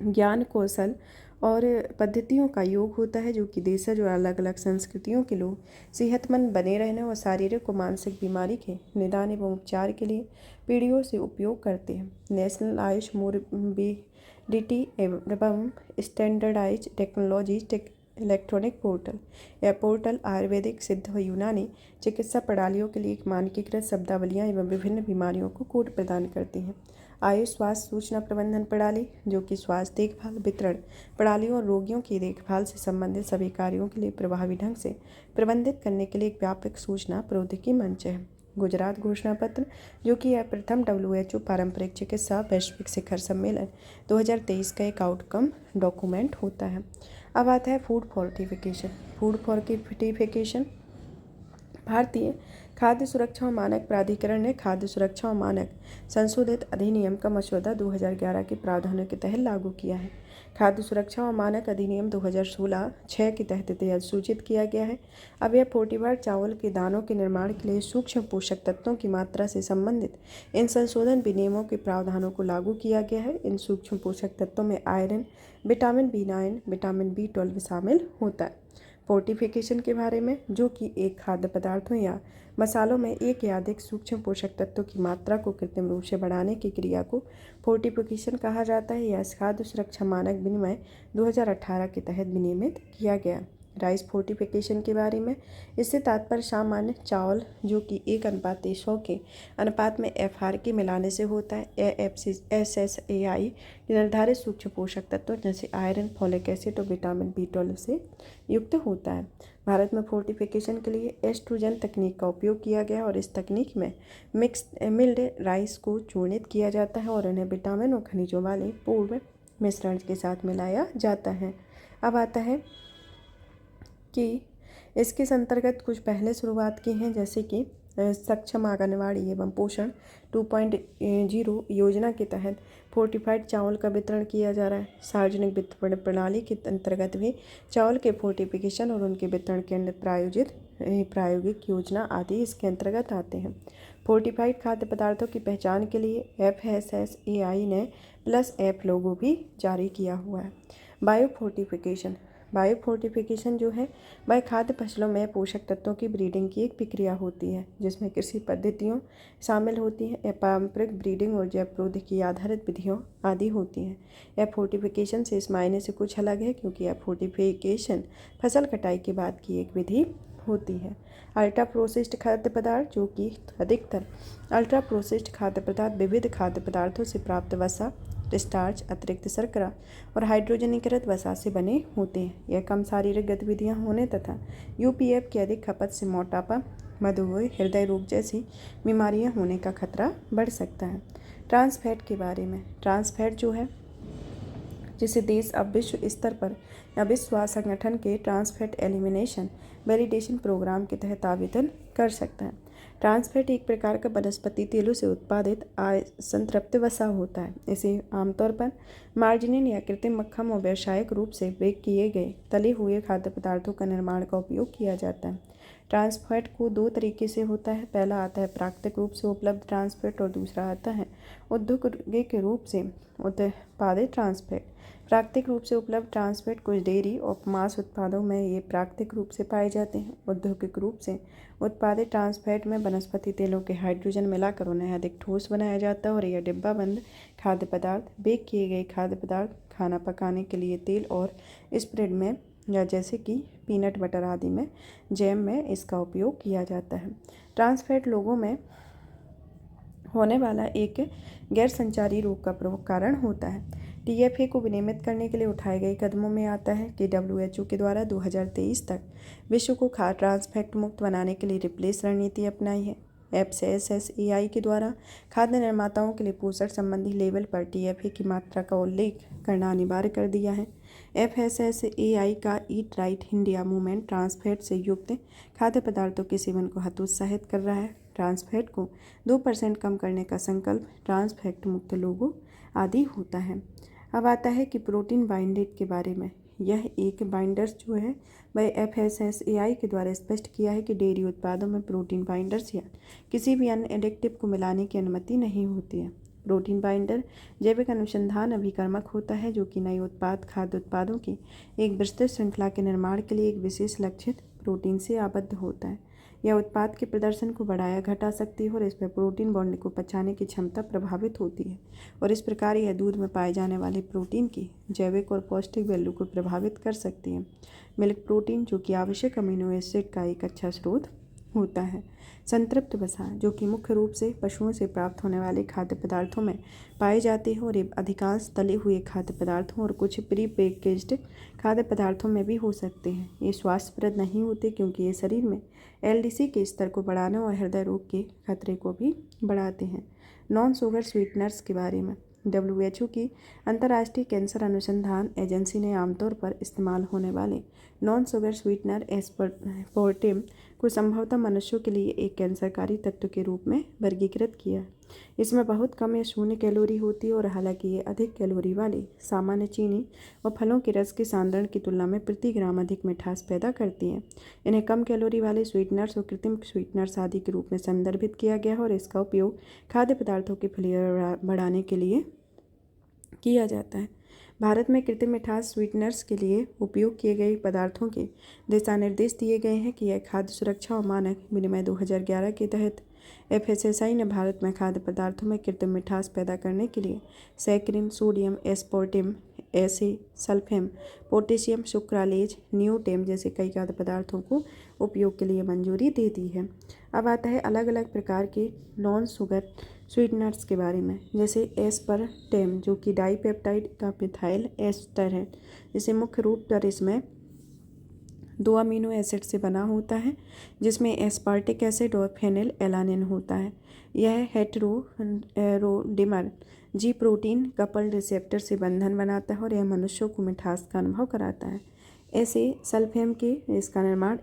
ज्ञान, कौशल और पद्धतियों का योग होता है जो कि देशज और अलग अलग संस्कृतियों के लोग सेहतमंद बने रहने और शारीरिक और मानसिक बीमारी के निदान एवं उपचार के लिए पीढ़ियों से उपयोग करते हैं। नेशनल आयुष मोबिलिटी एवं स्टैंडर्डाइज टेक्नोलॉजीज इलेक्ट्रॉनिक पोर्टल। यह पोर्टल आयुर्वेदिक, सिद्ध और यूनानी चिकित्सा प्रणालियों के लिए एक मानकीकृत शब्दावलियाँ एवं विभिन्न बीमारियों को कोड प्रदान करती हैं। आयुष स्वास्थ्य सूचना प्रबंधन प्रणाली जो कि स्वास्थ्य देखभाल, वितरण प्रणालियों और रोगियों की देखभाल से संबंधित सभी कार्यों के लिए प्रभावी ढंग से प्रबंधित करने के लिए एक व्यापक सूचना प्रौद्योगिकी मंच है। गुजरात घोषणा पत्र जो कि यह प्रथम WHO पारंपरिक चिकित्सा वैश्विक शिखर सम्मेलन 2023 का एक आउटकम डॉक्यूमेंट होता है। अब आता है फूड फोर्टिफिकेशन। फूड फोर्टिफिकेशन भारतीय खाद्य सुरक्षा और मानक प्राधिकरण ने खाद्य सुरक्षा और मानक संशोधित अधिनियम का मसौदा 2011 के प्रावधानों के तहत लागू किया है। खाद्य सुरक्षा और मानक अधिनियम 2016-6 के तहत यह सूचित किया गया है। अब यह फोर्टिफाइड चावल के दानों के निर्माण के लिए सूक्ष्म पोषक तत्वों की मात्रा से संबंधित इन संशोधन विनियमों के प्रावधानों को लागू किया गया है। इन सूक्ष्म पोषक तत्वों में iron, vitamin B9, vitamin B12 शामिल होता है। फोर्टिफिकेशन के बारे में जो कि एक खाद्य पदार्थों या मसालों में एक या अधिक सूक्ष्म पोषक तत्वों की मात्रा को कृत्रिम रूप से बढ़ाने की क्रिया को फोर्टिफिकेशन कहा जाता है। यह खाद्य सुरक्षा मानक विनिमय 2018 के तहत विनियमित किया गया। राइस फोर्टिफिकेशन के बारे में इससे तात्पर्य सामान्य चावल जो कि 1:100 के अनुपात में FRK मिलाने से होता है। SSAI निर्धारित सूक्ष्म पोषक तत्वों जैसे आयरन, फॉलिक एसिड और विटामिन B12 से युक्त होता है। भारत में फोर्टिफिकेशन के लिए एस्ट्रोजन तकनीक का उपयोग किया गया और इस तकनीक में मिल्ड राइस को चूर्णित किया जाता है और उन्हें विटामिन और खनिजों वाले पूर्ण मिश्रण के साथ मिलाया जाता है। अब आता है कि इसके अंतर्गत कुछ पहले शुरुआत की हैं जैसे कि सक्षम आंगनवाड़ी एवं पोषण 2.0 योजना के तहत फोर्टिफाइड चावल का वितरण किया जा रहा है। सार्वजनिक वितरण प्रणाली के अंतर्गत भी चावल के फोर्टिफिकेशन और उनके वितरण के अन्य प्रायोगिक योजना आदि इसके अंतर्गत आते हैं। फोर्टिफाइड खाद्य पदार्थों की पहचान के लिए FSSAI ने +F लोगो भी जारी किया हुआ है। बायो फोर्टिफिकेशन जो है वह खाद्य फसलों में पोषक तत्वों की ब्रीडिंग की एक प्रक्रिया होती है जिसमें कृषि पद्धतियों शामिल होती हैं। पारंपरिक ब्रीडिंग और जैव प्रौद्योगिकी आधारित विधियों आदि होती हैं। यह फोर्टिफिकेशन से इस मायने से कुछ अलग है क्योंकि यह फोर्टिफिकेशन फसल कटाई के बाद की एक विधि होती है। अल्ट्रा प्रोसेस्ड खाद्य पदार्थ जो कि अधिकतर अल्ट्रा प्रोसेस्ड खाद्य पदार्थ विविध खाद्य पदार्थों से प्राप्त वसा, स्टार्च, अतिरिक्त शर्करा और हाइड्रोजनीकृत वसा से बने होते हैं। यह कम शारीरिक गतिविधियां होने तथा UPF की अधिक खपत से मोटापा, मधुमेह, हृदय रोग जैसी बीमारियां होने का खतरा बढ़ सकता है। ट्रांस फैट के बारे में ट्रांस फैट जो है जिसे देश अब विश्व स्तर पर या विश्व स्वास्थ्य संगठन के trans fat elimination validation programme के तहत आवेदन कर सकता है। ट्रांस फैट एक प्रकार का वनस्पति तेलों से उत्पादित असंतृप्त वसा होता है। इसे आमतौर पर मार्जरीन या कृत्रिम मक्खन और व्यावसायिक रूप से बेक किए गए तले हुए खाद्य पदार्थों का निर्माण का उपयोग किया जाता है। ट्रांस फैट को 2 तरीके से होता है। पहला आता है प्राकृतिक रूप से उपलब्ध ट्रांस फैट और दूसरा आता है औद्योगिक रूप से उत्पादित ट्रांस फैट। प्राकृतिक रूप से उपलब्ध ट्रांस फैट कुछ डेयरी और मांस उत्पादों में ये प्राकृतिक रूप से पाए जाते हैं। औद्योगिक रूप से उत्पादित ट्रांस फैट में वनस्पति तेलों के हाइड्रोजन मिलाकर उन्हें अधिक ठोस बनाया जाता है और यह डिब्बाबंद खाद्य पदार्थ, बेक किए गए खाद्य पदार्थ, खाना पकाने के लिए तेल और स्प्रेड में या जैसे कि पीनट बटर आदि में, जैम में इसका उपयोग किया जाता है। ट्रांस फैट लोगों में होने वाला एक गैर संचारी रोग का प्रमुख कारण होता है। TFA को विनियमित करने के लिए उठाए गए कदमों में आता है कि WHO के द्वारा 2023 तक विश्व को खाद्य ट्रांस फैट मुक्त बनाने के लिए रिप्लेस रणनीति अपनाई है। FSSAI के द्वारा खाद्य निर्माताओं के लिए पोषण संबंधी लेबल पर TFA की मात्रा का उल्लेख करना अनिवार्य कर दिया है। FSSAI का eat right India movement trans fat से युक्त खाद्य पदार्थों के सेवन को हतोत्साहित कर रहा है। ट्रांस फैट को 2% कम करने का संकल्प ट्रांस फैट मुक्त लोगों आदि होता है। अब आता है कि प्रोटीन बाइंडेड के बारे में। यह एक बाइंडर्स जो है वह FSSAI के द्वारा स्पष्ट किया है कि डेयरी उत्पादों में प्रोटीन बाइंडर्स या किसी भी अन्य एडिक्टिव को मिलाने की अनुमति नहीं होती है। प्रोटीन बाइंडर जैविक अनुसंधान अभिकर्मक होता है जो कि नए उत्पाद खाद्य उत्पादों की एक विस्तृत श्रृंखला के निर्माण के लिए एक विशेष लक्षित प्रोटीन से आबद्ध होता है। यह उत्पाद के प्रदर्शन को बढ़ाया घटा सकती है और इसमें प्रोटीन बॉन्ड को पचाने की क्षमता प्रभावित होती है और इस प्रकार यह दूध में पाए जाने वाले प्रोटीन की जैविक और पौष्टिक वैल्यू को प्रभावित कर सकती है। मिल्क प्रोटीन जो कि आवश्यक अमीनो एसिड का एक अच्छा स्रोत होता है। संतृप्त वसा जो कि मुख्य रूप से पशुओं से प्राप्त होने वाले खाद्य पदार्थों में पाए जाते हैं और ये अधिकांश तले हुए खाद्य पदार्थों और कुछ प्री पैकेज्ड खाद्य पदार्थों में भी हो सकते हैं। ये स्वास्थ्यप्रद नहीं होते क्योंकि ये शरीर में LDC के स्तर को बढ़ाने और हृदय रोग के खतरे को भी बढ़ाते हैं। नॉन शुगर स्वीटनर्स के बारे में WHO की अंतर्राष्ट्रीय कैंसर अनुसंधान एजेंसी ने आमतौर पर इस्तेमाल होने वाले नॉन शुगर स्वीटनर एस्पार्टेम को संभवतः मनुष्यों के लिए एक कैंसरकारी तत्व के रूप में वर्गीकृत किया। इसमें बहुत कम या शून्य कैलोरी होती है और हालांकि ये अधिक कैलोरी वाली सामान्य चीनी और फलों के रस के सांद्रण की तुलना में प्रति ग्राम अधिक मिठास पैदा करती हैं। इन्हें कम कैलोरी वाले स्वीटनर्स और कृत्रिम स्वीटनर्स आदि के रूप में संदर्भित किया गया है और इसका उपयोग खाद्य पदार्थों के फ्लेवर बढ़ाने के लिए किया जाता है। भारत में कृत्रिम मिठास स्वीटनर्स के लिए उपयोग किए गए पदार्थों के दिशा निर्देश दिए गए हैं कि यह खाद्य सुरक्षा और मानक विनिमय 2011 के तहत FSSAI ने भारत में खाद्य पदार्थों में कृत्रिम मिठास पैदा करने के लिए सैकरिन, सोडियम एस्पार्टेम, सल्फेम, पोटेशियम सुक्रालेज, न्यूटेम जैसे कई खाद्य पदार्थों को उपयोग के लिए मंजूरी दे दी है। अब आता है अलग अलग प्रकार के नॉन शुगर स्वीटनर्स के बारे में, जैसे एस्पार्टेम जो कि डाइपेप्टाइड का मिथाइल एस्टर है। जिसे मुख्य रूप पर इसमें 2 अमीनो एसिड से बना होता है जिसमें एस्पार्टिक एसिड और फेनिल एलानिन होता है। यह हेटेरोडिमर G प्रोटीन कपल्ड रिसेप्टर से बंधन बनाता है और यह मनुष्यों को मिठास का अनुभव कराता है। ऐसे सल्फेम के इसका निर्माण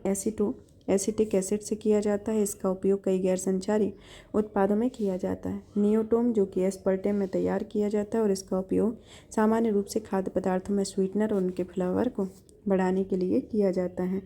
एसिटिक एसिड से किया जाता है। इसका उपयोग कई गैर संचारी उत्पादों में किया जाता है। नियोटोम जो कि एस्पार्टेम में तैयार किया जाता है और इसका उपयोग सामान्य रूप से खाद्य पदार्थों में स्वीटनर और उनके फ्लेवर को बढ़ाने के लिए किया जाता है।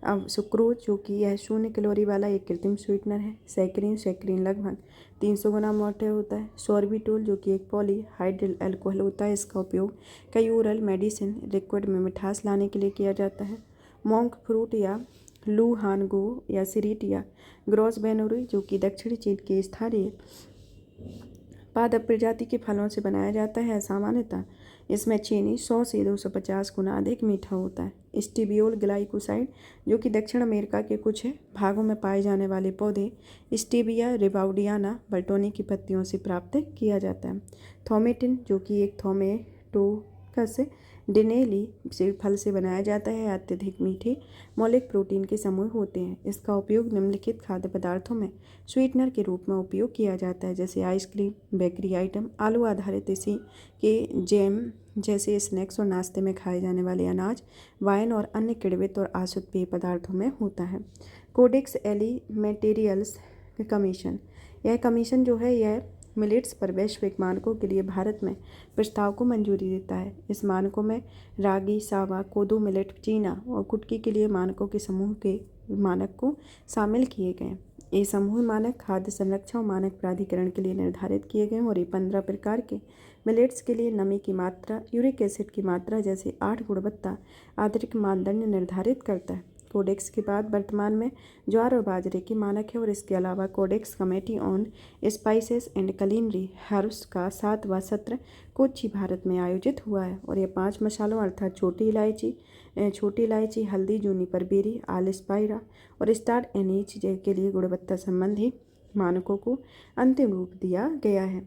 अब सुक्रोज जो कि यह 0 कैलोरी वाला एक कृत्रिम स्वीटनर है। सैकरीन लगभग 300 गुना मोटा होता है। सॉर्बिटोल जो कि एक पॉलीहाइड्रिल अल्कोहल होता है। इसका उपयोग कई ओरल मेडिसिन लिक्विड में मिठास लाने के लिए किया जाता है। मोंक फ्रूट या लूहानगो या सिरिट या ग्रोसबेनोरी जो कि दक्षिणी चीन के स्थानीय पादप प्रजाति के फलों से बनाया जाता है। सामान्यतः इसमें चीनी 100 से 250 गुना अधिक मीठा होता है। स्टीबियोल ग्लाइकोसाइड जो कि दक्षिण अमेरिका के कुछ भागों में पाए जाने वाले पौधे स्टीबिया रिबाउडियाना बल्टोनी की पत्तियों से प्राप्त किया जाता है। थोमेटिन जो कि एक थोमेटोकस डिनेली से फल से बनाया जाता है। अत्यधिक मीठे मौलिक प्रोटीन के समूह होते हैं। इसका उपयोग निम्नलिखित खाद्य पदार्थों में स्वीटनर के रूप में उपयोग किया जाता है, जैसे आइसक्रीम, बेकरी आइटम, आलू आधारित इसी के जैम जैसे स्नैक्स और नाश्ते में खाए जाने वाले अनाज, वाइन और अन्य किण्वित और आसुत पेय पदार्थों में होता है। कोडेक्स एलिमेंटेरियल्स कमीशन, यह कमीशन जो है यह मिलेट्स पर वैश्विक मानकों के लिए भारत में प्रस्ताव को मंजूरी देता है। इस मानकों में रागी, सावा, कोदो, मिलेट, चीना और कुटकी के लिए मानकों के समूह के मानक को शामिल किए गए। ये समूह मानक खाद्य संरक्षण और मानक प्राधिकरण के लिए निर्धारित किए गए और ये 15 प्रकार के मिलेट्स के लिए नमी की मात्रा, यूरिक एसिड की मात्रा जैसे 8 गुणवत्ता आधारित मानदंड निर्धारित करता है। कोडेक्स के बाद वर्तमान में ज्वार और बाजरे की मानक है और इसके अलावा codex committee on spices and culinary herbs का 7वां सत्र कोच्चि भारत में आयोजित हुआ है और यह 5 मसालों अर्थात छोटी इलायची, हल्दी, जूनिपर बेरी, आलस्पाइरा और स्टार एनीज के लिए गुणवत्ता संबंधी मानकों को अंतिम रूप दिया गया है।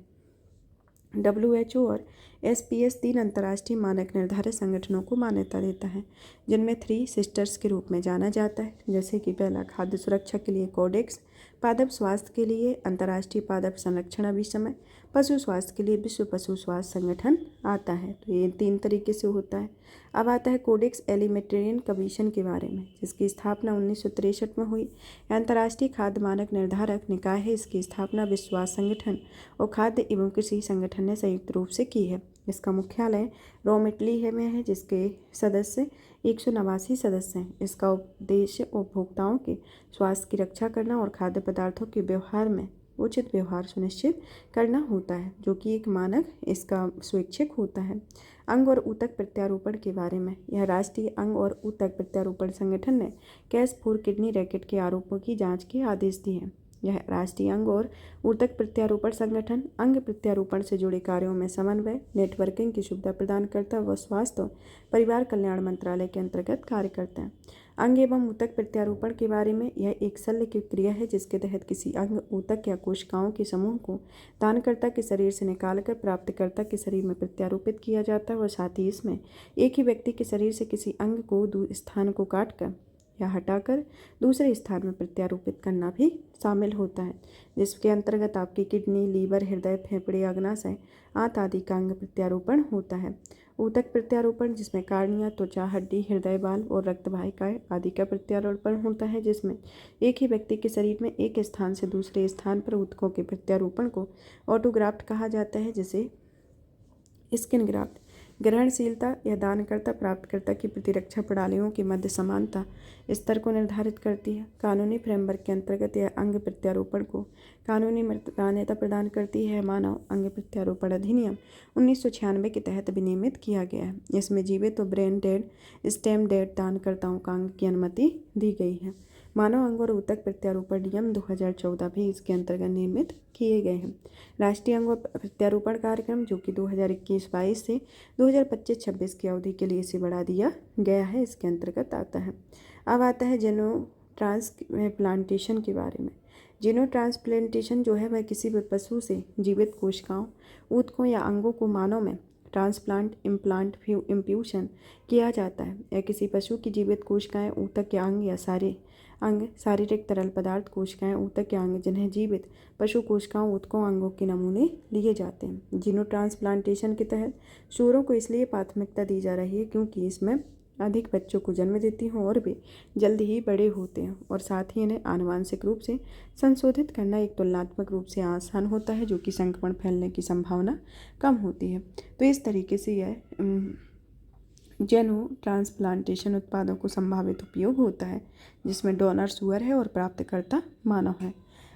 WHO और SPS 3 अंतर्राष्ट्रीय मानक निर्धारित संगठनों को मान्यता देता है, जिनमें 3 सिस्टर्स के रूप में जाना जाता है, जैसे कि पहला खाद्य सुरक्षा के लिए कोडेक्स, पादप स्वास्थ्य के लिए अंतर्राष्ट्रीय पादप संरक्षण अभिसमय, पशु स्वास्थ्य के लिए विश्व पशु स्वास्थ्य संगठन आता है। तो ये 3 तरीके से होता है। अब आता है कोडेक्स एलिमेंटेरियन कमीशन के बारे में, जिसकी स्थापना 1963 में हुई। अंतर्राष्ट्रीय खाद्य मानक निर्धारक निकाय है। इसकी स्थापना विश्व स्वास्थ्य संगठन और खाद्य एवं कृषि संगठन ने संयुक्त रूप से की है। इसका मुख्यालय रोम इटली में है, जिसके सदस्य 189 सदस्य हैं। इसका उद्देश्य उपभोक्ताओं के स्वास्थ्य की रक्षा करना और खाद्य पदार्थों के व्यवहार में उचित व्यवहार सुनिश्चित करना होता है, जो कि एक मानक इसका स्वैच्छिक होता है। अंग और ऊतक प्रत्यारोपण के बारे में, यह राष्ट्रीय अंग और ऊतक प्रत्यारोपण संगठन ने केस 4 किडनी रैकेट के आरोपों की जांच के आदेश दिए हैं। यह राष्ट्रीय अंग और ऊतक प्रत्यारोपण संगठन अंग प्रत्यारोपण से जुड़े कार्यों में समन्वय, नेटवर्किंग की सुविधा प्रदान करता है व स्वास्थ्य और परिवार कल्याण मंत्रालय के अंतर्गत कार्य करता है। अंग एवं ऊतक प्रत्यारोपण के बारे में, यह एक शल्य की क्रिया है जिसके तहत किसी अंग, ऊतक या कोशिकाओं के समूह को दानकर्ता के शरीर से निकालकर प्राप्तकर्ता के शरीर में प्रत्यारोपित किया जाता है और साथ ही इसमें एक ही व्यक्ति के शरीर से किसी अंग को स्थान को काटकर या हटाकर दूसरे स्थान में प्रत्यारोपित करना भी शामिल होता है, जिसके अंतर्गत आपकी किडनी, लीवर, हृदय, फेफड़े, अग्नाशय, आंत आदि का अंग प्रत्यारोपण होता है। ऊतक प्रत्यारोपण, जिसमें कार्निया, त्वचा, हड्डी, हृदय बाल और रक्त वाहिकाएं आदि का प्रत्यारोपण होता है, जिसमें एक ही व्यक्ति के शरीर में एक स्थान से दूसरे स्थान पर ऊतकों के प्रत्यारोपण को ऑटोग्राफ्ट कहा जाता है, जिसे स्किन ग्राफ्ट। ग्रहणशीलता या दानकर्ता प्राप्तकर्ता की प्रतिरक्षा प्रणालियों के मध्य समानता स्तर को निर्धारित करती है। कानूनी फ्रेमवर्क के अंतर्गत यह अंग प्रत्यारोपण को कानूनी मान्यता प्रदान करती है। मानव अंग प्रत्यारोपण अधिनियम 1996 के तहत विनियमित किया गया है। इसमें जीवित और ब्रेन डेड, स्टेम डेड दानकर्ताओं का अंग की अनुमति दी गई है। मानव अंग और ऊतक प्रत्यारोपण नियम 2014 भी इसके अंतर्गत नियमित किए गए हैं। राष्ट्रीय अंग प्रत्यारोपण कार्यक्रम, जो कि 2021-22 से 2025-26 की अवधि के लिए इसे बढ़ा दिया गया है, इसके अंतर्गत आता है। अब आता है जेनो ट्रांसप्लांटेशन के बारे में। जेनो ट्रांसप्लांटेशन जो है वह किसी भी पशु से जीवित कोशिकाओं, ऊतकों या अंगों को मानव में ट्रांसप्लांट, इम्प्लांट, इम्फ्यूशन किया जाता है। यह किसी पशु की जीवित कोशिकाएं, ऊतक या अंग या सारे अंग, शारीरिक तरल पदार्थ, कोशिकाएं, ऊतक या अंग जिन्हें जीवित पशु कोशिकाओं, ऊतकों, अंगों के नमूने लिए जाते हैं। जीनो ट्रांसप्लांटेशन के तहत सूअरों को इसलिए प्राथमिकता दी जा रही है क्योंकि इसमें अधिक बच्चों को जन्म देती हैं और वे जल्द ही बड़े होते हैं और साथ ही इन्हें आनुवांशिक रूप से संशोधित करना एक तुलनात्मक रूप से आसान होता है, जो कि संक्रमण फैलने की संभावना कम होती है। तो इस तरीके से यह जेनो ट्रांसप्लांटेशन उत्पादों को संभावित उपयोग होता है, जिसमें डोनर सूअर है और प्राप्तकर्ता मानव है।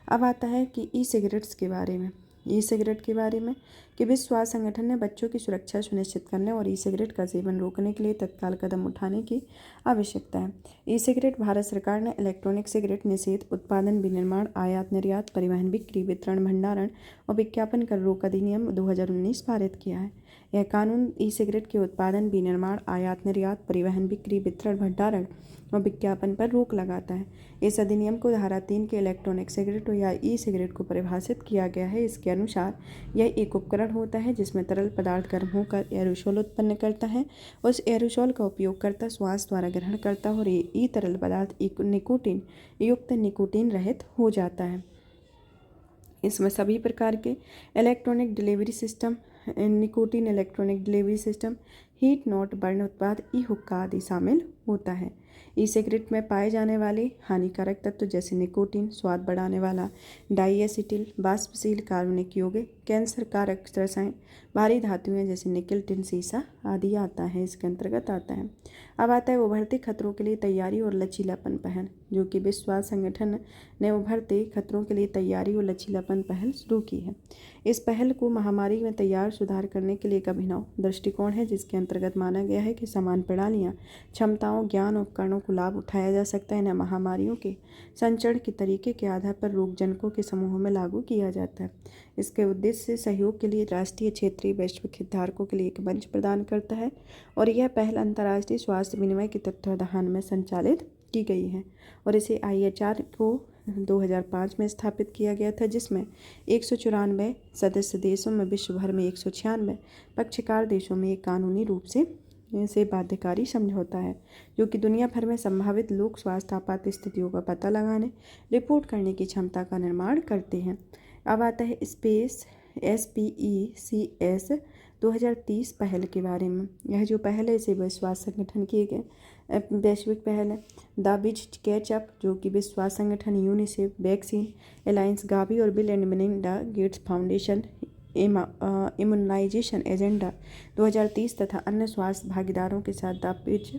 अब आता है कि ई सिगरेट्स के बारे में। ई सिगरेट के बारे में कि विश्व स्वास्थ्य संगठन ने बच्चों की सुरक्षा सुनिश्चित करने और ई सिगरेट का सेवन रोकने के लिए तत्काल कदम उठाने की आवश्यकता है। ई सिगरेट, भारत सरकार ने इलेक्ट्रॉनिक सिगरेट निषेध, उत्पादन, विनिर्माण, आयात निर्यात, परिवहन, बिक्री, वितरण, भंडारण और विज्ञापन कर रोक अधिनियम 2019 पारित किया है। यह कानून ई सिगरेट के उत्पादन, विनिर्माण, आयात निर्यात, परिवहन, बिक्री, वितरण, भंडारण और विज्ञापन पर रोक लगाता है। इस अधिनियम को धारा 3 के इलेक्ट्रॉनिक सिगरेट या ई सिगरेट को परिभाषित किया गया है। इसके अनुसार यह एक उपकरण होता है जिसमें तरल पदार्थ गर्म होकर एरोसोल उत्पन्न करता है। उस एरोसोल का उपयोगकर्ता श्वास द्वारा ग्रहण करता है और ये ई तरल पदार्थ निकोटीन युक्त निकोटीन रहित हो जाता है। इसमें सभी प्रकार के electronic delivery system, nicotine electronic delivery system, heat not burn उत्पाद, ई हुक्का आदि शामिल होता है। ई सिगरेट में पाए जाने वाले हानिकारक तत्व जैसे निकोटीन, स्वाद बढ़ाने वाला डाइएसिटिल, वाष्पशील कार्बनिक यौगिक, कैंसर कारक रसायन, भारी धातुएं जैसे निकल, टिन, सीसा आदि आता है, इसके अंतर्गत आता है। अब आता है उभरते खतरों के लिए तैयारी और लचीलापन पहल, जो कि विश्व स्वास्थ्य संगठन ने उभरते खतरों के लिए तैयारी और लचीलापन पहल शुरू की है। इस पहल को महामारी में तैयार सुधार करने के लिए एक अभिनव दृष्टिकोण है, जिसके अंतर्गत माना गया है कि समान प्रणालियाँ, क्षमताओं, ज्ञान, उपकरणों को लाभ उठाया जा सकता है। इन्हें महामारियों के संचरण के तरीके के आधार पर रोगजनकों के समूहों में लागू किया जाता है। इसके उद्देश्य से सहयोग के लिए राष्ट्रीय, क्षेत्रीय, वैश्विक हितधारकों के लिए एक मंच प्रदान करता है और यह पहल अंतर्राष्ट्रीय स्वास्थ्य विनिमय के तत्वाधान में संचालित की गई है और इसे IHR को 2005 में स्थापित किया गया था, जिसमें 194 सदस्य देशों में विश्व भर में 196 पक्षकार देशों में एक कानूनी रूप से बाध्यकारी समझौता है, जो कि दुनिया भर में संभावित लोक स्वास्थ्य आपात स्थितियों का पता लगाने, रिपोर्ट करने की क्षमता का निर्माण करते हैं। अब आता है स्पेस SPECS 2030 पहल के बारे में। यह जो पहल है इसे विश्व स्वास्थ्य संगठन की एक वैश्विक पहल है। द बिच कैचअप, जो कि विश्व स्वास्थ्य संगठन, यूनिसेफ, वैक्सीन एलायंस, गावी और Bill and Melinda Gates Foundation immunisation agenda 2030 तथा अन्य स्वास्थ्य भागीदारों के साथ द बिच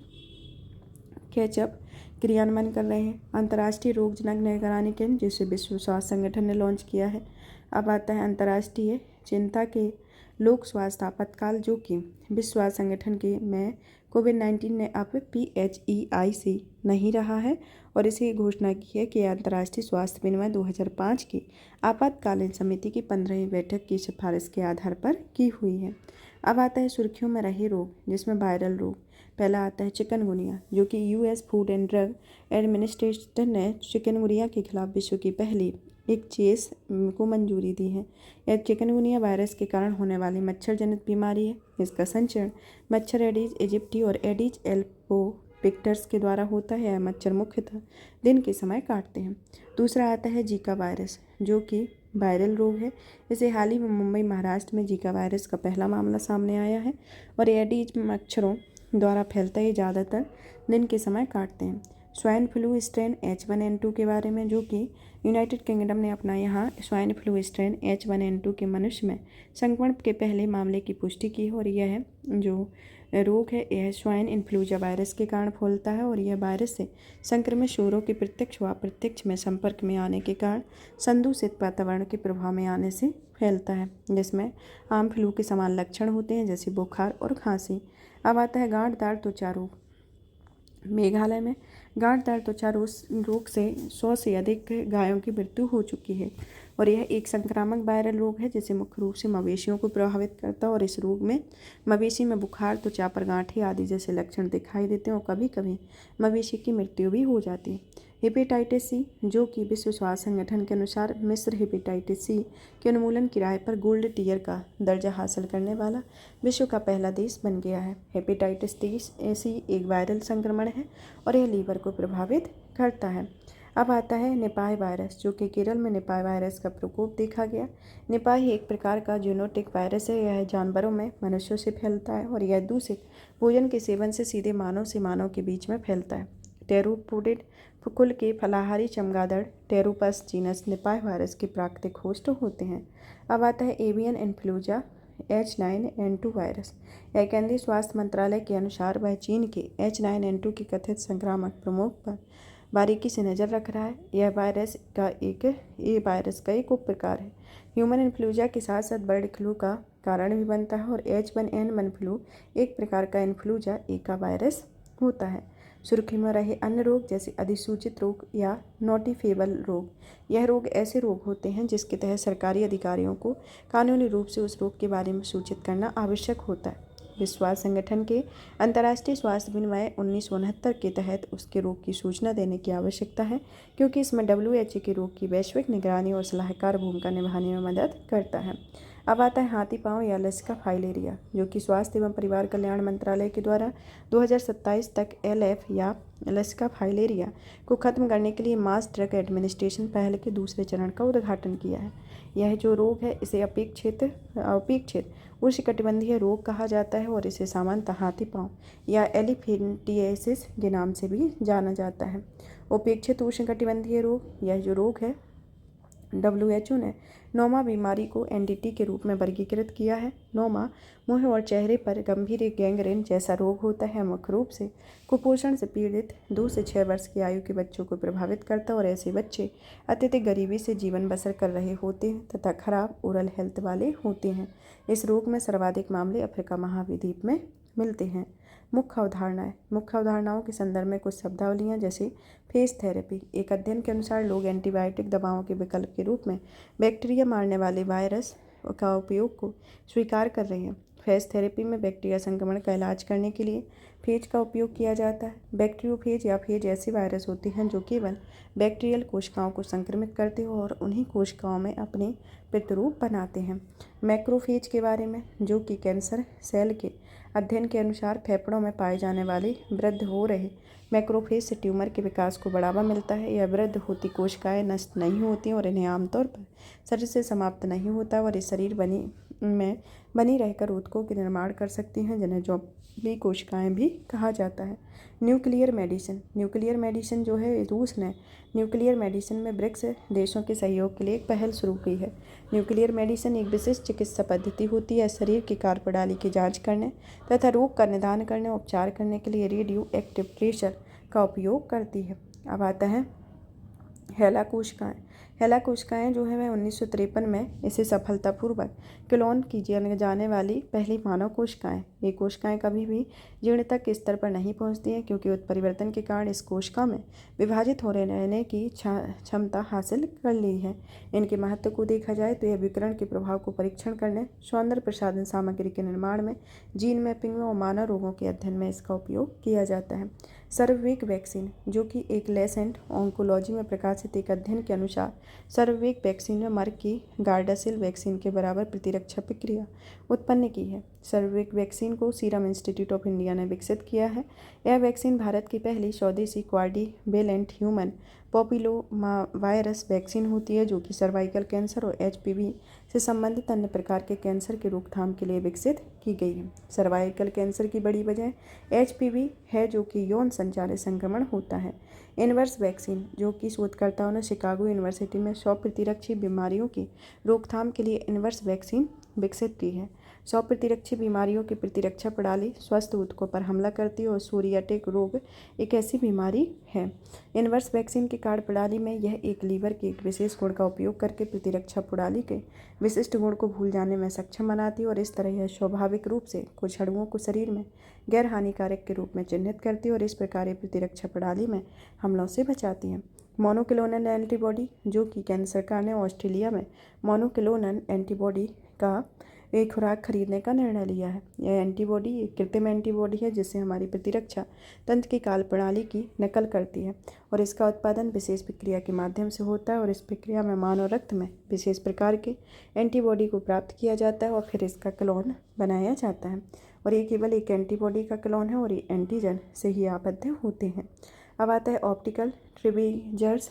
कैचअप क्रियान्वयन कर रहे हैं। अंतर्राष्ट्रीय रोगजनक निगरानी केंद्र, जिसे विश्व स्वास्थ्य संगठन ने लॉन्च किया है। अब आता है अंतर्राष्ट्रीय चिंता के लोक स्वास्थ्य आपातकाल, जो कि विश्व स्वास्थ्य संगठन के में कोविड-19 ने अब PHEIC नहीं रहा है और इसी घोषणा की है कि अंतर्राष्ट्रीय स्वास्थ्य विनिमय 2005 की आपातकालीन समिति की 15वीं बैठक की सिफारिश के आधार पर की हुई है। अब आता है सुर्खियों में रहे रोग, जिसमें वायरल रोग। पहला आता है चिकनगुनिया, जो कि US food and drug administration ने चिकनगुनिया के खिलाफ विश्व की पहली एक चेस को मंजूरी दी है। यह चिकनगुनिया वायरस के कारण होने वाली मच्छर जनित बीमारी है। इसका संचरण मच्छर एडीज इजिप्टी और एडीज एल्बोपिक्टर्स के द्वारा होता है। यह मच्छर मुख्यतः दिन के समय काटते हैं। दूसरा आता है जीका वायरस, जो कि वायरल रोग है। इसे हाल ही में मुंबई, महाराष्ट्र में जीका वायरस का पहला मामला सामने आया है और एडीज मच्छरों द्वारा फैलता है, ज़्यादातर दिन के समय काटते हैं। स्वाइन फ्लू स्ट्रेन H1N2 के बारे में, जो कि यूनाइटेड किंगडम ने अपना यहाँ स्वाइन फ्लू स्ट्रेन H1N2 के मनुष्य में संक्रमण के पहले मामले की पुष्टि की है और यह जो रोग है यह स्वाइन इन्फ्लुएंजा वायरस के कारण फैलता है और यह वायरस से संक्रमित सूअरों के प्रत्यक्ष व अप्रत्यक्ष में संपर्क में आने के कारण संदूषित वातावरण के प्रभाव में आने से फैलता है, जिसमें आम फ्लू के समान लक्षण होते हैं, जैसे बुखार और खांसी। अब आता है गांठदार त्वचा रोग। मेघालय में गांठदार त्वचा रोग से 100 से अधिक गायों की मृत्यु हो चुकी है और यह एक संक्रामक वायरल रोग है, जिसे मुख्य रूप से मवेशियों को प्रभावित करता है और इस रोग में मवेशी में बुखार, त्वचा पर गांठें आदि जैसे लक्षण दिखाई देते हैं और कभी कभी मवेशी की मृत्यु भी हो जाती है। हेपेटाइटिस सी, जो कि विश्व स्वास्थ्य संगठन के अनुसार मिस्र हेपेटाइटिस सी के उन्मूलन की राह पर गोल्ड टियर का दर्जा हासिल करने वाला विश्व का पहला देश बन गया है। हेपेटाइटिस सी एक वायरल संक्रमण है और यह लीवर को प्रभावित करता है। अब आता है निपाह वायरस, जो कि केरल में निपाह वायरस का प्रकोप देखा गया। निपाह एक प्रकार का जूनोटिक वायरस है। यह जानवरों में मनुष्यों से फैलता है और यह दूषित भोजन के सेवन से सीधे मानव से मानव के बीच में फैलता है। टेरोपोडिड कुल के फलाहारी चमगादड़ टेरोपस जीनस निपाह वायरस के प्राकृतिक होस्ट होते हैं। अब आता है एवियन इन्फ्लुएंजा H9N2 वायरस। यह केंद्रीय स्वास्थ्य मंत्रालय के अनुसार वह चीन के H9N2 के कथित संक्रामक प्रमुख पर बारीकी से नज़र रख रहा है। यह वायरस का एक उप प्रकार है। ह्यूमन इन्फ्लुएंजा के साथ साथ बर्ड फ्लू का कारण भी बनता है और H1N1 फ्लू एक प्रकार का इन्फ्लुएंजा ए का वायरस होता है। सुर्खी में रहे अन्य रोग, जैसे अधिसूचित रोग या नोटिफेबल रोग। यह रोग ऐसे रोग होते हैं जिसके तहत सरकारी अधिकारियों को कानूनी रूप से उस रोग के बारे में सूचित करना आवश्यक होता है। विश्व स्वास्थ्य संगठन के अंतर्राष्ट्रीय स्वास्थ्य विनिमय 1969 के तहत उसके रोग की सूचना देने की आवश्यकता है, क्योंकि इसमें WHO के रोग की वैश्विक निगरानी और सलाहकार भूमिका निभाने में मदद करता है। अब आता है हाथी पांव या लसिका फाइलेरिया, जो कि स्वास्थ्य एवं परिवार कल्याण मंत्रालय के द्वारा 2027 तक LF या लसिका फाइलेरिया को खत्म करने के लिए मास ड्रग एडमिनिस्ट्रेशन पहल के दूसरे चरण का उद्घाटन किया है। यह जो रोग है इसे अपेक्षित उष्णकटिबंधीय रोग कहा जाता है और इसे सामान्यतः हाथी पाँव या एलिफेंटिएसिस के नाम से भी जाना जाता है। उपेक्षित उष्णकटिबंधीय रोग, यह जो रोग है WHO ने नोमा बीमारी को NDT के रूप में वर्गीकृत किया है। नोमा मुंह और चेहरे पर गंभीर गैंग्रेन जैसा रोग होता है। मुख्य रूप से कुपोषण से पीड़ित 2 से 6 वर्ष की आयु के बच्चों को प्रभावित करता है और ऐसे बच्चे अत्यधिक गरीबी से जीवन बसर कर रहे होते हैं तथा खराब ओरल हेल्थ वाले होते हैं। इस रोग में सर्वाधिक मामले अफ्रीका महाद्वीप में मिलते हैं। मुख्य अवधारणाएं। मुख्य अवधारणाओं के संदर्भ में कुछ शब्दावलियां जैसे फेज थेरेपी। एक अध्ययन के अनुसार लोग एंटीबायोटिक दवाओं के विकल्प के रूप में बैक्टीरिया मारने वाले वायरस का उपयोग को स्वीकार कर रहे हैं। फेज थेरेपी में बैक्टीरिया संक्रमण का इलाज करने के लिए फेज का उपयोग किया जाता है। बैक्टीरियोफेज या फेज ऐसे वायरस होते हैं जो केवल बैक्टीरियल कोशिकाओं को संक्रमित करते हैं और उन्हीं कोशिकाओं में अपने प्रतिरूप बनाते हैं। मैक्रोफेज के बारे में, जो कि कैंसर सेल के अध्ययन के अनुसार फेफड़ों में पाए जाने वाले वृद्ध हो रहे मैक्रोफेज से ट्यूमर के विकास को बढ़ावा मिलता है। यह वृद्ध होती कोशिकाएं नष्ट नहीं होती और इन्हें आमतौर पर शरीर से समाप्त नहीं होता और इस शरीर में बनी रहकर ऊतकों के निर्माण कर सकती हैं, जिन्हें ज़ॉम्बी कोशिकाएं भी कहा जाता है। Nuclear medicine. न्यूक्लियर मेडिसिन जो है, रूस ने न्यूक्लियर मेडिसिन में ब्रिक्स देशों के सहयोग के लिए एक पहल शुरू की है। न्यूक्लियर मेडिसिन एक विशिष्ट चिकित्सा पद्धति होती है। शरीर की कार्यप्रणाली की जांच करने तथा रोग का निदान करने और उपचार करने के लिए रेडियो एक्टिव प्रेशर का उपयोग करती है। अब आता है हेला कोशिकाएँ। हेला कोशिकाएँ जो है वह 1953 में इसे सफलतापूर्वक क्लोन की जाने वाली पहली मानव कोशिकाएँ। ये कोशिकाएँ कभी भी जीर्णता के स्तर पर नहीं पहुँचती हैं क्योंकि उत्परिवर्तन के कारण इस कोशिका में विभाजित हो रहने की क्षमता हासिल कर ली है। इनके महत्व को देखा जाए तो यह विकिरण के प्रभाव को परीक्षण करने, सौंदर्य प्रसाधन सामग्री के निर्माण में, जीन मैपिंग में और मानव रोगों के अध्ययन में इसका उपयोग किया जाता है। सर्ववेक वैक्सीन, जो कि एक लेसेंट ऑन्कोलॉजी में प्रकाशित एक अध्ययन के अनुसार सर्ववेक वैक्सीन ने मर्क की गार्डासिल वैक्सीन के बराबर प्रतिरक्षा प्रक्रिया उत्पन्न की है। सर्ववेक वैक्सीन को सीरम इंस्टीट्यूट ऑफ इंडिया ने विकसित किया है। यह वैक्सीन भारत की पहली स्वदेशी क्वाड्रिवेलेंट ह्यूमन पॉपिलोमा वायरस वैक्सीन होती है, जो कि सर्वाइकल कैंसर और HPV से संबंधित अन्य प्रकार के कैंसर की रोकथाम के लिए विकसित की गई है। सर्वाइकल कैंसर की बड़ी वजह HPV है, जो कि यौन संचालित संक्रमण होता है। इनवर्स वैक्सीन, जो कि शोधकर्ताओं ने शिकागो यूनिवर्सिटी में 100 प्रतिरक्षी बीमारियों की रोकथाम के लिए इनवर्स वैक्सीन विकसित की है। 100 प्रतिरक्षी बीमारियों की प्रतिरक्षा प्रणाली स्वस्थ ऊतकों पर हमला करती है और सोरियाटिक रोग एक ऐसी बीमारी है। इनवर्स वैक्सीन की कार्यप्रणाली में यह एक लीवर के एक विशेष गुण का उपयोग करके प्रतिरक्षा प्रणाली के विशिष्ट गुण को भूल जाने में सक्षम बनाती है और इस तरह यह स्वाभाविक रूप से कुछ अणुओं को शरीर में गैर हानिकारक के रूप में चिन्हित करती है और इस प्रकार ये प्रतिरक्षा प्रणाली में हमलों से बचाती है। मोनोक्लोनल एंटीबॉडी, जो कि केंद्र सरकार ने ऑस्ट्रेलिया में मोनोक्लोनल एंटीबॉडी का एक खुराक खरीदने का निर्णय लिया है। यह एंटीबॉडी एक कृत्रिम एंटीबॉडी है जिससे हमारी प्रतिरक्षा तंत्र की कार्यप्रणाली की नकल करती है और इसका उत्पादन विशेष प्रक्रिया के माध्यम से होता है और इस प्रक्रिया में मानव रक्त में विशेष प्रकार के एंटीबॉडी को प्राप्त किया जाता है और फिर इसका क्लोन बनाया जाता है और ये केवल एक एंटीबॉडी का क्लोन है और ये एंटीजन से ही आबद्ध होते हैं। अब आता है optical tweezers.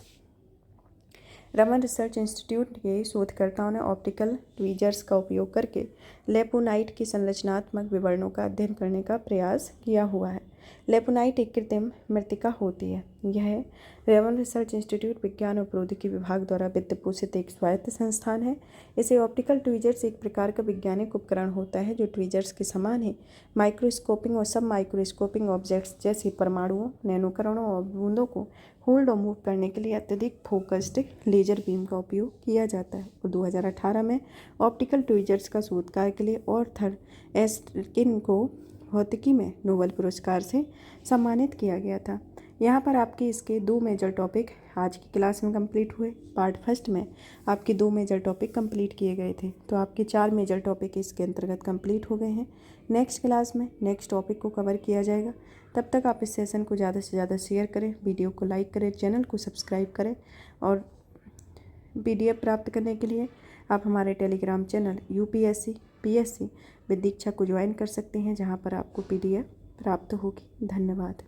Raman research institute के शोधकर्ताओं ने ऑप्टिकल ट्वीजर्स का उपयोग करके लेपोनाइट की संरचनात्मक विवरणों का अध्ययन करने का प्रयास किया हुआ है। लेपोनाइट एक कृत्रिम मृत्तिका होती है। यह रमन रिसर्च इंस्टीट्यूट विज्ञान और प्रौद्योगिकी विभाग द्वारा वित्त पोषित एक स्वायत्त संस्थान है। इसे ऑप्टिकल ट्वीजर्स एक प्रकार का वैज्ञानिक उपकरण होता है जो ट्वीजर्स के समान है। माइक्रोस्कोपिंग और सब माइक्रोस्कोपिंग ऑब्जेक्ट्स जैसे परमाणुओं, नैनोकणों और बूंदों को होल्ड और मूव करने के लिए अत्यधिक फोकस्ड लेजर बीम का उपयोग किया जाता है और 2018 में ऑप्टिकल ट्वीजर्स का शोध कार्य के लिए ऑर्थर एस्किन को भौतिकी में नोबेल पुरस्कार से सम्मानित किया गया था। यहाँ पर आपके इसके 2 मेजर टॉपिक आज की क्लास में कंप्लीट हुए। पार्ट फर्स्ट में आपके 2 मेजर टॉपिक कंप्लीट किए गए थे, तो आपके 4 मेजर टॉपिक इसके अंतर्गत कंप्लीट हो गए हैं। नेक्स्ट क्लास में नेक्स्ट टॉपिक को कवर किया जाएगा। तब तक आप इस सेशन को ज़्यादा से ज़्यादा शेयर करें, वीडियो को लाइक करें, चैनल को सब्सक्राइब करें और PDF प्राप्त करने के लिए आप हमारे Telegram channel UPSC PSC with Diksha को ज्वाइन कर सकते हैं, जहां पर आपको PDF प्राप्त होगी। धन्यवाद।